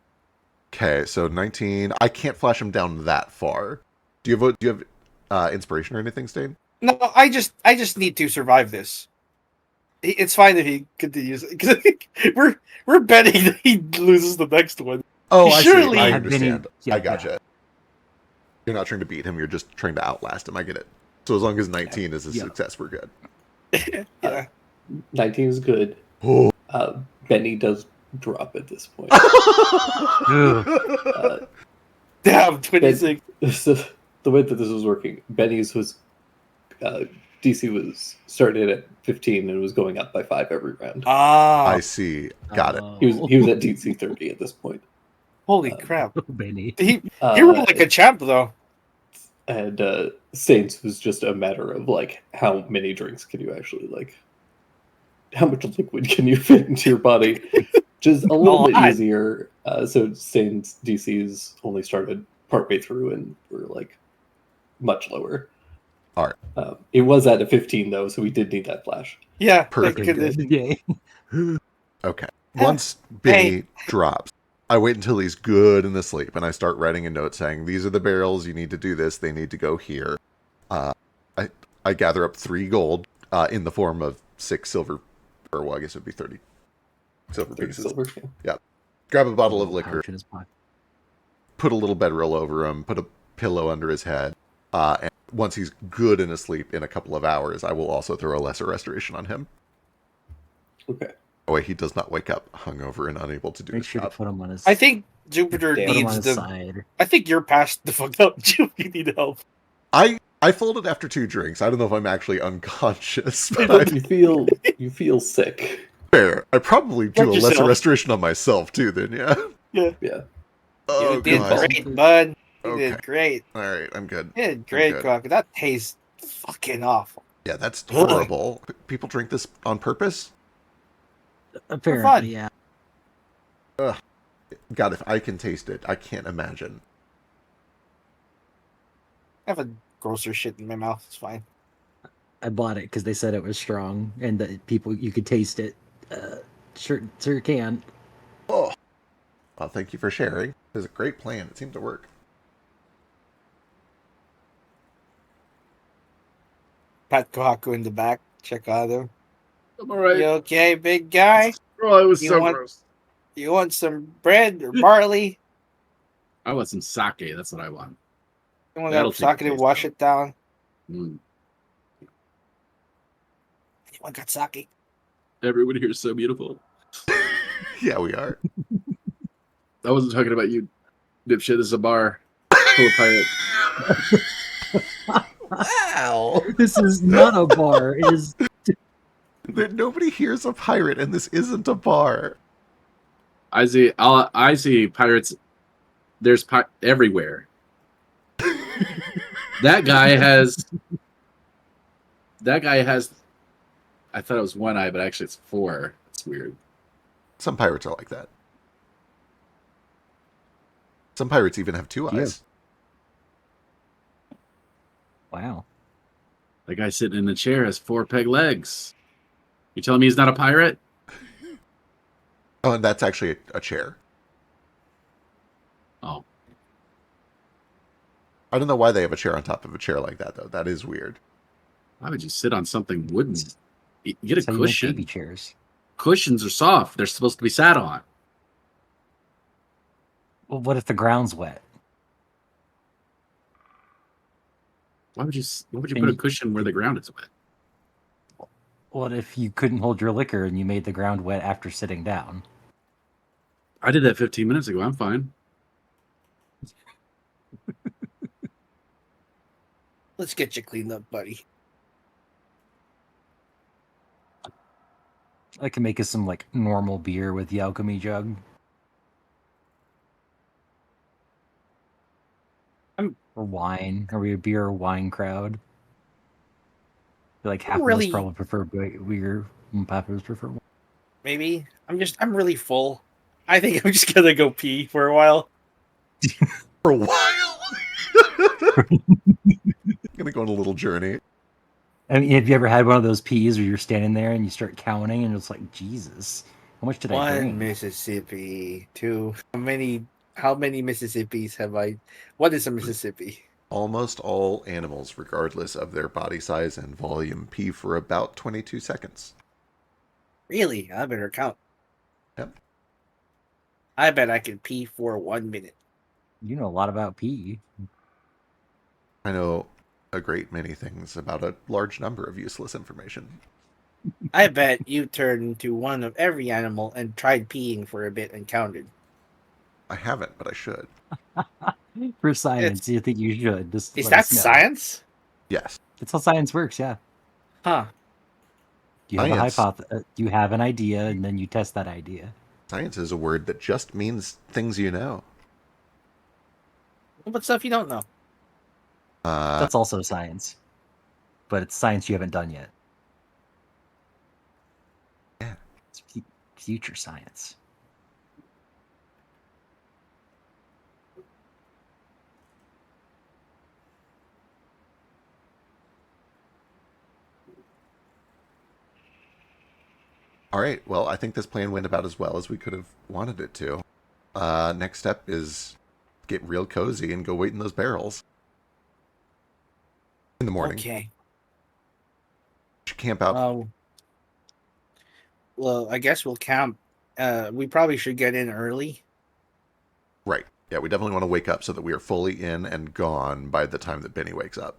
Okay, so 19. I can't flash him down that far. Do you have inspiration or anything, Stain? No, I just need to survive this. It's fine if he continues. We're betting that he loses the next one. Oh, I Surely- see. I Have been in- understand. yeah, I gotcha. You're not trying to beat him. You're just trying to outlast him. I get it. So as long as 19 is a Yeah. success, we're good. Yeah. 19 is good. Oh. Benny does drop at this point. Damn, 26. So the way that this was working, Benny's was DC was started at 15 and was going up by 5 every round. Ah, I see. Got it. Oh. He was at DC 30 at this point. holy uh, crap. Benny. He Uh, rolled like a champ, though. and Saints was just a matter of like how many drinks can you actually like, how much liquid can you fit into your body, which is a little bit lot. easier. So Saints DCs only started partway through and were like much lower. All right. It was at a 15 though, so we did need that flash. Yeah, Perfect. thank goodness. Yay. Okay. Once Benny drops, I wait until he's good and asleep, and I start writing a note saying, "These are the barrels. You need to do this. They need to go here." I gather up 3 gold in the form of 6 silver, or well, I guess it would be 30 silver 30 pieces. silver. Yeah. Grab a bottle of liquor, Pouch in his pocket. put a little bedroll over him, put a pillow under his head, and once he's good and asleep in a couple of hours, I will also throw a lesser restoration on him. Okay. Oh, wait, he does not wake up hungover and unable to do Make his sure to job. put him on his. I think Jupiter Damn. put him on needs his the. side. I think you're past the fucked up. You need help. I folded after 2 drinks. I don't know if I'm actually unconscious, but I You feel sick. fair. I probably do Let a lesser yourself. restoration on myself too. Then yeah. Yeah. Oh You did god. great, bud. You Okay. did great. All right, I'm good. You did great, good. Croc. That tastes fucking awful. Yeah, that's Ugh. horrible. People drink this on purpose. Apparently, yeah. God, if I can taste it, I can't imagine. I have a grosser shit in my mouth. It's fine. I bought it because they said it was strong and that people you could taste it. Sure can. Oh, well, thank you for sharing. It was a great plan. It seemed to work. Pat Kohaku in the back. Check out him. I'm all right. You okay, big guy? Oh, it was You so want- gross. You want some bread or barley? I want some sake. That's what I want. You want That'll that take sake the to taste wash out. it down? Mm. Anyone got sake? Everyone here is so beautiful. Yeah, we are. I wasn't talking about you, dipshit. This is a bar full of pirate. Wow. This is not a bar. It is. Nobody here's a pirate, and this isn't a bar. I see pirates. There's everywhere. That guy has. I thought it was 1 eye, but actually it's 4. It's weird. Some pirates are like that. Some pirates even have 2 Yeah. eyes. Wow. The guy sitting in the chair has 4 peg legs. You telling me he's not a pirate? Oh, and that's actually a chair. Oh, I don't know why they have a chair on top of a chair like that, though. That is weird. why would you sit on something wooden? Get a That's how you make cushion. baby chairs. Cushions are soft. They're supposed to be sat on. Well, what if the ground's wet? Why would you put And a you- cushion where the ground is wet? What if you couldn't hold your liquor and you made the ground wet after sitting down? I did that 15 minutes ago. I'm fine. Let's get you cleaned up, buddy. I can make us some like normal beer with the alchemy jug. Or wine. Are we a beer or wine crowd? I feel like half of really- us probably prefer beer and Pappers prefer wine. Maybe. I'm really full. I think I'm just gonna go pee for a while. For a while. Gonna go on a little journey. I mean, have you ever had one of those peas where you're standing there and you start counting and it's like, Jesus, How much did I One bring? Mississippi. Two. How many Mississippis have I? What is a Mississippi? Almost all animals, regardless of their body size and volume, pee for about 22 seconds. Really? I better count. Yep. I bet I can pee for 1 minute. You know a lot about pee. I know a great many things about a large number of useless information. I bet you turned into one of every animal and tried peeing for a bit and counted. I haven't, but I should. For science, you think you should. Just Is let that us know. science? Yes. That's how science works, yeah. Huh. You have a Science. hypothesis, you have an idea, and then you test that idea. Science is a word that just means things you know. What stuff you don't know? That's also science. But it's science you haven't done yet. Yeah. It's future science. All right. Well, I think this plan went about as well as we could have wanted it to. Next step is get real cozy and go wait in those barrels in the morning. Okay. Should camp out. Well, I guess we'll camp. We probably should get in early. Right. Yeah, we definitely want to wake up so that we are fully in and gone by the time that Benny wakes up.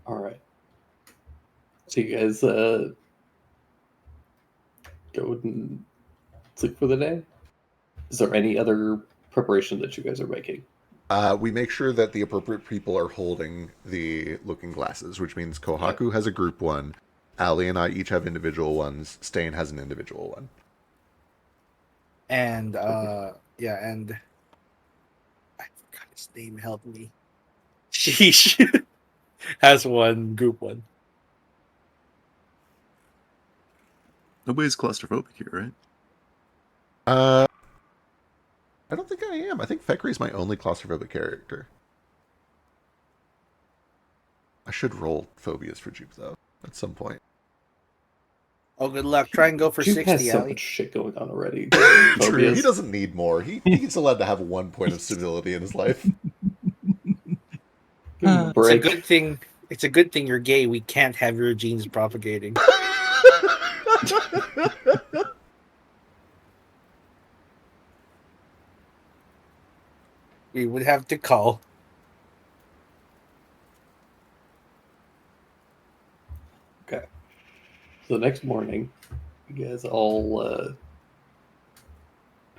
All right. So you guys go and sleep for the day? Is there any other preparation that you guys are making? We make sure that the appropriate people are holding the looking glasses, which means Kohaku has a group one. Ali and I each have individual ones. Stain has an individual one. And yeah, and I forgot his name. Help me. Sheesh. Has one group one. Nobody's claustrophobic here, right? I don't think I am. I think Fekri is my only claustrophobic character. I should roll phobias for Jupe, though, at some point. Oh, good luck. Try and go for Juke 60, has so Ali. much shit going on already. True, he Phobias. doesn't need more. He's allowed to have 1 point of stability in his life. Give him a It's a break. good thing. It's a good thing you're gay. We can't have your genes propagating. We would have to call. Okay. So the next morning, you guys all,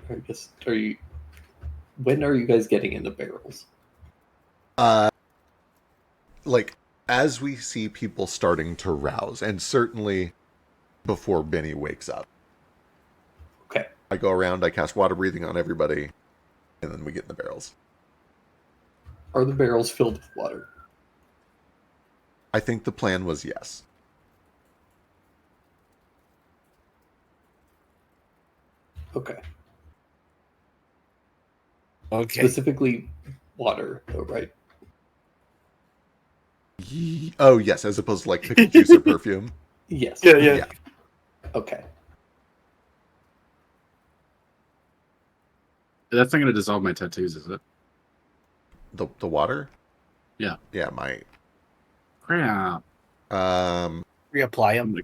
I guess, when are you guys getting in the barrels? Like, as we see people starting to rouse, and certainly before Benny wakes up. Okay. I go around, I cast water breathing on everybody, and then we get in the barrels. Are the barrels filled with water? I think the plan was yes. Okay. Okay. Specifically water, though, right? Oh, yes, as opposed to like pickle juice or perfume. Yes. Yeah. Okay. That's not going to dissolve my tattoos, is it? The water? Yeah. Yeah, might. Crap. Reapply them.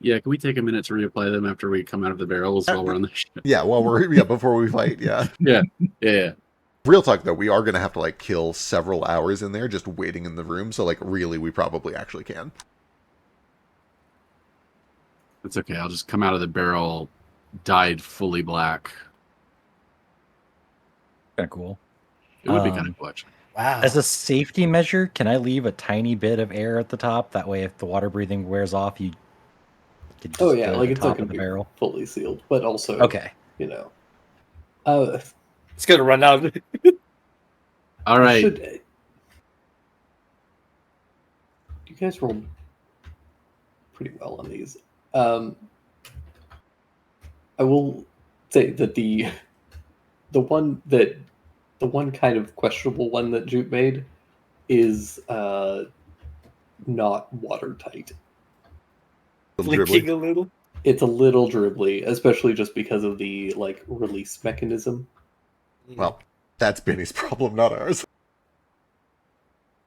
Yeah, can we take a minute to reapply them after we come out of the barrels while we're on the ship? Yeah, before we fight, yeah. Yeah. Real talk though, we are gonna have to like kill several hours in there just waiting in the room, so like really we probably actually can. That's okay. I'll just come out of the barrel dyed fully black. Kind of cool. It would be kind of cool, actually. Wow. As a safety measure, can I leave a tiny bit of air at the top? That way, if the water breathing wears off, you can just Oh yeah, go to like the it's not top going of to the be barrel. fully sealed, but also, Okay. you know, It's gonna run out. All right. You guys rolled pretty well on these. I will say that the one that The one kind of questionable one that Jupe made is not watertight. Flicking a little. It's a little dribbly, especially just because of the like release mechanism. Well, that's Benny's problem, not ours.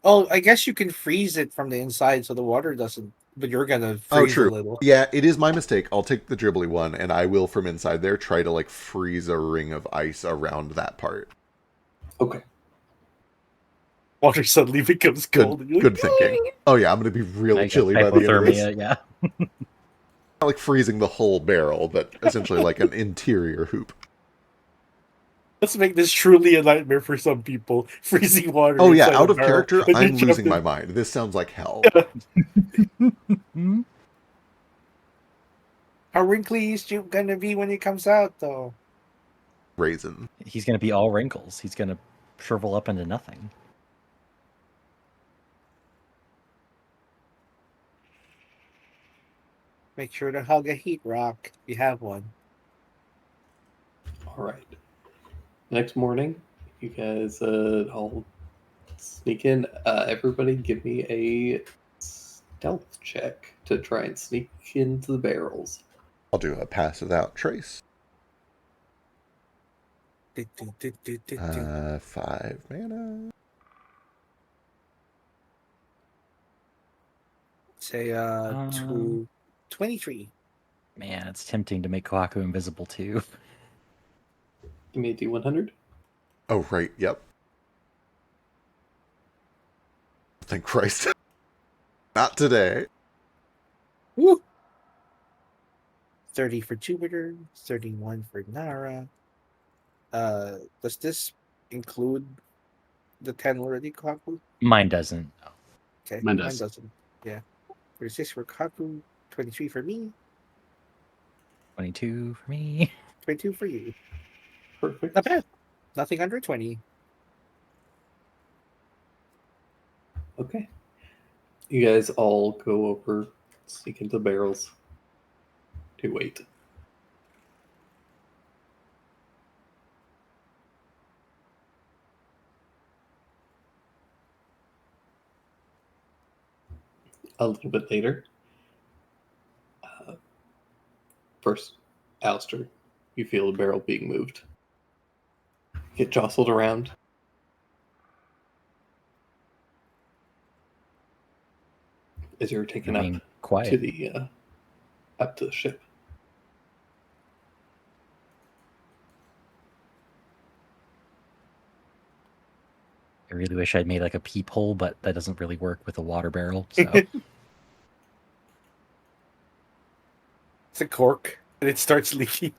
Oh, I guess you can freeze it from the inside so the water doesn't. But you're gonna freeze true. a little. Yeah, it is my mistake. I'll take the dribbly one, and I will from inside there try to like freeze a ring of ice around that part. Okay. Water suddenly becomes cold. and you're Good like, thinking. Oh yeah, I'm gonna be really Like chilly by the end of this. hypothermia, yeah. Not like freezing the whole barrel, but essentially like an interior hoop. Let's make this truly a nightmare for some people. Freezing water. Oh yeah, inside out a of barrel, character, and you I'm jump losing in. my mind. This sounds like hell. How wrinkly is Jupe gonna be when he comes out, though? Raisin. He's gonna be all wrinkles. He's gonna shrivel up into nothing. Make sure to hug a heat rock if you have one. All right. Next morning, you guys all sneak in. Everybody, give me a stealth check to try and sneak into the barrels. I'll do a pass without trace. Do, do, do, do, do, do. 5 mana. Say 23. Man, it's tempting to make Kohaku invisible too. Give me a D100. Oh right, yep. Thank Christ. Not today. Woo! 30 for Jupiter, 31 for Nara. Does this include the 10 already, Kaku? Mine doesn't. Okay, Mine does. doesn't. Yeah. 36 for Kaku, 23 for me, 22 for me. 22 for you. Perfect. Not bad. Nothing under 20. Okay. You guys all go over, sneak into the barrels. To wait. A little bit later, first, Alistair, you feel the barrel being moved. Get jostled around. As you're taken Remain up quiet. to the up to the ship. I really wish I'd made like a peephole, but that doesn't really work with a water barrel. So It's a cork, and it starts leaking.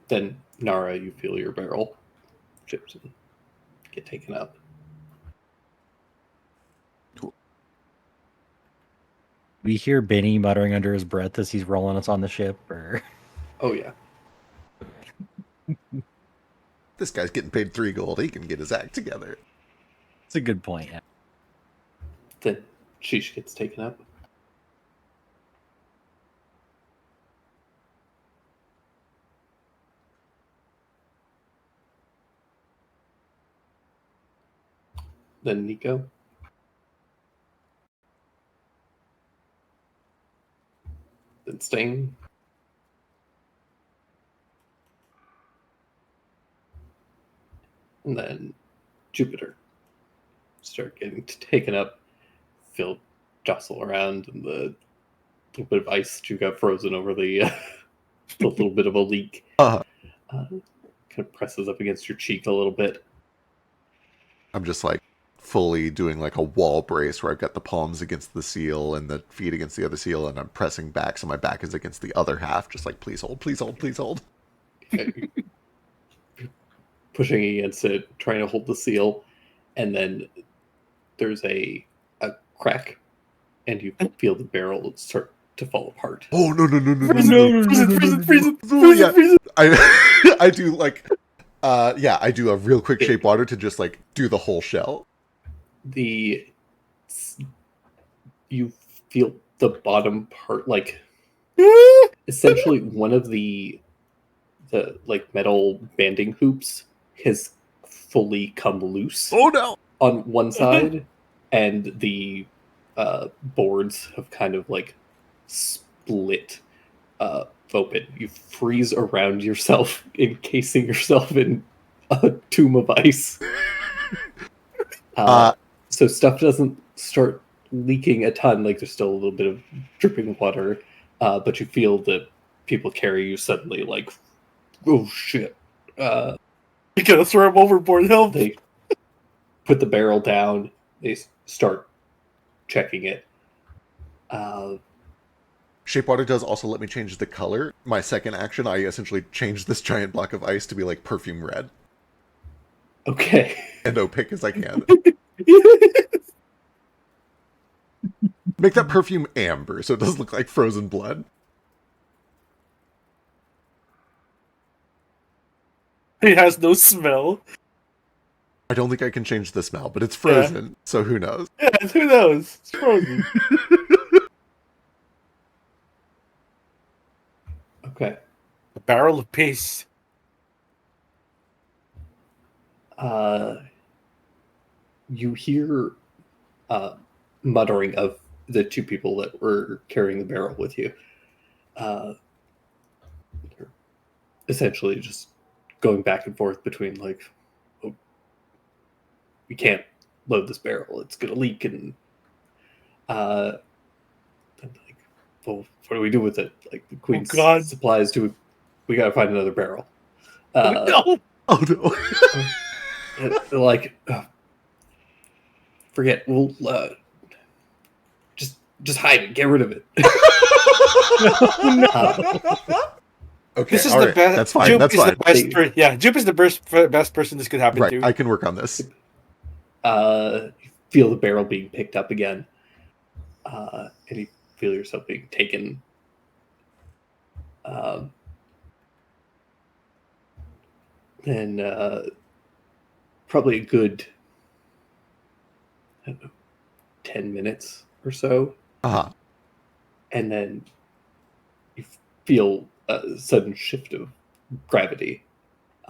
Then Nara, you feel your barrel chips and get taken up. we hear Benny muttering under his breath as he's rolling us on the ship, or Oh yeah. This guy's getting paid 3 gold. He can get his act together. it's a good point. Yeah. Then Sheesh gets taken up. Then Nico. Then Stain. And then Jupiter. Start getting taken up. Feel jostle around, and the little bit of ice that you got frozen over the, the little bit of a leak kind of presses up against your cheek a little bit. I'm just like fully doing like a wall brace where I've got the palms against the seal and the feet against the other seal, and I'm pressing back so my back is against the other half, just like please hold, please hold, please hold. Pushing against it, trying to hold the seal, and then there's a crack, and you feel the barrel start to fall apart. Oh no no no no no Freeze no it, freeze it, freeze it, freeze it, no, freeze yeah. it, freeze it. I do like I do a real quick shape water to just like do the whole shell. You feel the bottom part, like essentially one of the like metal banding hoops has fully come loose Oh no! on one side, and the boards have kind of like split open. You freeze around yourself, encasing yourself in a tomb of ice. So stuff doesn't start leaking a ton. Like there's still a little bit of dripping water, but you feel that people carry you suddenly. Like, oh shit! You gotta throw him overboard. Help! They put the barrel down. They start checking it. Shapewater does also let me change the color. My second action, I essentially changed this giant block of ice to be like perfume red Okay. and opaque as I can. Make that perfume amber so it doesn't look like frozen blood. It has no smell. I don't think I can change the smell, but it's frozen, so who knows? Yeah, who knows? It's frozen. Okay. A barrel of paste. You hear muttering of the two people that were carrying the barrel with you. They're essentially just going back and forth between like, oh, we can't load this barrel; it's gonna leak, and like, well, what do we do with it? Like the Queen's supplies, we gotta find another barrel. No. Oh no. They're like, forget. We'll just hide it. Get rid of it. Okay, This is all the right, best. that's fine. Jupe That's is fine. the best. Jupe is the best person this could happen Right, to. I can work on this. You feel the barrel being picked up again, and you feel yourself being taken. Then probably a good, I don't know, 10 minutes or so, Uh-huh. and then you feel a sudden shift of gravity.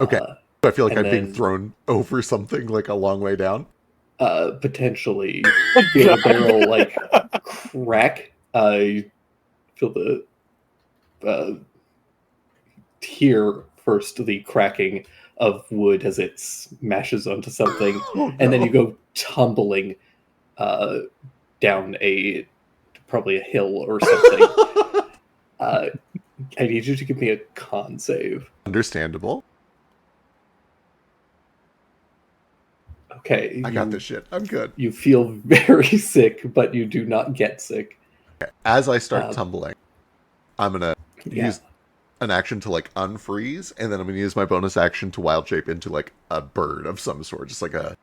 Okay. So I feel like and I'm being then- thrown over something like a long way down. Potentially you feel the barrel like crack. You feel the hear first the cracking of wood as it smashes onto something, Oh, and then no. you go tumbling down probably a hill or something. I need you to give me a con save. Understandable. Okay, I got this shit. I'm good. You feel very sick, but you do not get sick. As I start Um, tumbling, I'm gonna Yeah. use an action to like unfreeze, and then I'm gonna use my bonus action to wild shape into like a bird of some sort, just like a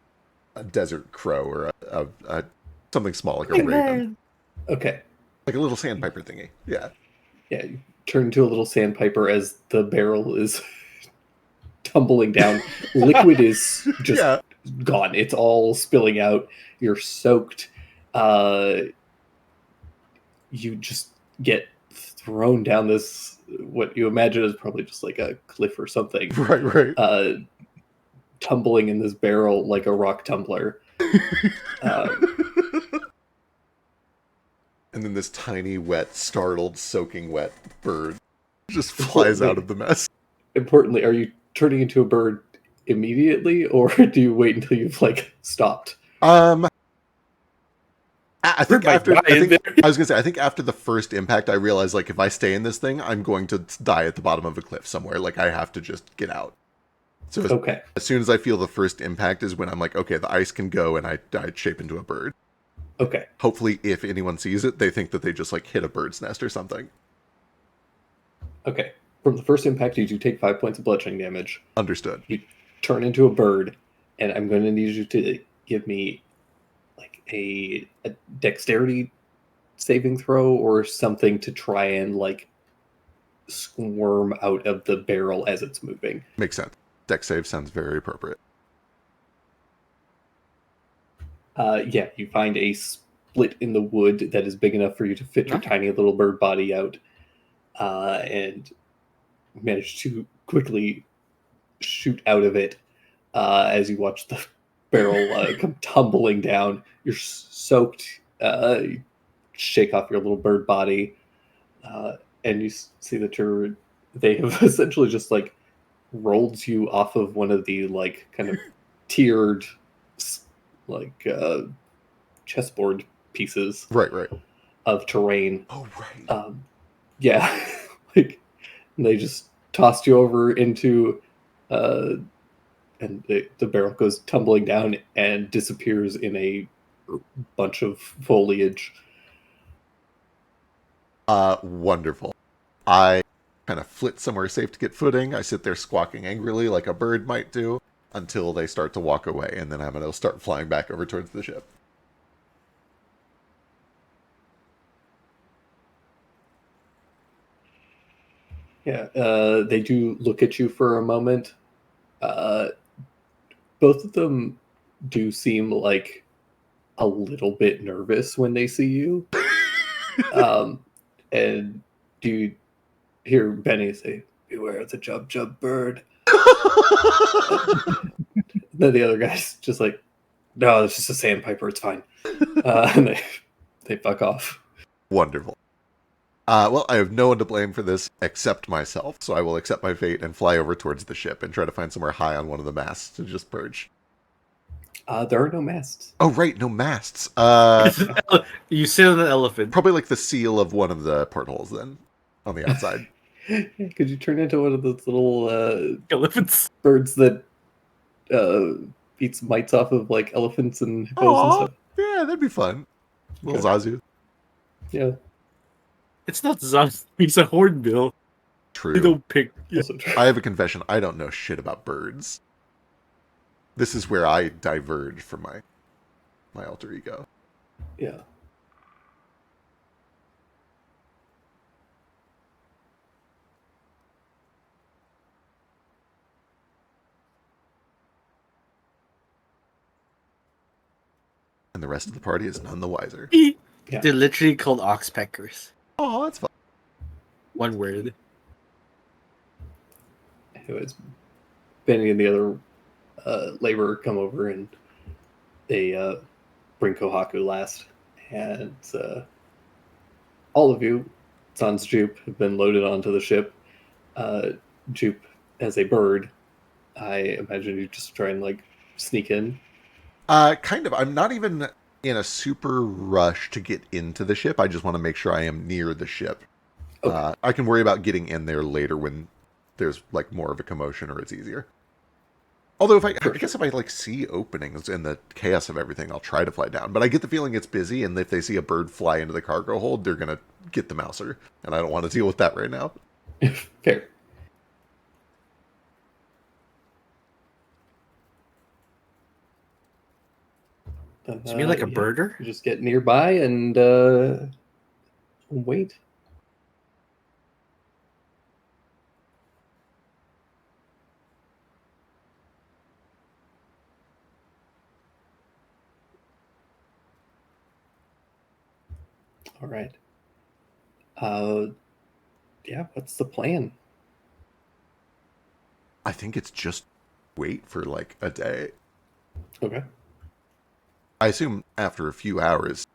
desert crow or a something small like a raven, Okay. like a little sandpiper thingy. Yeah. Yeah, you turn into a little sandpiper as the barrel is tumbling down. Liquid is just Yeah. gone. It's all spilling out. You're soaked. You just get thrown down this, what you imagine is probably just like a cliff or something. Right. Tumbling in this barrel like a rock tumbler. And then this tiny, wet, startled, soaking wet bird just flies out of the mess. Importantly, are you turning into a bird immediately, or do you wait until you've like stopped? I think Bird might after die in there. I was gonna say I think after the first impact, I realized like if I stay in this thing, I'm going to die at the bottom of a cliff somewhere. Like I have to just get out. So Okay. as soon as I feel the first impact is when I'm like, okay, the ice can go, and I shape into a bird. Okay. Hopefully, if anyone sees it, they think that they just like hit a bird's nest or something. Okay. From the first impact, you do take 5 points of bludgeoning damage. Understood. You turn into a bird, and I'm going to need you to give me like a dexterity saving throw or something to try and like squirm out of the barrel as it's moving. Makes sense. Dex save sounds very appropriate. Yeah, you find a split in the wood that is big enough for you to fit your Nice. tiny little bird body out. and manage to quickly shoot out of it as you watch the barrel come tumbling down. You're soaked. You shake off your little bird body, and you see that they have essentially just like rolled you off of one of the like kind of tiered like chessboard pieces Right. of terrain. Oh, right. Yeah, like they just tossed you over into and the barrel goes tumbling down and disappears in a bunch of foliage. Wonderful. I kind of flit somewhere safe to get footing. I sit there squawking angrily like a bird might do until they start to walk away, and then I'm going to start flying back over towards the ship. Yeah, they do look at you for a moment. Both of them do seem like a little bit nervous when they see you. And do you hear Benny say, "Beware the jub bird"? Then the other guy's just like, "No, it's just a sandpiper. It's fine." And they fuck off. Wonderful. Well, I have no one to blame for this except myself, so I will accept my fate and fly over towards the ship and try to find somewhere high on one of the masts to just perch. There are no masts. Oh, right, no masts. You sit on an elephant. Probably like the seal of one of the portholes then, on the outside. Could you turn into one of those little Elephants. birds that beats mites off of like elephants and hippos Aw, and stuff? yeah, that'd be fun. Little Zazu. Yeah, It's not Zaz. It's a hornbill. True. They don't pick. Yeah. also true. I have a confession. I don't know shit about birds. This is where I diverge from my alter ego. Yeah. And the rest of the party is none the wiser. Yeah. They're literally called oxpeckers. Oh, that's fun. One word. Anyways, Benny and the other laborer come over and they bring Kohaku last. And all of you, sans Jupe, have been loaded onto the ship. Jupe, as a bird, I imagine you just try and like sneak in. Kind of. I'm not even in a super rush to get into the ship. I just want to make sure I am near the ship. Okay. I can worry about getting in there later when there's like more of a commotion or it's easier. Although I guess if I like see openings in the chaos of everything, I'll try to fly down. But I get the feeling it's busy, and if they see a bird fly into the cargo hold, they're gonna get the mouser, and I don't want to deal with that right now. Fair. Then, You mean like a yeah, birder? you just get nearby and wait. All right. Yeah, what's the plan? I think it's just wait for like a day. Okay. I assume after a few hours,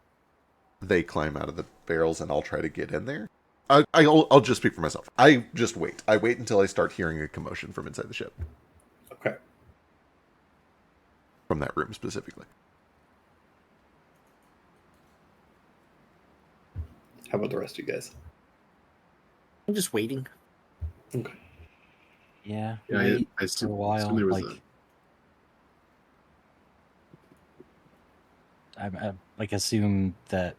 they climb out of the barrels and I'll try to get in there. I'll just speak for myself. I just wait. I wait until I start hearing a commotion from inside the ship. Okay. From that room specifically. How about the rest of you guys? I'm just waiting. Okay. Yeah, Yeah, wait I for assume, a while. there was Like, I like assume that.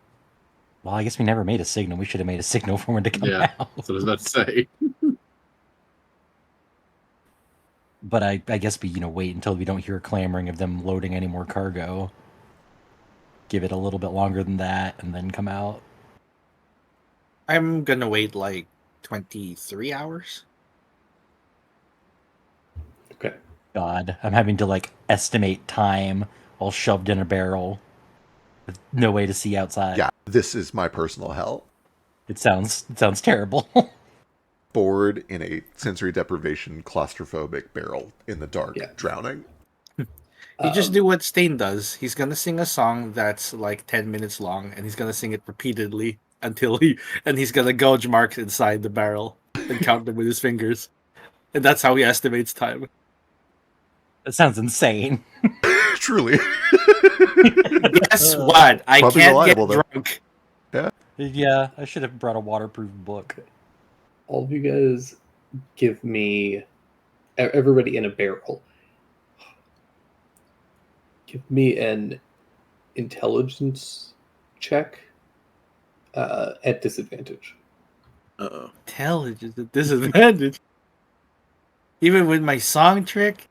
Well, I guess we never made a signal. We should have made a signal for when to come Yeah, out. that's what I was about to say. But I guess we wait until we don't hear clamoring of them loading any more cargo. Give it a little bit longer than that, and then come out. I'm gonna wait like 23 hours. Okay. God, I'm having to like estimate time all shoved in a barrel with no way to see outside. Yeah, this is my personal hell. It sounds terrible. bored in a sensory deprivation, claustrophobic barrel in the dark, Yeah. drowning. You just do what Stain does. He's gonna sing a song that's like 10 minutes long, and he's gonna sing it repeatedly until he's gonna gouge marks inside the barrel and count them with his fingers, and that's how he estimates time. That sounds insane. Truly. Guess what? I Probably can't reliable, get though. drunk. Yeah, I should have brought a waterproof book. All of you guys give me, everybody in a barrel, give me an intelligence check at disadvantage. Uh-oh. Intelligence at disadvantage. Even with my song trick.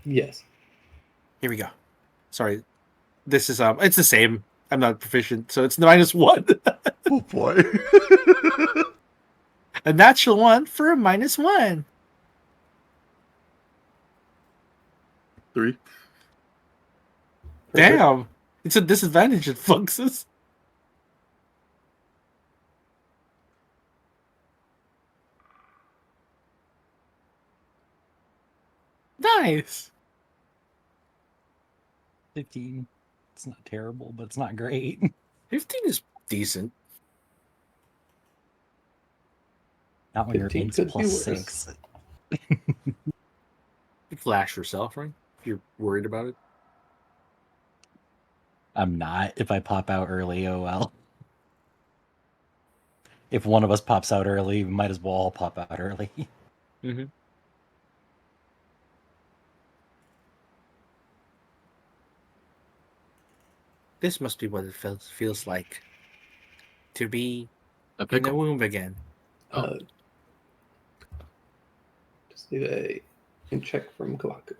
Yes. Here we go. Sorry. This is it's the same. I'm not proficient, so it's -1. Oh boy. A natural one for a -1. 3. Damn. It's a disadvantage, it fucks. Nice. 15. It's not terrible, but it's not great. 15 is decent. Not when your 15 aim's could be plus worse. 6. You flash yourself, right? If you're worried about it. I'm not. If I pop out early, oh well. If one of us pops out early, we might as well all pop out early. Mm-hmm. This must be what it feels like to be A in the pickle. womb again. Uh, just need a check from Kawaku.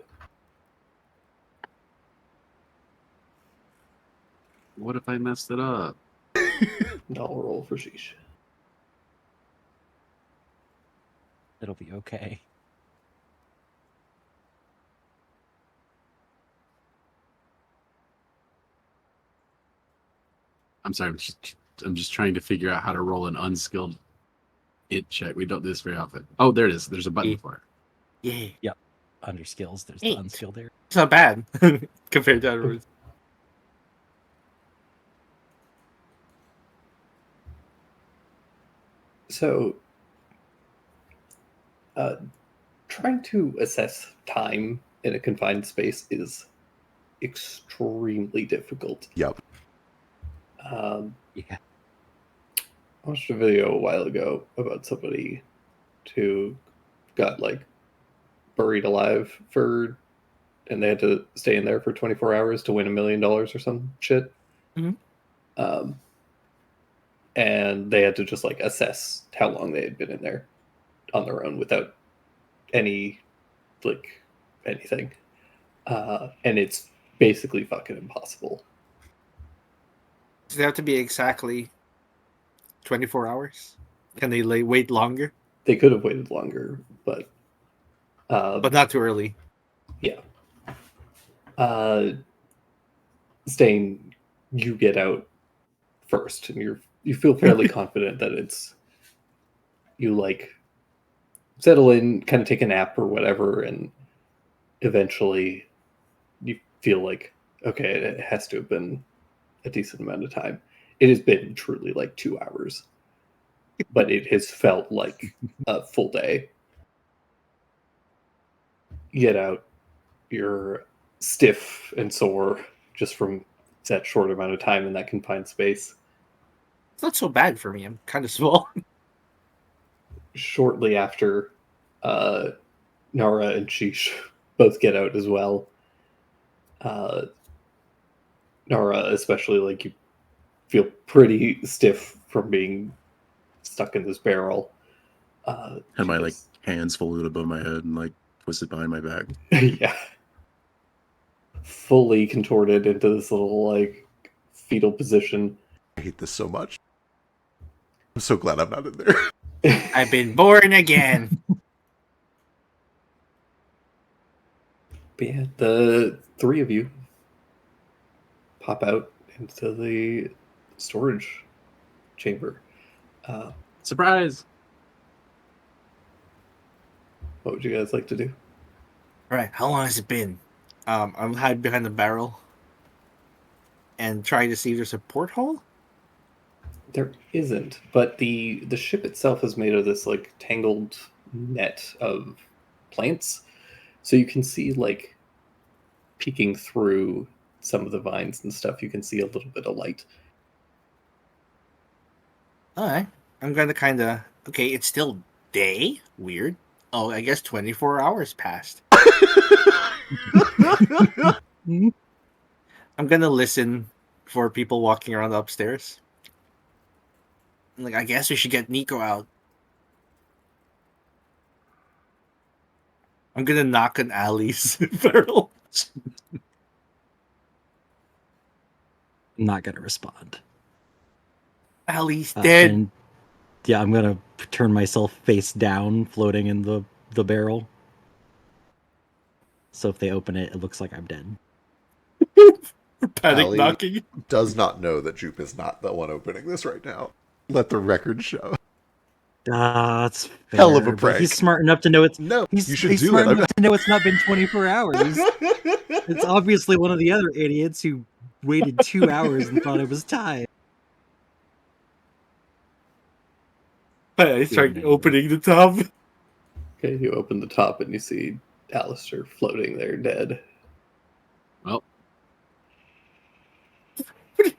What if I messed it up? And I'll roll for Sheesh. It'll be okay. I'm sorry. I'm just trying to figure out how to roll an unskilled int check. We don't do this very often. Oh, there it is. There's a button Yeah. for it. Yeah. Under skills, there's 8. the unskilled area. It's not bad compared to others. So, trying to assess time in a confined space is extremely difficult. Yep. Yeah. I watched a video a while ago about somebody who got like buried alive and they had to stay in there for 24 hours to win $1 million or some shit. Mhm. And they had to just like assess how long they had been in there on their own without any like anything. And it's basically fucking impossible. Does it have to be exactly 24 hours? Can they wait longer? They could have waited longer, but But not too early. yeah. Stain, you get out first, and you feel fairly confident that it's you like settle in, kind of take a nap or whatever, and eventually you feel like okay, it has to have been a decent amount of time. It has been truly like 2 hours, but it has felt like a full day. You get out, you're stiff and sore just from that short amount of time in that confined space. It's not so bad for me. I'm kind of small. Shortly after, Nara and Sheesh both get out as well. Nara, especially, like, you feel pretty stiff from being stuck in this barrel. Had she my like goes- hands folded above my head and like twisted behind my back. yeah. Fully contorted into this little, like, fetal position. I hate this so much. I'm so glad I'm not in there. I've been born again. But yeah, the three of you pop out into the storage chamber. Surprise! What would you guys like to do? All right, how long has it been? I'm hiding behind the barrel and trying to see if there's a porthole. There isn't, but the ship itself is made of this like tangled net of plants, so you can see like peeking through some of the vines and stuff. You can see a little bit of light. All right, I'm gonna kind of okay. It's still day. Weird. Oh, I guess 24 hours passed. I'm gonna listen for people walking around upstairs. Like, I guess we should get Nico out. I'm gonna knock on Ali's barrel. I'm not gonna respond. Ali's dead. And yeah, I'm gonna turn myself face down, floating in the barrel. So if they open it, it looks like I'm dead. Panic Ali knocking. does not know that Jupe is not the one opening this right now. Let the record show. That's fair, Hell of a but prank. He's smart enough to know it's No, he's, you should he's do smart it. enough to know it's not been 24 hours. It's obviously one of the other idiots who waited 2 hours and thought it was time. I start opening the top. Okay, you open the top and you see Alistair floating there dead. Well, What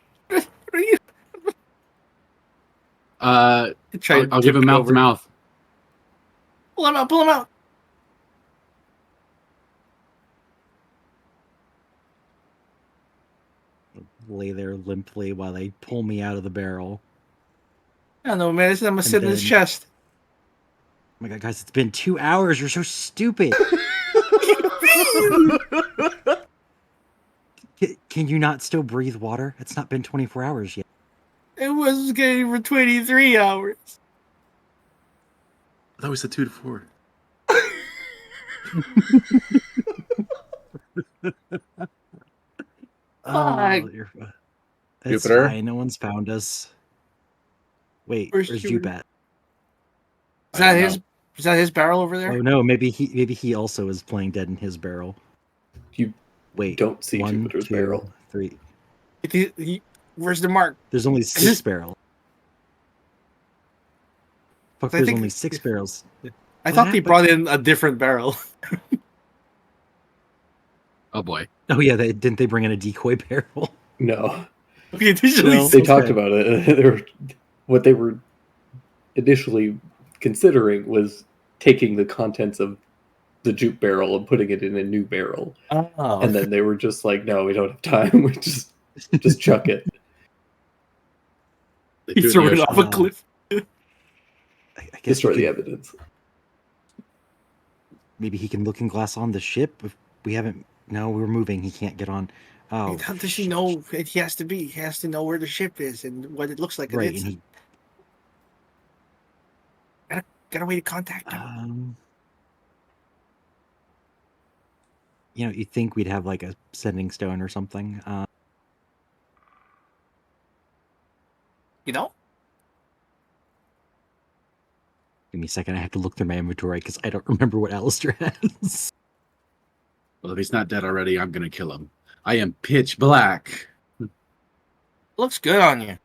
are you? I'll give him mouth to mouth. Pull him out! Pull him out! Lay there limply while they pull me out of the barrel. I don't know, man. I'm gonna sit in his then- chest. Oh my god, guys, it's been 2 hours. You're so stupid. Can you not still breathe water? It's not been 24 hours yet. It was getting for 23 hours. I thought we said 2 to 4. Fuck. It's Jupiter? fine. No one's found us. Wait, Where's where's Jupiter? Jupe at? Is that his? Is that his barrel over there? Oh no, maybe he also is playing dead in his barrel. You Wait, don't see 1, Jupiter's 2, barrel. 3. Where's the mark? There's only 6 barrels. Fuck, I there's think- only 6 barrels. I What thought they happened? brought in a different barrel. Oh boy. Oh yeah, didn't they bring in a decoy barrel? No, Okay, usually No. they Okay. talked about it. What they were initially considering was taking the contents of the Jupe barrel and putting it in a new barrel, Oh. and then they were just like, "No, we don't have time. We just chuck it." They He threw it in threw the it ocean. off a Wow. cliff. I guess Destroy we the could- evidence. maybe he can looking glass on the ship. If we haven't, no, we're moving. He can't get on. Oh, How does he shit. know it has to be? He has to know where the ship is and what it looks like. Right, It's, and he, got a way to contact him. you'd think we'd have like a sending stone or something. You know? Give me a second. I have to look through my inventory because I don't remember what Alistair has. Well, if he's not dead already, I'm gonna kill him. I am pitch black. Looks good on you.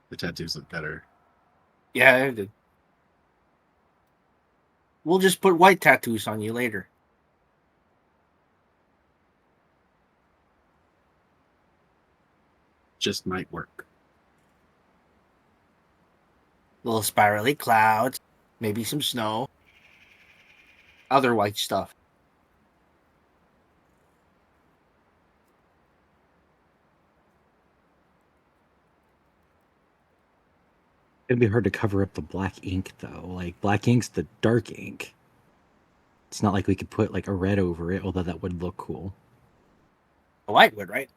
The tattoos look better. Yeah, it did. We'll just put white tattoos on you later. Just might work. Little spirally clouds, maybe some snow. Other white stuff. It'd be hard to cover up the black ink though. Like black ink's the dark ink. It's not like we could put like a red over it, although that would look cool. A white wood, right?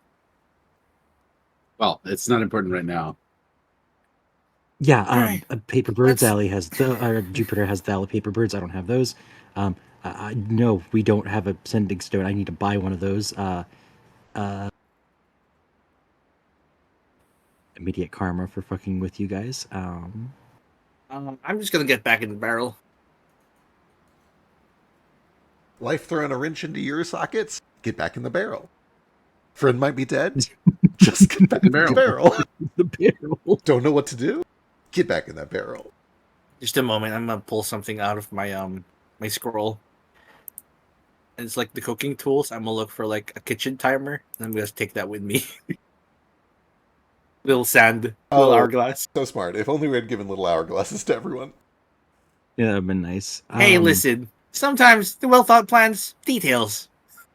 Well, it's not important right now. Yeah, Alright. Paper Birds Let's- Alley has Jupiter has the Paper Birds. I don't have those. No, we don't have a sending stone. I need to buy one of those. immediate karma for fucking with you guys. I'm just gonna get back in the barrel. Life throwing a wrench into your sockets? Get back in the barrel. Friend might be dead? Just get back in the barrel. The barrel. Don't know what to do? Get back in that barrel. Just a moment. I'm gonna pull something out of my my scroll. And it's like the cooking tools. I'm gonna look for like a kitchen timer, and I'm gonna take that with me. Little sand, little hourglass. So smart. If only we had given little hourglasses to everyone. Yeah, that'd been nice. Hey, listen. Sometimes the well thought plans details.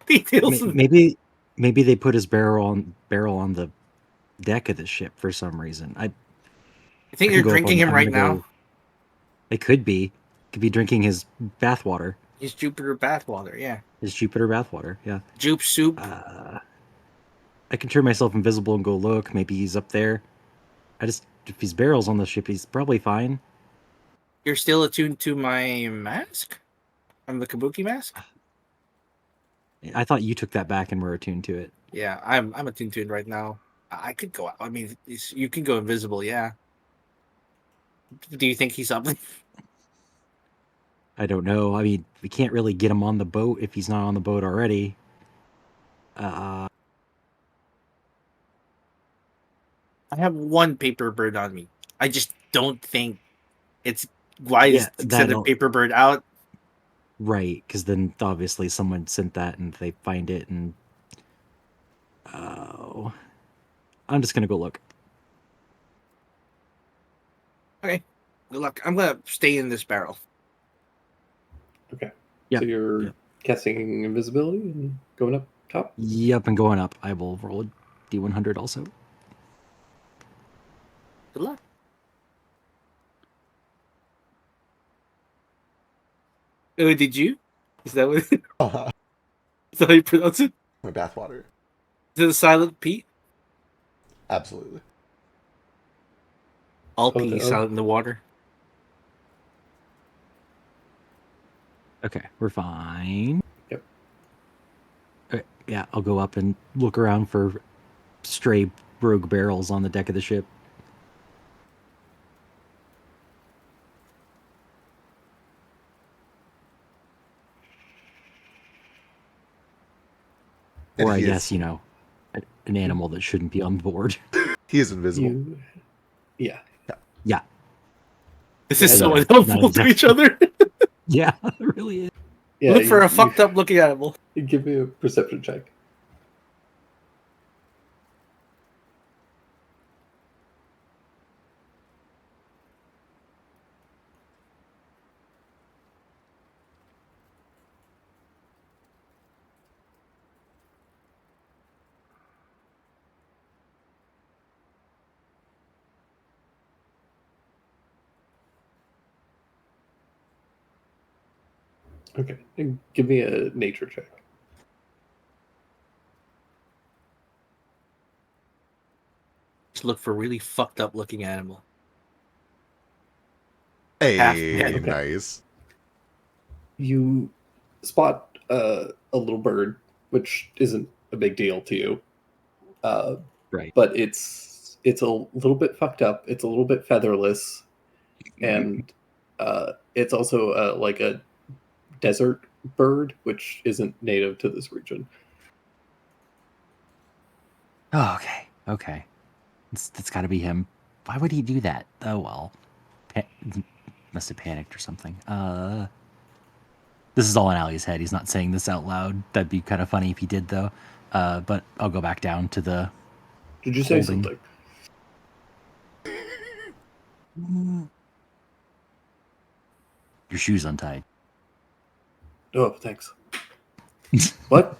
Maybe they put his barrel on the deck of the ship for some reason. I think I they're can go up drinking on- him I'm right gonna now. go- It could be drinking his bathwater, He's Jupiter bathwater. Yeah, his Jupiter bathwater. Yeah. Jupe soup. I can turn myself invisible and go look. Maybe he's up there. If his barrel's on the ship, he's probably fine. You're still attuned to my mask. I'm the Kabuki mask. I thought you took that back and were attuned to it. Yeah, I'm attuned to it right now. I could go out. I mean, you can go invisible. Yeah. Do you think he's up? I don't know. I mean, we can't really get him on the boat if he's not on the boat already. I have one paper bird on me. I just don't think it's wise to send a paper bird out. Right, because then obviously someone sent that and they find it and... I'm just going to go look. Okay. Good luck. I'm going to stay in this barrel. Okay. Yeah. So you're casting invisibility and going up top? Yep, and going up. I will roll a D100 also. Good luck. Oh, did you? Is that what? Is that how you pronounce it? My bathwater. Is it a silent P? Absolutely. All Oh, P no. is silent in the water. Okay, we're fine. Yep. Okay, yeah, I'll go up and look around for stray rogue barrels on the deck of the ship. And Or I he is- guess, an animal that shouldn't be on board. He is invisible. Yeah. Yeah. This is Yeah, so no, unhelpful not to each other. Yeah, it really is. Yeah. Look for a fucked up looking animal. Give me a perception check. Okay. And give me a nature check. Just look for really fucked up looking animal. Hey, Okay. nice. You spot a little bird, which isn't a big deal to you. Right. But it's a little bit fucked up. It's a little bit featherless, and it's also like a desert bird, which isn't native to this region. Oh, okay. It's got to be him. Why would he do that? Oh, well. Must have panicked or something. This is all in Ali's head. He's not saying this out loud. That'd be kind of funny if he did, though. But I'll go back down to the... Did you say Holding. something? Your shoe's untied. Oh, thanks. What?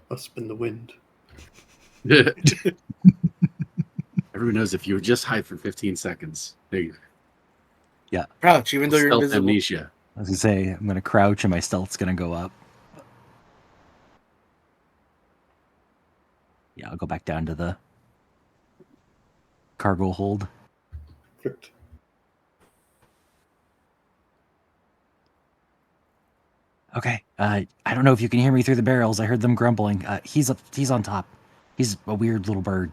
Must have been the wind. Everyone knows if you would just hide for 15 seconds, they Crouch, even though you're stealth invisible. amnesia. I was going to say, I'm going to crouch and my stealth's going to go up. Yeah, I'll go back down to the cargo hold. Perfect. Okay. I don't know if you can hear me through the barrels. I heard them grumbling. He's on top. He's a weird little bird.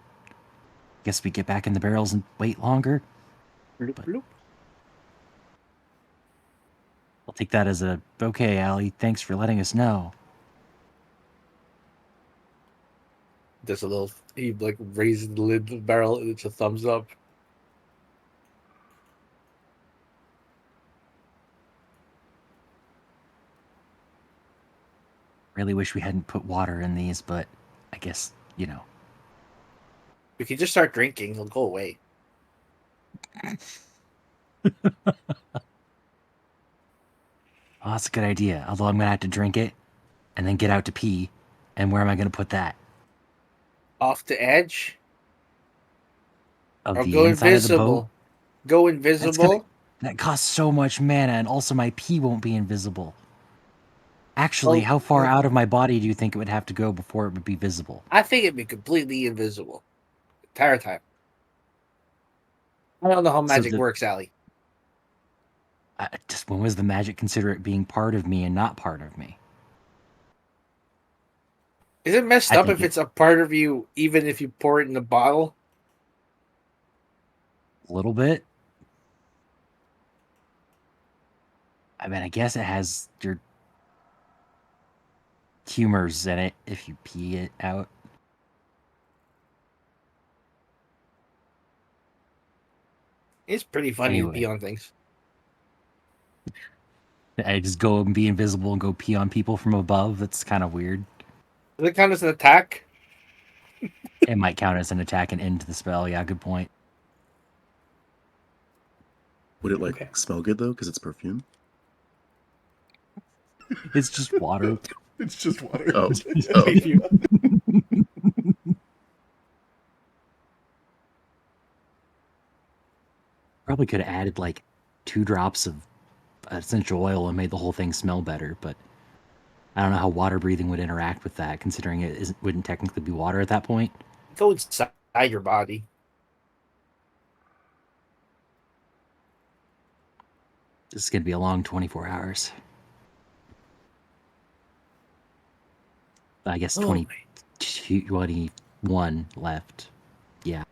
Guess we get back in the barrels and wait longer. Bloop, bloop. I'll take that as a okay, Allie. Thanks for letting us know. There's a little. He like raises the lid of the barrel, and it's a thumbs up. Really wish we hadn't put water in these, but I guess, you know. We can just start drinking; it'll go away. Oh, that's a good idea. Although I'm gonna have to drink it and then get out to pee. And where am I gonna put that? Off the edge, Of or the go inside of the boat? invisible. Go invisible. That costs so much mana, and also my pee won't be invisible. Actually, Oh, how far yeah. out of my body do you think it would have to go before it would be visible? I think it'd be completely invisible, the entire time. I don't know how So magic the- works, Allie. Just when was the magic consider it being part of me and not part of me? Is it messed I up think if it's a part of you, even if you pour it in a bottle? A little bit. I mean, I guess it has your humors in it if you pee it out. It's pretty funny Anyway. to pee on things. I just go and be invisible and go pee on people from above. That's kind of weird. Does it count as an attack? It might count as an attack and end the spell. Yeah, good point. Would it like Okay. smell good though? Because it's perfume. It's just water. It's just water. Oh, If you- Probably could have added like 2 drops of essential oil and made the whole thing smell better, but I don't know how water breathing would interact with that, considering wouldn't technically be water at that point. Go inside your body. This is going to be a long 24 hours. I guess Oh, 21 left. Yeah.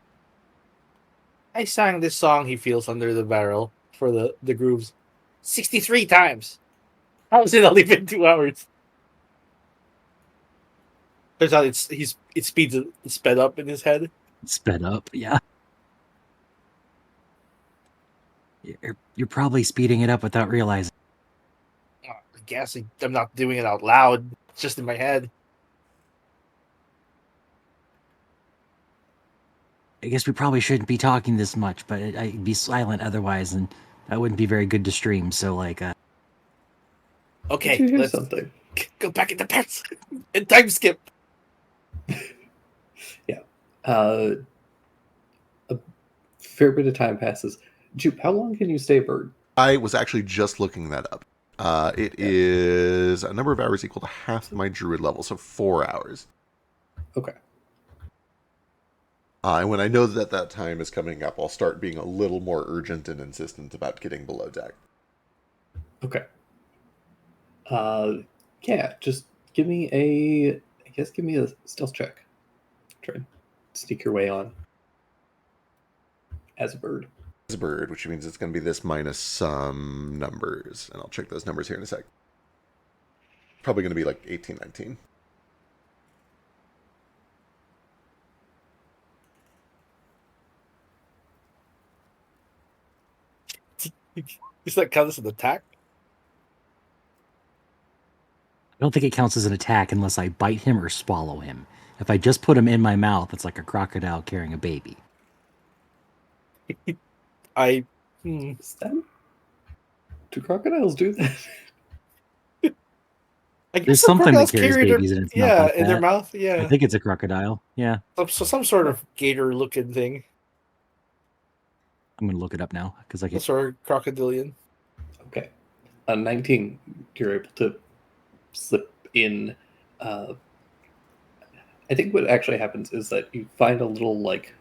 I sang this song he feels under the barrel for the grooves 63 times. How is it only been 2 hours? Turns out it's sped up in his head. Sped up, yeah. You're probably speeding it up without realizing. I guess I'm not doing it out loud. It's just in my head. I guess we probably shouldn't be talking this much, but I'd be silent otherwise, and that wouldn't be very good to stream. So, like, Okay, Did you do let's something? go back in the pants and time skip. A fair bit of time passes. Jupe, how long can you stay a bird? I was actually just looking that up. It is a number of hours equal to half my druid level, so 4 hours. Okay. And when I know that that time is coming up, I'll start being a little more urgent and insistent about getting below deck. Okay. Yeah, just give me a stealth check. Try and sneak your way on as a bird. As a bird, which means it's going to be this minus some numbers. And I'll check those numbers here in a sec. Probably going to be like 18, 19. Does that count as an attack? I don't think it counts as an attack unless I bite him or swallow him. If I just put him in my mouth, it's like a crocodile carrying a baby. Is that... Do crocodiles do that? I guess There's some something that crocodiles carries carry their- babies in its mouth yeah, like in their that. mouth. I Yeah, think it's a crocodile. Yeah, so some sort of gator-looking thing. I'm gonna look it up now because I Some can. sort of crocodilian. Okay. On 19, you're able to slip in. I think what actually happens is that you find a little, like,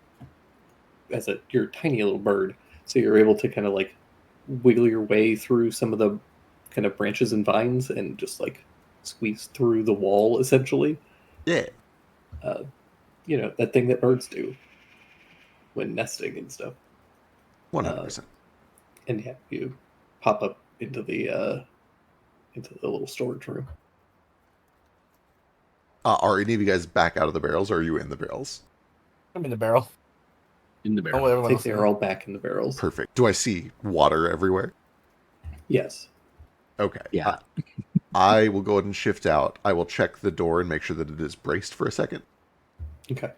you're a tiny little bird, so you're able to kind of, like, wiggle your way through some of the kind of branches and vines and just, like, squeeze through the wall, essentially. Yeah. that thing that birds do when nesting and stuff. 100%. And yeah, you pop up into the little storage room. Are any of you guys back out of the barrels, or are you in the barrels? I'm in the barrel. In the Oh, barrel. I everyone think else. they're all back in the barrels. Perfect. Do I see water everywhere? Yes. Okay. Yeah. I will go ahead and shift out. I will check the door and make sure that it is braced for a second. Okay.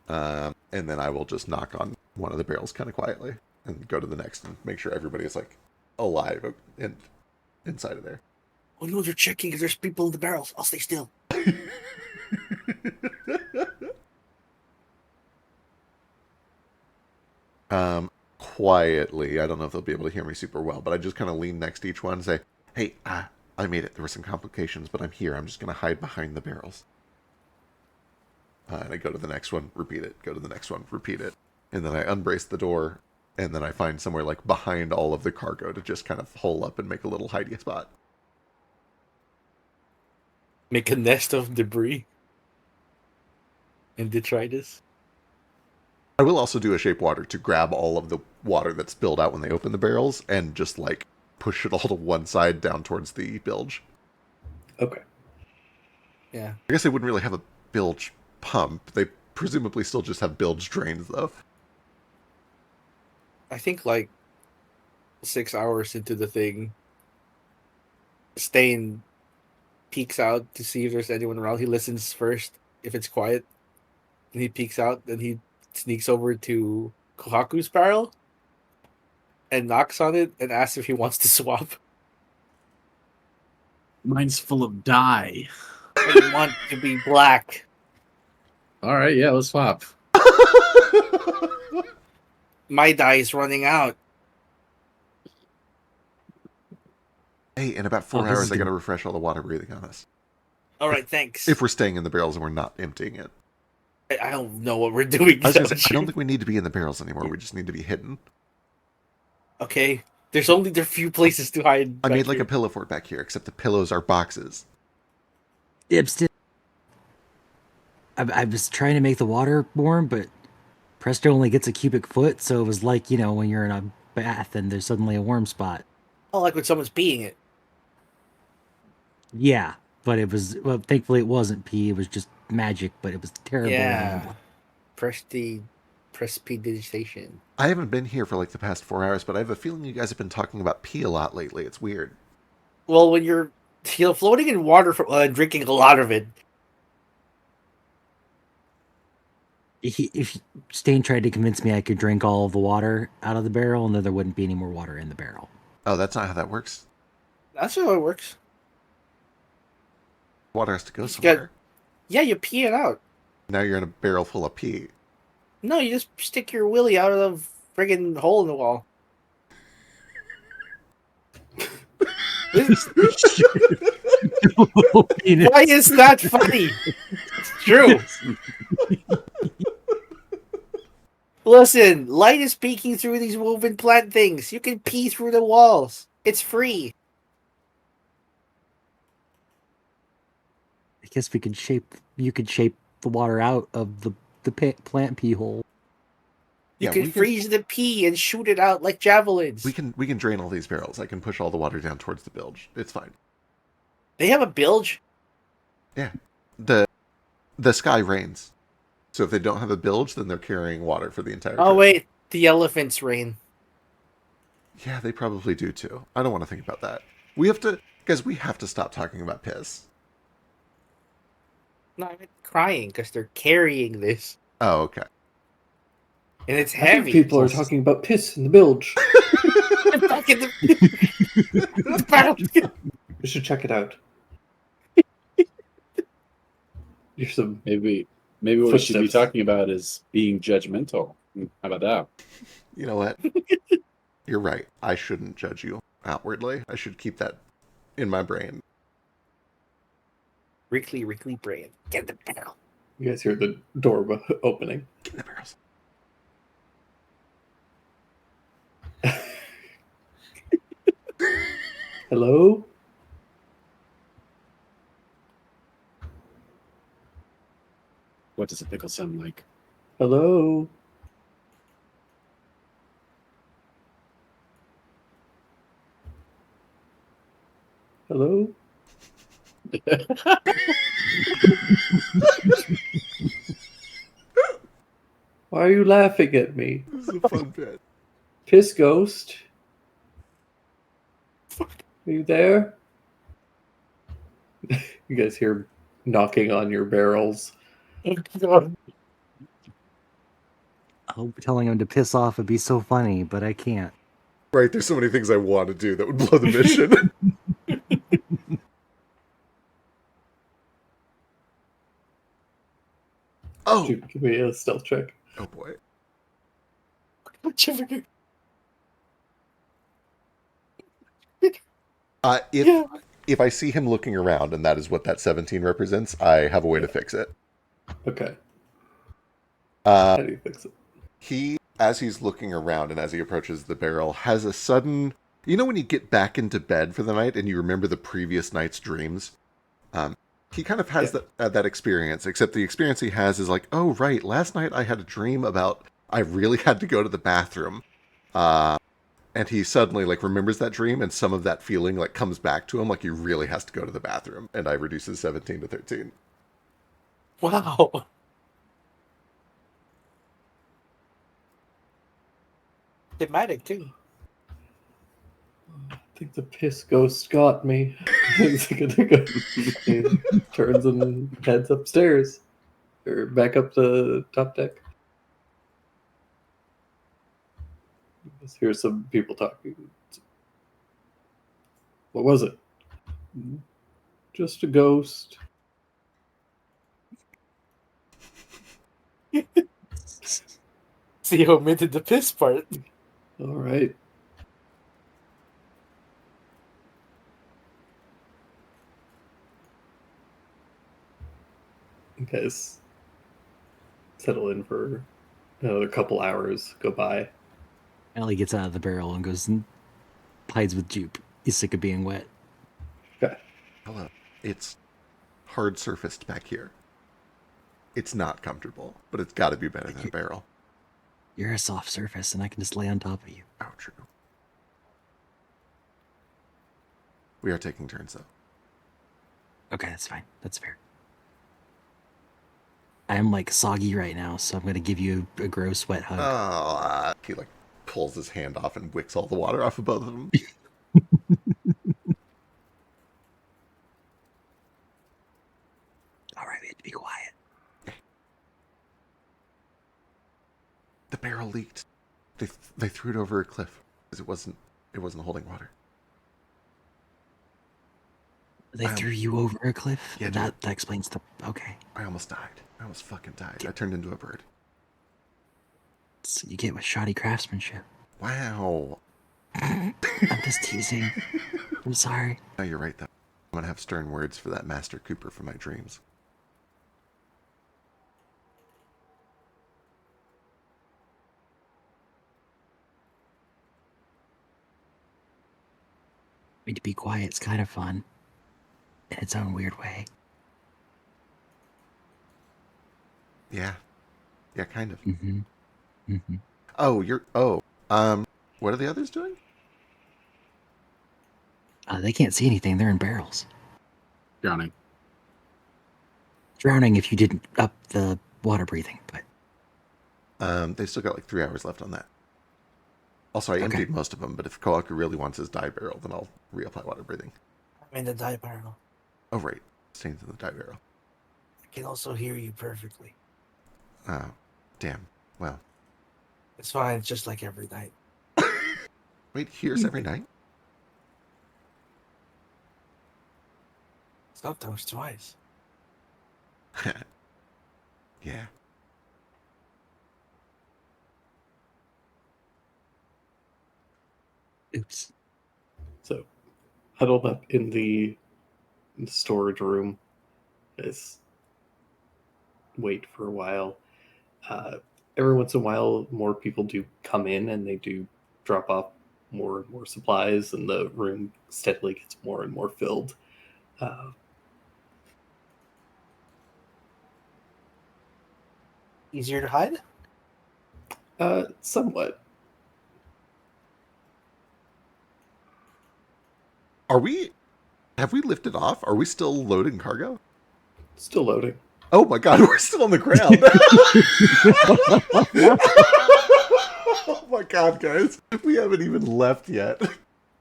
And then I will just knock on one of the barrels kind of quietly and go to the next and make sure everybody is like alive and inside of there. Oh no, they're checking if there's people in the barrels. I'll stay still. Quietly, I don't know if they'll be able to hear me super well, but I just kind of lean next to each one and say, "Hey, I made it. There were some complications, but I'm here. I'm just going to hide behind the barrels." And I go to the next one, repeat it. Go to the next one, repeat it. And then I unbrace the door, and then I find somewhere like behind all of the cargo to just kind of hole up and make a little hidey spot. Make a nest of debris and detritus. I will also do a shape water to grab all of the water that's spilled out when they open the barrels and just like push it all to one side down towards the bilge. Okay. Yeah. I guess they wouldn't really have a bilge pump. They presumably still just have bilge drains, though. I think like 6 hours into the thing, Stain peeks out to see if there's anyone around. He listens first if it's quiet. Then he peeks out, then he sneaks over to Kohaku's barrel and knocks on it and asks if he wants to swap. Mine's full of dye. I want to be black. All right, yeah, let's swap. My dye is running out. Hey, in about 4 this hours, is I good. gotta refresh all the water breathing on us. All right, thanks. If we're staying in the barrels and we're not emptying it. I don't know what we're doing. I was gonna say, I don't think we need to be in the barrels anymore. We just need to be hidden. Okay, there are few places to hide. I back made like here. a pillow fort back here, except the pillows are boxes. Still, I was trying to make the water warm, but Presto only gets a cubic foot, so it was like, when you're in a bath and there's suddenly a warm spot. Oh, like when someone's peeing it. Yeah, but it was, well, thankfully it wasn't pee, it was just magic, but it was terrible. Yeah. Prestidigitation. I haven't been here for like the past 4 hours, but I have a feeling you guys have been talking about pee a lot lately. It's weird. Well, when you're floating in water and drinking a lot of it. If Stain tried to convince me I could drink all of the water out of the barrel, and then there wouldn't be any more water in the barrel. Oh, that's not how that works. That's how it works. Water has to go Just somewhere. Yeah, you pee it out. Now you're in a barrel full of pee. No, you just stick your willy out of the friggin' hole in the wall. Why is that funny? It's true. Listen, light is peeking through these woven plant things. You can pee through the walls. It's free. I guess you could shape the water out of the plant pee hole. You Yeah, can we can- freeze the pee and shoot it out like javelins. We can drain all these barrels. I can push all the water down towards the bilge. It's fine. They have a bilge? The sky rains. So if they don't have a bilge, then they're carrying water for the entire Oh, trip. wait. The elephants rain. Yeah, they probably do too. I don't want to think about that. We have to stop talking about piss. No, I'm crying because they're carrying this. Oh, okay. And it's I think heavy. people are talking about piss in the bilge. Back in the barrel. We should check it out. There's some. Maybe what we should be Footsteps. talking about is being judgmental. How about that? You know what? You're right. I shouldn't judge you outwardly. I should keep that in my brain. Wrinkly brain. Get the barrel. You guys hear the door opening. Get in the barrels. Hello? What does a pickle sound like? Hello? Hello? Why are you laughing at me? This is a fun bit. Piss Ghost? Are you there? You guys hear knocking on your barrels. Oh, telling him to piss off would be so funny, but I can't. Right, there's so many things I want to do that would blow the mission. Oh! Give me a stealth check. Oh boy. If I see him looking around and that is what that 17 represents, I have a way to fix it. Okay. How Uh, do you fix it? he, as he's looking around and as he approaches the barrel, has a sudden... You know when you get back into bed for the night and you remember the previous night's dreams? He kind of has that experience, except the experience he has is like, oh, right, last night I had a dream about I really had to go to the bathroom. And he suddenly like remembers that dream, and some of that feeling like comes back to him, like he really has to go to the bathroom. And I reduce his 17 to 13. Wow. Thematic too. I think the Piss Ghost got me. He's gonna go. He turns and heads upstairs. Or back up the top deck. Just hear some people talking. What was it? Just a ghost. See, you omitted the piss part. All right. You guys settle in for another couple hours go by. Allie gets out of the barrel and goes and hides with Jupe. He's sick of being wet. Okay. Hello. It's hard surfaced back here. It's not comfortable, but it's got to be better than a barrel. You're a soft surface, and I can just lay on top of you. Oh, true. We are taking turns, though. Okay, that's fine. That's fair. I am like soggy right now, so I'm gonna give you a gross wet hug. Oh, he like pulls his hand off and wicks all the water off of both of them. All right, we have to be quiet. The barrel leaked. They threw it over a cliff because it wasn't holding water. They threw you over a cliff? Yeah, that explains the... Okay. I almost died. I almost fucking died. I turned into a bird. So you get with shoddy craftsmanship. Wow. I'm just teasing. I'm sorry. No, you're right, though. I'm going to have stern words for that Master Cooper for my dreams. I mean, to be quiet, it's kind of fun. In its own weird way. Yeah. Yeah, kind of. Mm-hmm. Mm-hmm. What are the others doing? They can't see anything. They're in barrels. Drowning. Drowning if you didn't up the water breathing, but... They've still got like 3 hours left on that. Also, I emptied most of them, but if Koaku really wants his dye barrel, then I'll reapply water breathing. I'm in the dye barrel. Oh, right. Stains in the dye barrel. I can also hear you perfectly. Oh, damn. Well. It's fine. It's just like every night. Wait, here's every night? Sometimes twice. Yeah. Oops. So, huddled up in the storage room, guys wait for a while. Every once in a while, more people do come in and they do drop off more and more supplies, and the room steadily gets more and more filled. Easier to hide? Somewhat. Have we lifted off? Are we still loading cargo? Still loading. Oh my god, we're still on the ground. Oh my god, guys. We haven't even left yet.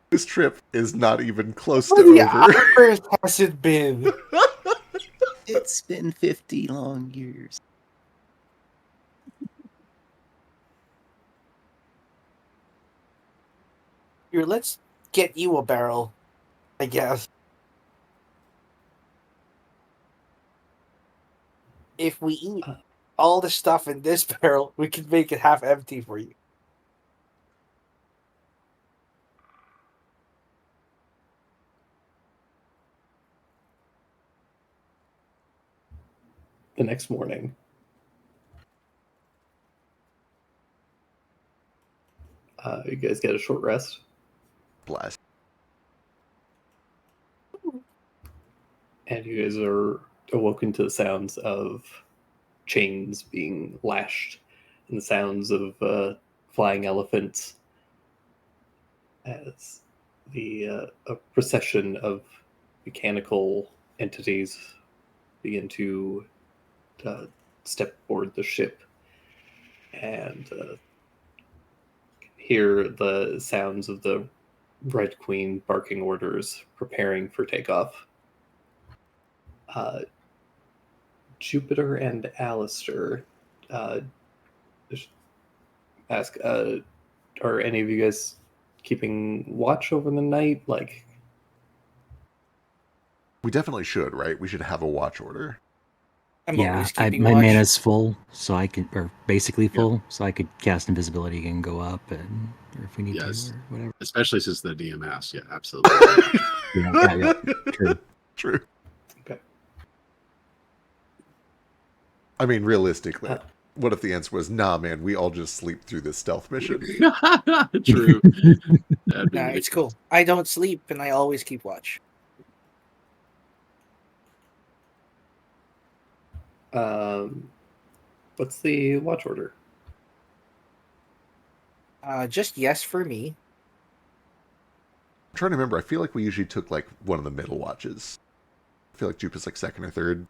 This trip is not even close to The over. hours has it been? It's been 50 long years. Here, let's get you a barrel, I guess. If we eat all the stuff in this barrel, we can make it half empty for you. The next morning, you guys get a short rest. Blast. And you guys are awoken to the sounds of chains being lashed and the sounds of flying elephants as a procession of mechanical entities begin to step aboard the ship and hear the sounds of the Red Queen barking orders, preparing for takeoff. Jupiter and Alistair ask, are any of you guys keeping watch over the night? Like, We definitely should, right? We should have a watch order. I'm Yeah, always keeping my watch. mana's full, so I could, or basically full, so I could cast invisibility and go up, and or if we need Yes. to, or whatever. Especially since the DMS. Yeah, absolutely. Yeah, true. True. okay. I mean, realistically, what if the answer was, nah, man, we all just sleep through this stealth mission? True. That'd be Nah, it's ridiculous. cool. I don't sleep, and I always keep watch. What's the watch order? Just yes for me. I'm trying to remember. I feel like we usually took like one of the middle watches. I feel like Jupe is like second or third.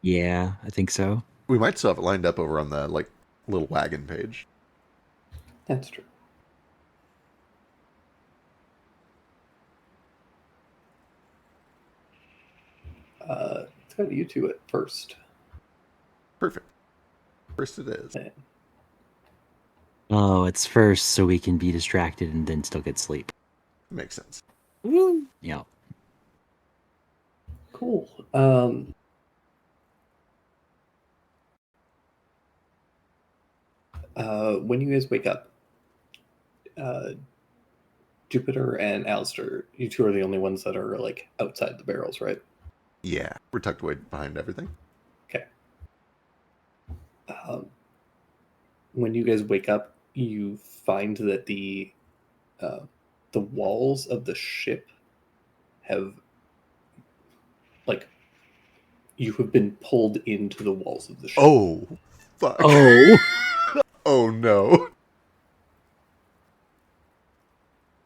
Yeah, I think so. We might still have it lined up over on the like little wagon page. That's true. Let's go to you two at first. Perfect. First it is. Okay. Oh, it's first, so we can be distracted and then still get sleep. Makes sense. Woo! Yeah. Cool. When you guys wake up, Jupiter and Alistair, you two are the only ones that are like outside the barrels, right? Yeah, we're tucked away behind everything. Okay. When you guys wake up, you find that the walls of the ship have, like, you have been pulled into the walls of the ship. Oh, fuck. Oh. Oh no.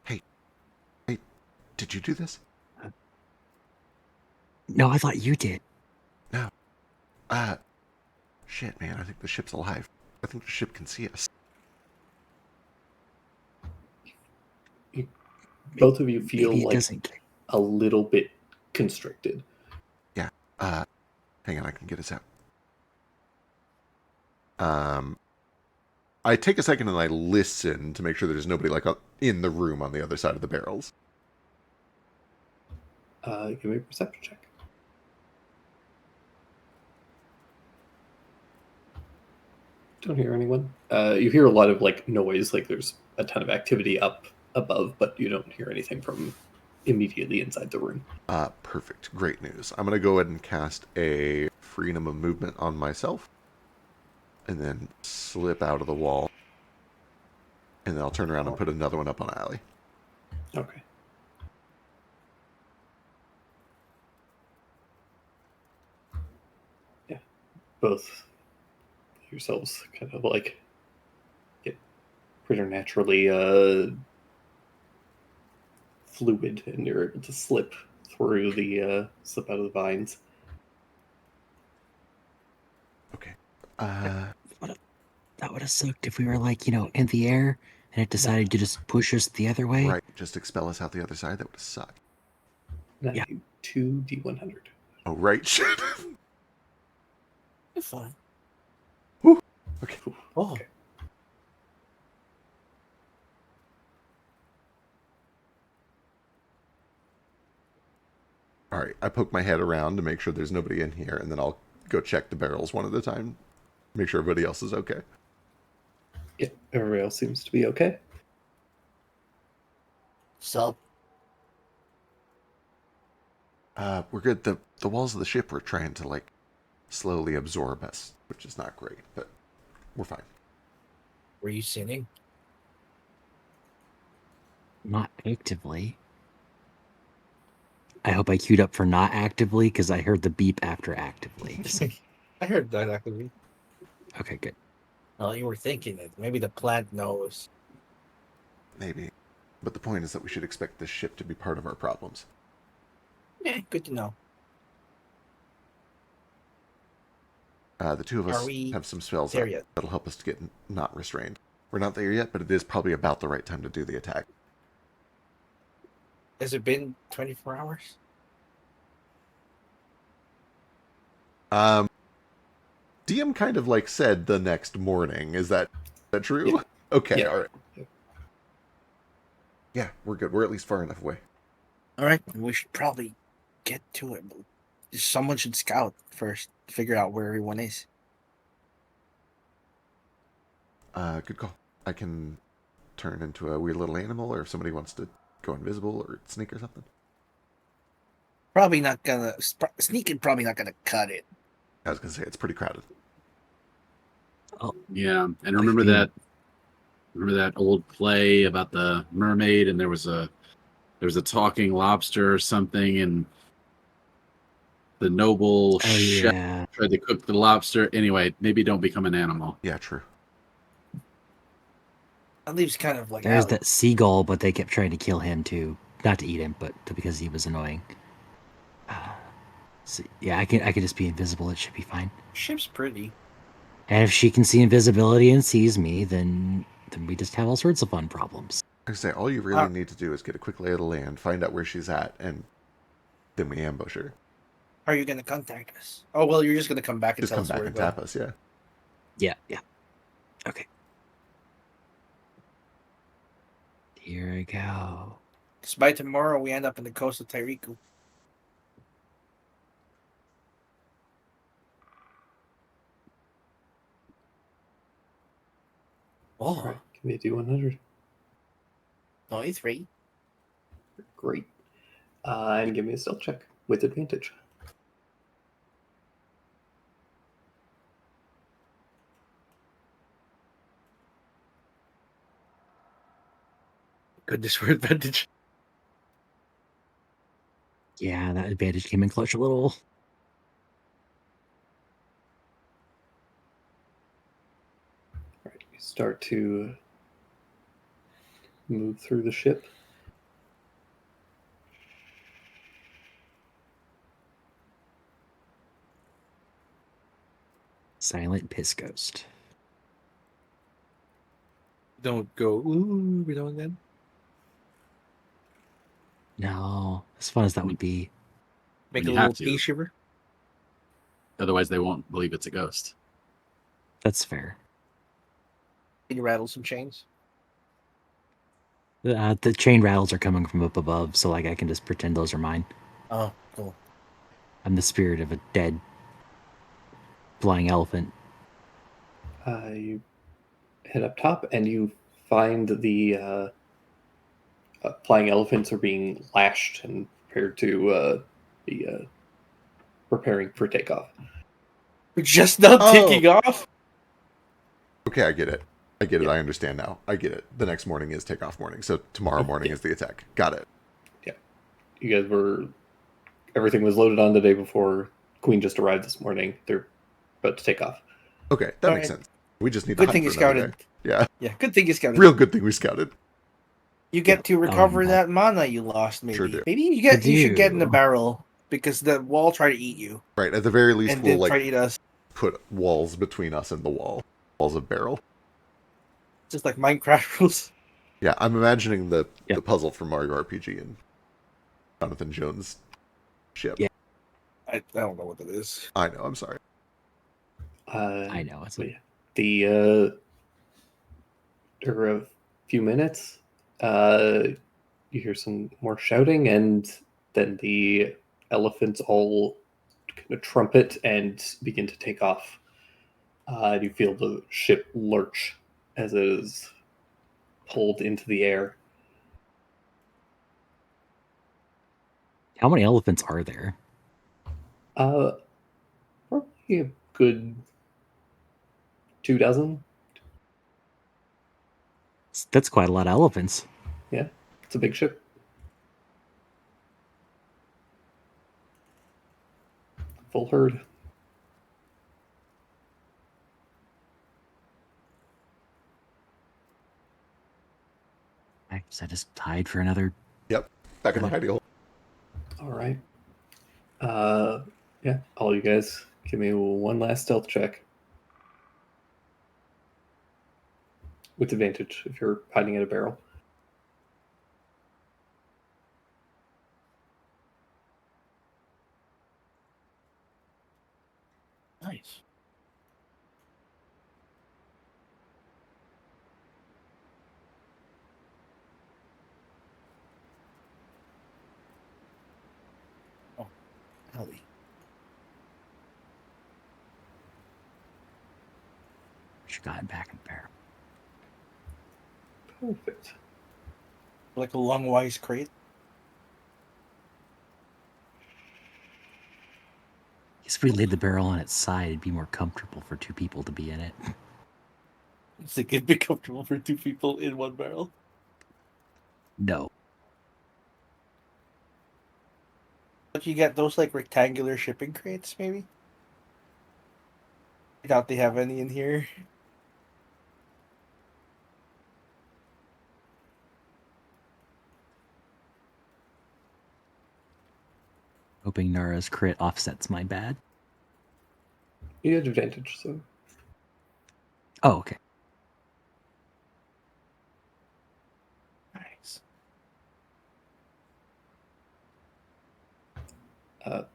Hey, did you do this? No, I thought you did. Shit, man, I think the ship's alive. I think the ship can see us. Both of you feel Maybe it like doesn't. a little bit constricted. Hang on, I can get us out. I take a second and I listen to make sure there's nobody like in the room on the other side of the barrels. Give me a perception check. Don't hear anyone. You hear a lot of like noise, like there's a ton of activity up above, but you don't hear anything from immediately inside the room. Perfect. Great news. I'm going to go ahead and cast a freedom of movement on myself. And then slip out of the wall. And then I'll turn around and put another one up on Allie. Okay. Yeah. both yourselves kind of like get preternaturally fluid, and you're able to slip through the slip out of the vines. Okay. That would have sucked if we were like, in the air and it decided to just push us the other way. Right. Just expel us out the other side. That would have sucked. Now Yeah. you 2d100. Oh, right. Shit. It's fine. Okay. Oh, Okay. All right. I poke my head around to make sure there's nobody in here, and then I'll go check the barrels one at a time. Make sure everybody else is okay. Yeah, everybody else seems to be okay. so We're good. The walls of the ship were trying to, like, slowly absorb us, which is not great, but we're fine. were you sinning? Not actively. I hope I queued up for not actively because I heard the beep after actively. So- I heard that actually. okay, good. Well, you were thinking it. Maybe the plant knows. Maybe. But the point is that we should expect this ship to be part of our problems. Yeah, good to know. The two of Are us we have some spells there that, yet? that'll help us to get not restrained. We're not there yet, but it is probably about the right time to do the attack. Has it been 24 hours? DM kind of like said the next morning. Is that true? Yeah. Okay, Yeah. all right. Yeah, we're good. We're at least far enough away. All right, we should probably get to it. Someone should scout first, figure out where everyone is. Good call. I can turn into a weird little animal, or if somebody wants to go invisible or sneak or something. Probably not gonna sneaking. Probably not gonna cut it. I was gonna say it's pretty crowded. Yeah, and remember that old play about the mermaid, and there was a talking lobster or something, and the noble Oh, chef yeah. tried to cook the lobster. Anyway, maybe don't become an animal. Yeah, true. That leaves kind of like There's out. that seagull, but they kept trying to kill him too. Not to eat him, but because he was annoying. So, yeah, I could just be invisible. It should be fine. Ship's pretty. And if she can see invisibility and sees me, then we just have all sorts of fun problems. Like I say, all you really need to do is get a quick lay of the land, find out where she's at, and then we ambush her. How are you gonna contact us? Oh well, you're just gonna come back and Just tell come us back where and to go. tap us, yeah. Yeah. Okay. Here I go. Because by tomorrow we end up in the coast of Tyriku. All Oh, right, give me a d100. only 3. Great. And give me a stealth check with advantage. Goodness for advantage. Yeah, that advantage came in clutch a little. All right, you start to move through the ship. Silent piss ghost. Don't go, ooh, we don't then. No, as fun as that would be. Make You a little have to. pea shiver. Otherwise, they won't believe it's a ghost. That's fair. Can you rattle some chains? The chain rattles are coming from up above, so like I can just pretend those are mine. Oh, cool. I'm the spirit of a dead flying elephant. You head up top and you find the flying elephants are being lashed and prepared to be preparing for takeoff. We're just now Oh. taking off. Okay, I get it. I understand now. I get it. The next morning is takeoff morning, so tomorrow morning Yeah. is the attack. Got it. You guys everything was loaded on the day before. Queen just arrived this morning. They're about to take off. Okay, that makes Alright. sense. We just need to Good hunt thing for you another scouted. day. Yeah, Yeah, good thing you scouted. real good thing we scouted. You get to Oh, recover no. that mana you lost. Maybe. Sure do. Maybe you should get in the do. barrel because the wall try to eat you Right, at the very least, and we'll then try like to eat us. put walls between us and the wall. Walls of barrel. Just like Minecraft rules. Yeah, I'm imagining the Yep. puzzle from Mario RPG and Jonathan Jones' ship. Yeah. I don't know what that is. I know, I'm sorry. I know. It's But yeah, after a few minutes, you hear some more shouting, and then the elephants all kind of trumpet and begin to take off. You feel the ship lurch as it is pulled into the air. how many elephants are there? Probably a good 24. That's quite a lot of elephants. Yeah, it's a big ship. Full herd. I guess I just hide for another. Back in the hidey hole. All right. Yeah, all you guys, give me one last stealth check. With advantage if you're hiding in a barrel. Nice. Oh, Ellie. She got back in the barrel. Perfect. Like a long wise crate. If we laid the barrel on its side, it'd be more comfortable for two people to be in it. It's like it'd be comfortable for two people in one barrel. No. But you get those like rectangular shipping crates, maybe? I doubt they have any in here. Hoping Nara's crit offsets my bad. You had advantage, so Oh, okay. Nice. but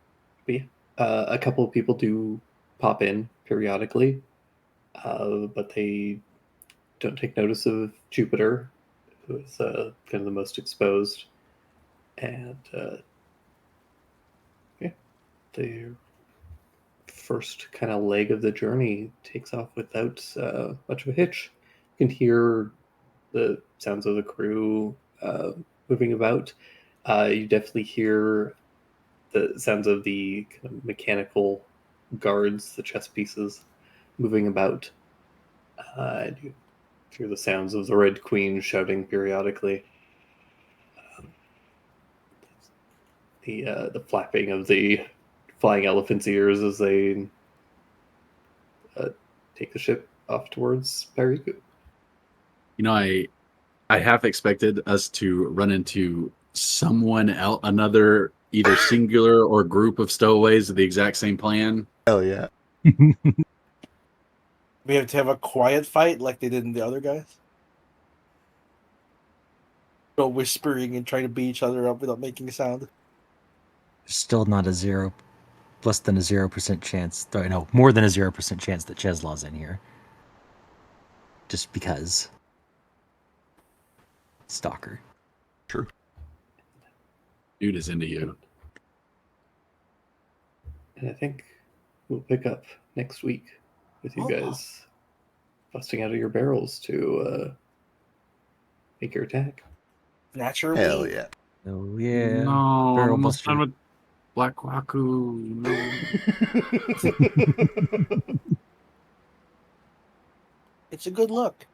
yeah, a couple of people do pop in periodically, but they don't take notice of Jupiter, who is kind of the most exposed, and yeah, the first kind of leg of the journey takes off without much of a hitch. You can hear the sounds of the crew moving about. You definitely hear the sounds of the kind of mechanical guards, the chess pieces, moving about. And you hear the sounds of the Red Queen shouting periodically. The flapping of the flying elephant's ears as they take the ship off towards Pariku. You know, I half expected us to run into someone else, another either singular or group of stowaways with the exact same plan. Hell yeah. We have to have a quiet fight like they did in the other guys. Go whispering and trying to beat each other up without making a sound. There's still not less than a 0% chance, no, more than a 0% chance that Cheslaw's in here. Just because. Stalker. True. Dude is into you. And I think we'll pick up next week with you Oh. guys busting out of your barrels to make your attack. Naturally. Hell yeah. Oh yeah. No, I'm Barrel almost buster. done with Black Waku. No. It's a good look.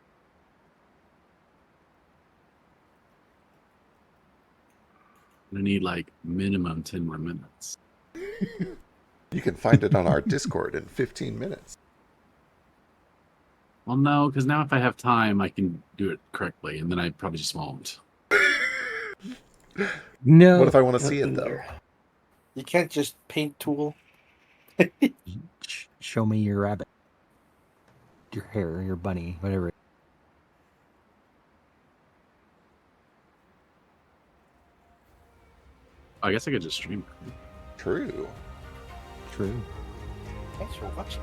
I need like minimum 10 more minutes. You can find it on our Discord in 15 minutes. Well, no, because now if I have time, I can do it correctly, and then I probably just won't. No. What if I want to see it though? You can't just paint tool. Show me your rabbit. Your hare, your bunny, whatever. I guess I could just stream. True. True. Thanks for watching.